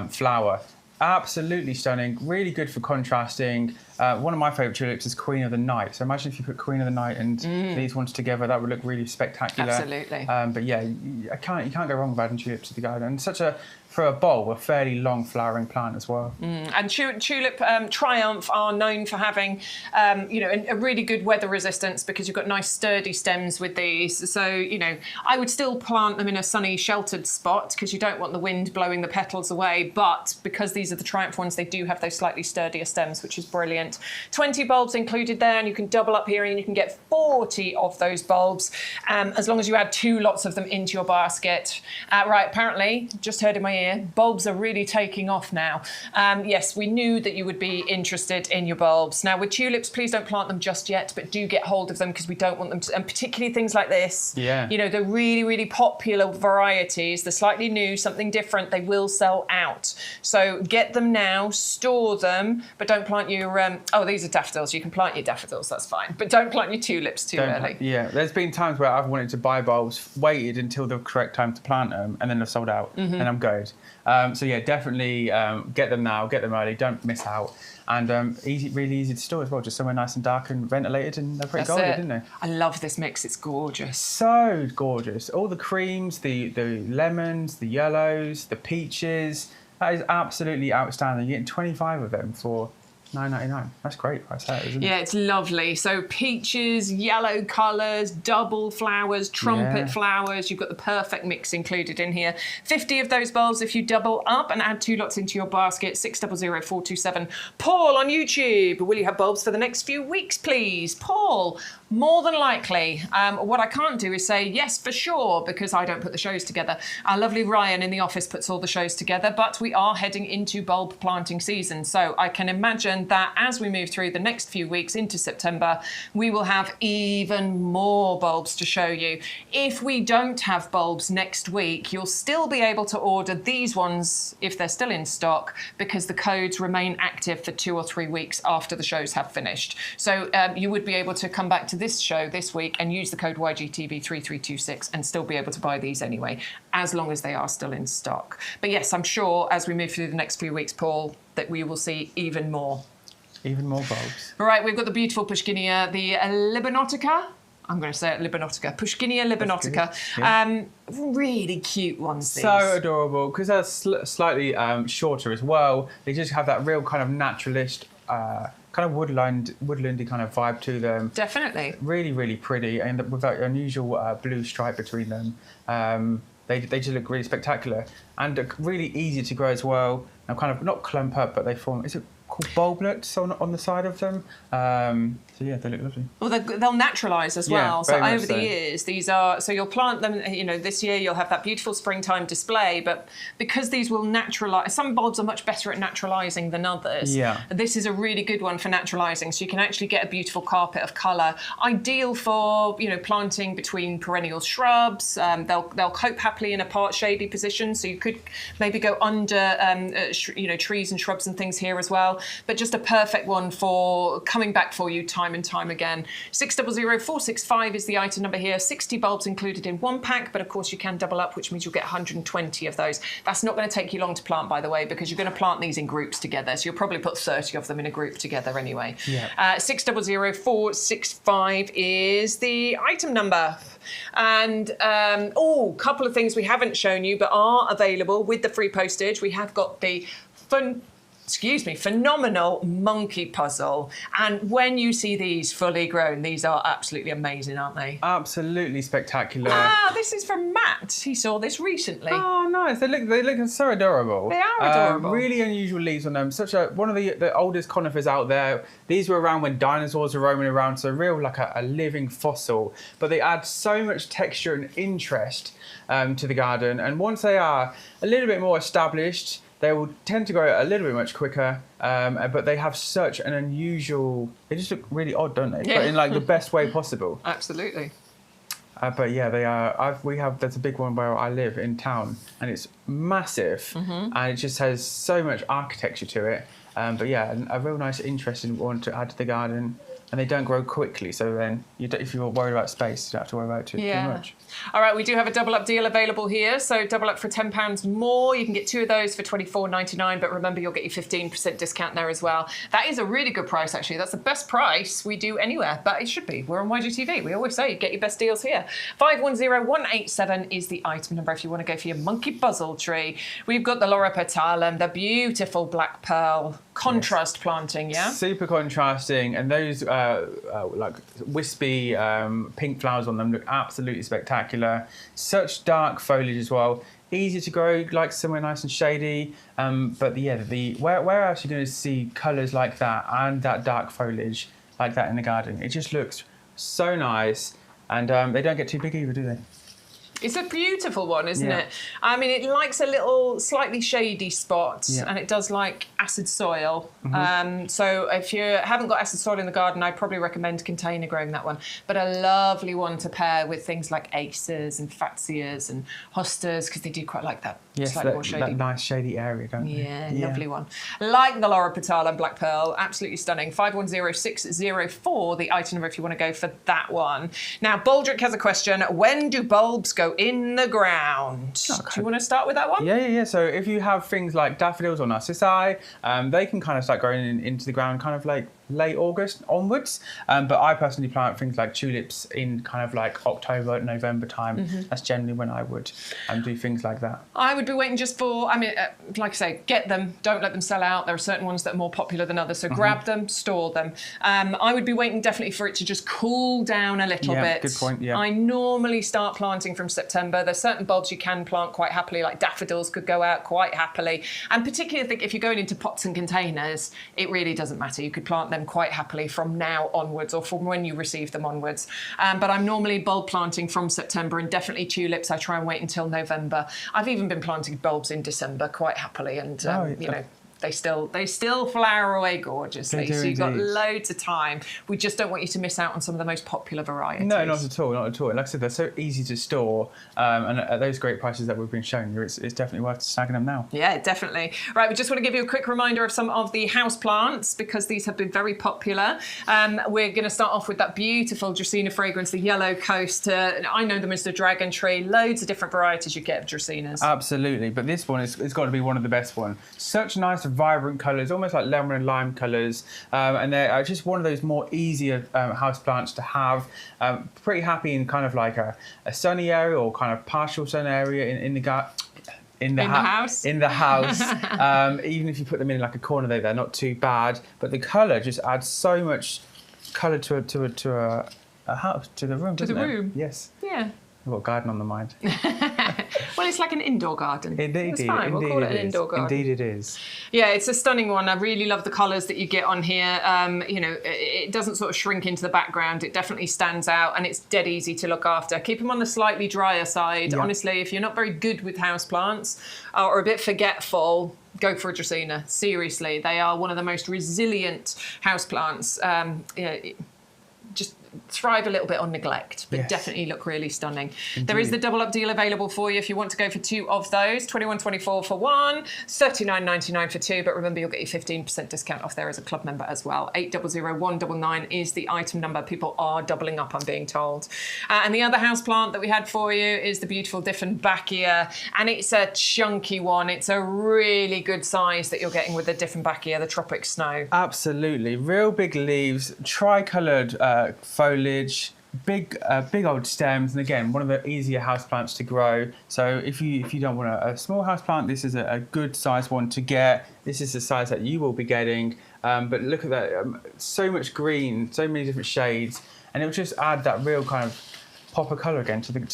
flower. Absolutely stunning, really good for contrasting. One of my favourite tulips is Queen of the Night. So imagine if you put Queen of the Night and these ones together, that would look really spectacular. Absolutely. But yeah, you can't go wrong with adding tulips to the garden. And for a bulb, a fairly long flowering plant as well. And Tulip Triumph are known for having, a really good weather resistance because you've got nice sturdy stems with these. So, I would still plant them in a sunny, sheltered spot because you don't want the wind blowing the petals away. But because these are the Triumph ones, they do have those slightly sturdier stems, which is brilliant. 20 bulbs included there, and you can double up here and you can get 40 of those bulbs as long as you add 2 lots of them into your basket. Right, apparently, just heard in my ear, bulbs are really taking off now. Yes, we knew that you would be interested in your bulbs. Now, with tulips, please don't plant them just yet, but do get hold of them because we don't want them to, and particularly things like this. Yeah. The really, really popular varieties, the slightly new, something different, they will sell out. So get them now, store them, but don't plant your, these are daffodils. You can plant your daffodils, that's fine. But don't plant your tulips too early. Yeah, there's been times where I've wanted to buy bulbs, waited until the correct time to plant them, and then they've sold out, and I'm good. So yeah, definitely get them now, get them early, don't miss out. And really easy to store as well, just somewhere nice and dark and ventilated, and they're pretty golden, didn't they? I love this mix, it's gorgeous. So gorgeous. All the creams, the lemons, the yellows, the peaches, that is absolutely outstanding. You're getting 25 of them for £9.99. That's great price, isn't it? Yeah, it's lovely. So peaches, yellow colours, double flowers, trumpet flowers. You've got the perfect mix included in here. 50 of those bulbs if you double up and add 2 lots into your basket. 600427. Paul on YouTube. Will you have bulbs for the next few weeks, please? Paul, more than likely. What I can't do is say yes for sure because I don't put the shows together. Our lovely Ryan in the office puts all the shows together, but we are heading into bulb planting season. So I can imagine that as we move through the next few weeks into September, we will have even more bulbs to show you. If we don't have bulbs next week, you'll still be able to order these ones if they're still in stock because the codes remain active for 2 or 3 weeks after the shows have finished. So you would be able to come back to this show this week and use the code YGTV3326 and still be able to buy these anyway, as long as they are still in stock. But yes, I'm sure as we move through the next few weeks, Paul, that we will see even more. Even more bulbs. Right, we've got the beautiful Pushkinia, the Libanotica. I'm going to say it, Libanotica. Pushkinia libanotica. Yeah. Really cute ones, these. So adorable, because they're slightly shorter as well. They just have that real kind of naturalist, kind of woodlandy kind of vibe to them. Definitely. Really, really pretty, and with that unusual blue stripe between them. They just look really spectacular and really easy to grow as well. And kind of not clump up, but they form. Is it called bulblets on the side of them? So yeah, they look lovely. Well, they'll naturalise as Yeah, well. So very much over the so. years, these are, so you'll plant them, you know, this year you'll have that beautiful springtime display, but because these will naturalise, some bulbs are much better at naturalising than others. Yeah. This is a really good one for naturalising, so you can actually get a beautiful carpet of colour. Ideal for, you know, planting between perennial shrubs. They'll cope happily in a part shady position, so you could maybe go under, you know, trees and shrubs and things here as well. But just a perfect one for coming back for you time and time again. 600465 is the item number here. 60 bulbs included in one pack, but of course you can double up, which means you'll get 120 of those. That's not going to take you long to plant, by the way, because you're going to plant these in groups together. So you'll probably put 30 of them in a group together anyway. Yeah. 600465 is the item number. And couple of things we haven't shown you but are available with the free postage. We have got the phenomenal monkey puzzle. And when you see these fully grown, these are absolutely amazing, aren't they? Absolutely spectacular. This is from Matt. He saw this recently. Oh, nice. They look so adorable. They are adorable. Really unusual leaves on them. One of the oldest conifers out there. These were around when dinosaurs were roaming around, so real like a living fossil. But they add so much texture and interest to the garden. And once they are a little bit more established, they will tend to grow a little bit much quicker, but they have such an unusual. They just look really odd, don't they? Yeah. But in like the best way possible. Absolutely. But yeah, they are. There's a big one where I live in town, and it's massive, and it just has so much architecture to it. But yeah, a real nice, interesting one to add to the garden. And they don't grow quickly, so then if you're worried about space, you don't have to worry about it too much. All right, we do have a double up deal available here. So double up for £10 more. You can get 2 of those for £24.99, but remember you'll get your 15% discount there as well. That is a really good price, actually. That's the best price we do anywhere, but it should be. We're on YGTV. We always say get your best deals here. 510187 is the item number if you want to go for your monkey puzzle tree. We've got the Loropetalum, the beautiful black pearl contrast planting, yeah? Super contrasting, and those like wispy pink flowers on them look absolutely spectacular. Such dark foliage as well. Easy to grow, like somewhere nice and shady. But where else are you going to see colours like that and that dark foliage like that in the garden? It just looks so nice, and they don't get too big either, do they? It's a beautiful one, isn't Yeah. it? I mean, it likes a little slightly shady spot, Yeah. and it does like acid soil. So if you haven't got acid soil in the garden, I'd probably recommend container growing that one. But a lovely one to pair with things like aces and fatsias and hostas, because they do quite like that slightly more shady. that nice shady area, don't they? Yeah, lovely one. Like the Loropetalum Black Pearl, absolutely stunning. 510604, the item number if you want to go for that one. Now, Baldrick has a question. When do bulbs go in the ground? Okay. Do you want to start with that one? Yeah. So if you have things like daffodils or narcissi, they can kind of start growing into the ground kind of like late August onwards. But I personally plant things like tulips in kind of like October, November time. That's generally when I would do things like that. I would be waiting just for, like I say, get them, don't let them sell out. There are certain ones that are more popular than others, so grab them, store them. I would be waiting definitely for it to just cool down a little bit. Good point, yeah. I normally start planting from September. There's certain bulbs you can plant quite happily, like daffodils could go out quite happily. And particularly, I think if you're going into pots and containers, it really doesn't matter. You could plant them quite happily from now onwards, or from when you receive them onwards. But I'm normally bulb planting from September, and definitely tulips I try and wait until November. I've even been planting bulbs in December quite happily, and you know, they still flower away gorgeously. They do so you've got indeed. loads of time. We just don't want you to miss out on some of the most popular varieties. No, not at all, not at all. Like I said, they're so easy to store, and at those great prices that we've been showing you, it's definitely worth snagging them now. Yeah, definitely. Right, we just want to give you a quick reminder of some of the house plants because these have been very popular. We're going to start off with that beautiful Dracaena fragrance, the Yellow Coast. I know them as the Dragon Tree. Loads of different varieties you get of Dracaenas. Absolutely, but this one it's got to be one of the best ones. Such nice of vibrant colours, almost like lemon and lime colours, and they're just one of those more easier houseplants to have. Pretty happy in kind of like a sunny area or kind of partial sun area in the garden. In the house. Even if you put them in like a corner, they're not too bad. But the colour just adds so much colour to a house, to the room. To the room. Yes. Yeah. I've got a garden on the mind. Well, it's like an indoor garden. Indeed, it's fine. We'll call it an indoor garden. Indeed, it is. Yeah, it's a stunning one. I really love the colours that you get on here. You know, it doesn't sort of shrink into the background. It definitely stands out, and it's dead easy to look after. Keep them on the slightly drier side. Yeah. Honestly, if you're not very good with houseplants or a bit forgetful, go for a Dracaena. Seriously, they are one of the most resilient houseplants. Just thrive a little bit on neglect, but definitely look really stunning. Indeed. There is the double up deal available for you if you want to go for 2 of those. $21.24 for 1, $39.99 for 2, but remember you'll get your 15% discount off there as a club member as well. 800199 is the item number. People are doubling up, I'm being told. And the other houseplant that we had for you is the beautiful Dieffenbachia, and it's a chunky one. It's a really good size that you're getting with the Dieffenbachia, the Tropic Snow. Absolutely, real big leaves, tri-coloured foliage, big old stems, and again, one of the easier houseplants to grow. So if you don't want a small houseplant, this is a good size one to get. This is the size that you will be getting. But look at that, so much green, so many different shades, and it will just add that real kind of pop of colour again to the room,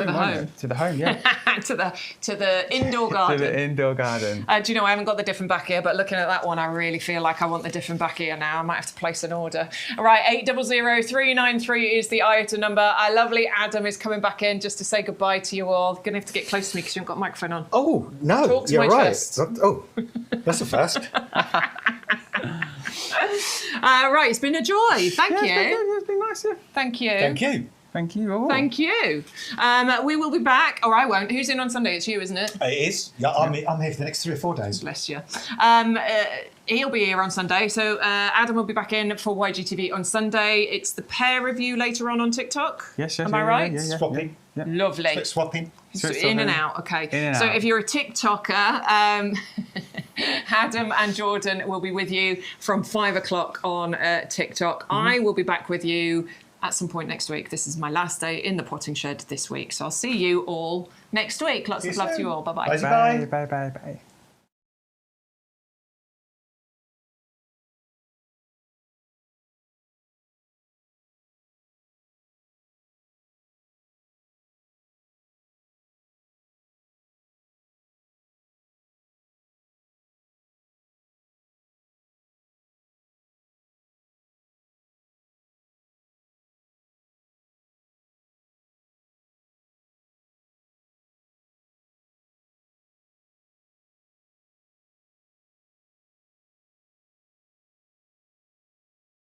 home. To the home, yeah. to the indoor garden. To the indoor garden. Do you know, I haven't got the Dieffenbachia, but looking at that one, I really feel like I want the Dieffenbachia now. I might have to place an order. All right, 800393 is the item number. Our lovely Adam is coming back in just to say goodbye to you all. Going to have to get close to me because you haven't got a microphone on. Oh, no, Talk to you're my right. chest. Oh, that's a first. Right, it's been a joy. Thank you. It's been nice. Yeah. Thank you. Thank you. Thank you all. Thank you. We will be back, or I won't. Who's in on Sunday? It's you, isn't it? It is. Yeah, I'm here for the next 3 or 4 days. Bless you. He'll be here on Sunday. So Adam will be back in for YGTV on Sunday. It's the pair review later on TikTok. Yes. Am I right? Yeah. Swapping. Yeah. Lovely. Split swapping. So in and out. Okay. In and so out. if you're a TikToker, Adam and Jordan will be with you from 5 o'clock on TikTok. I will be back with you at some point next week. This is my last day in the potting shed this week. So I'll see you all next week. Lots of love to you all. Bye-bye. Bye. Bye.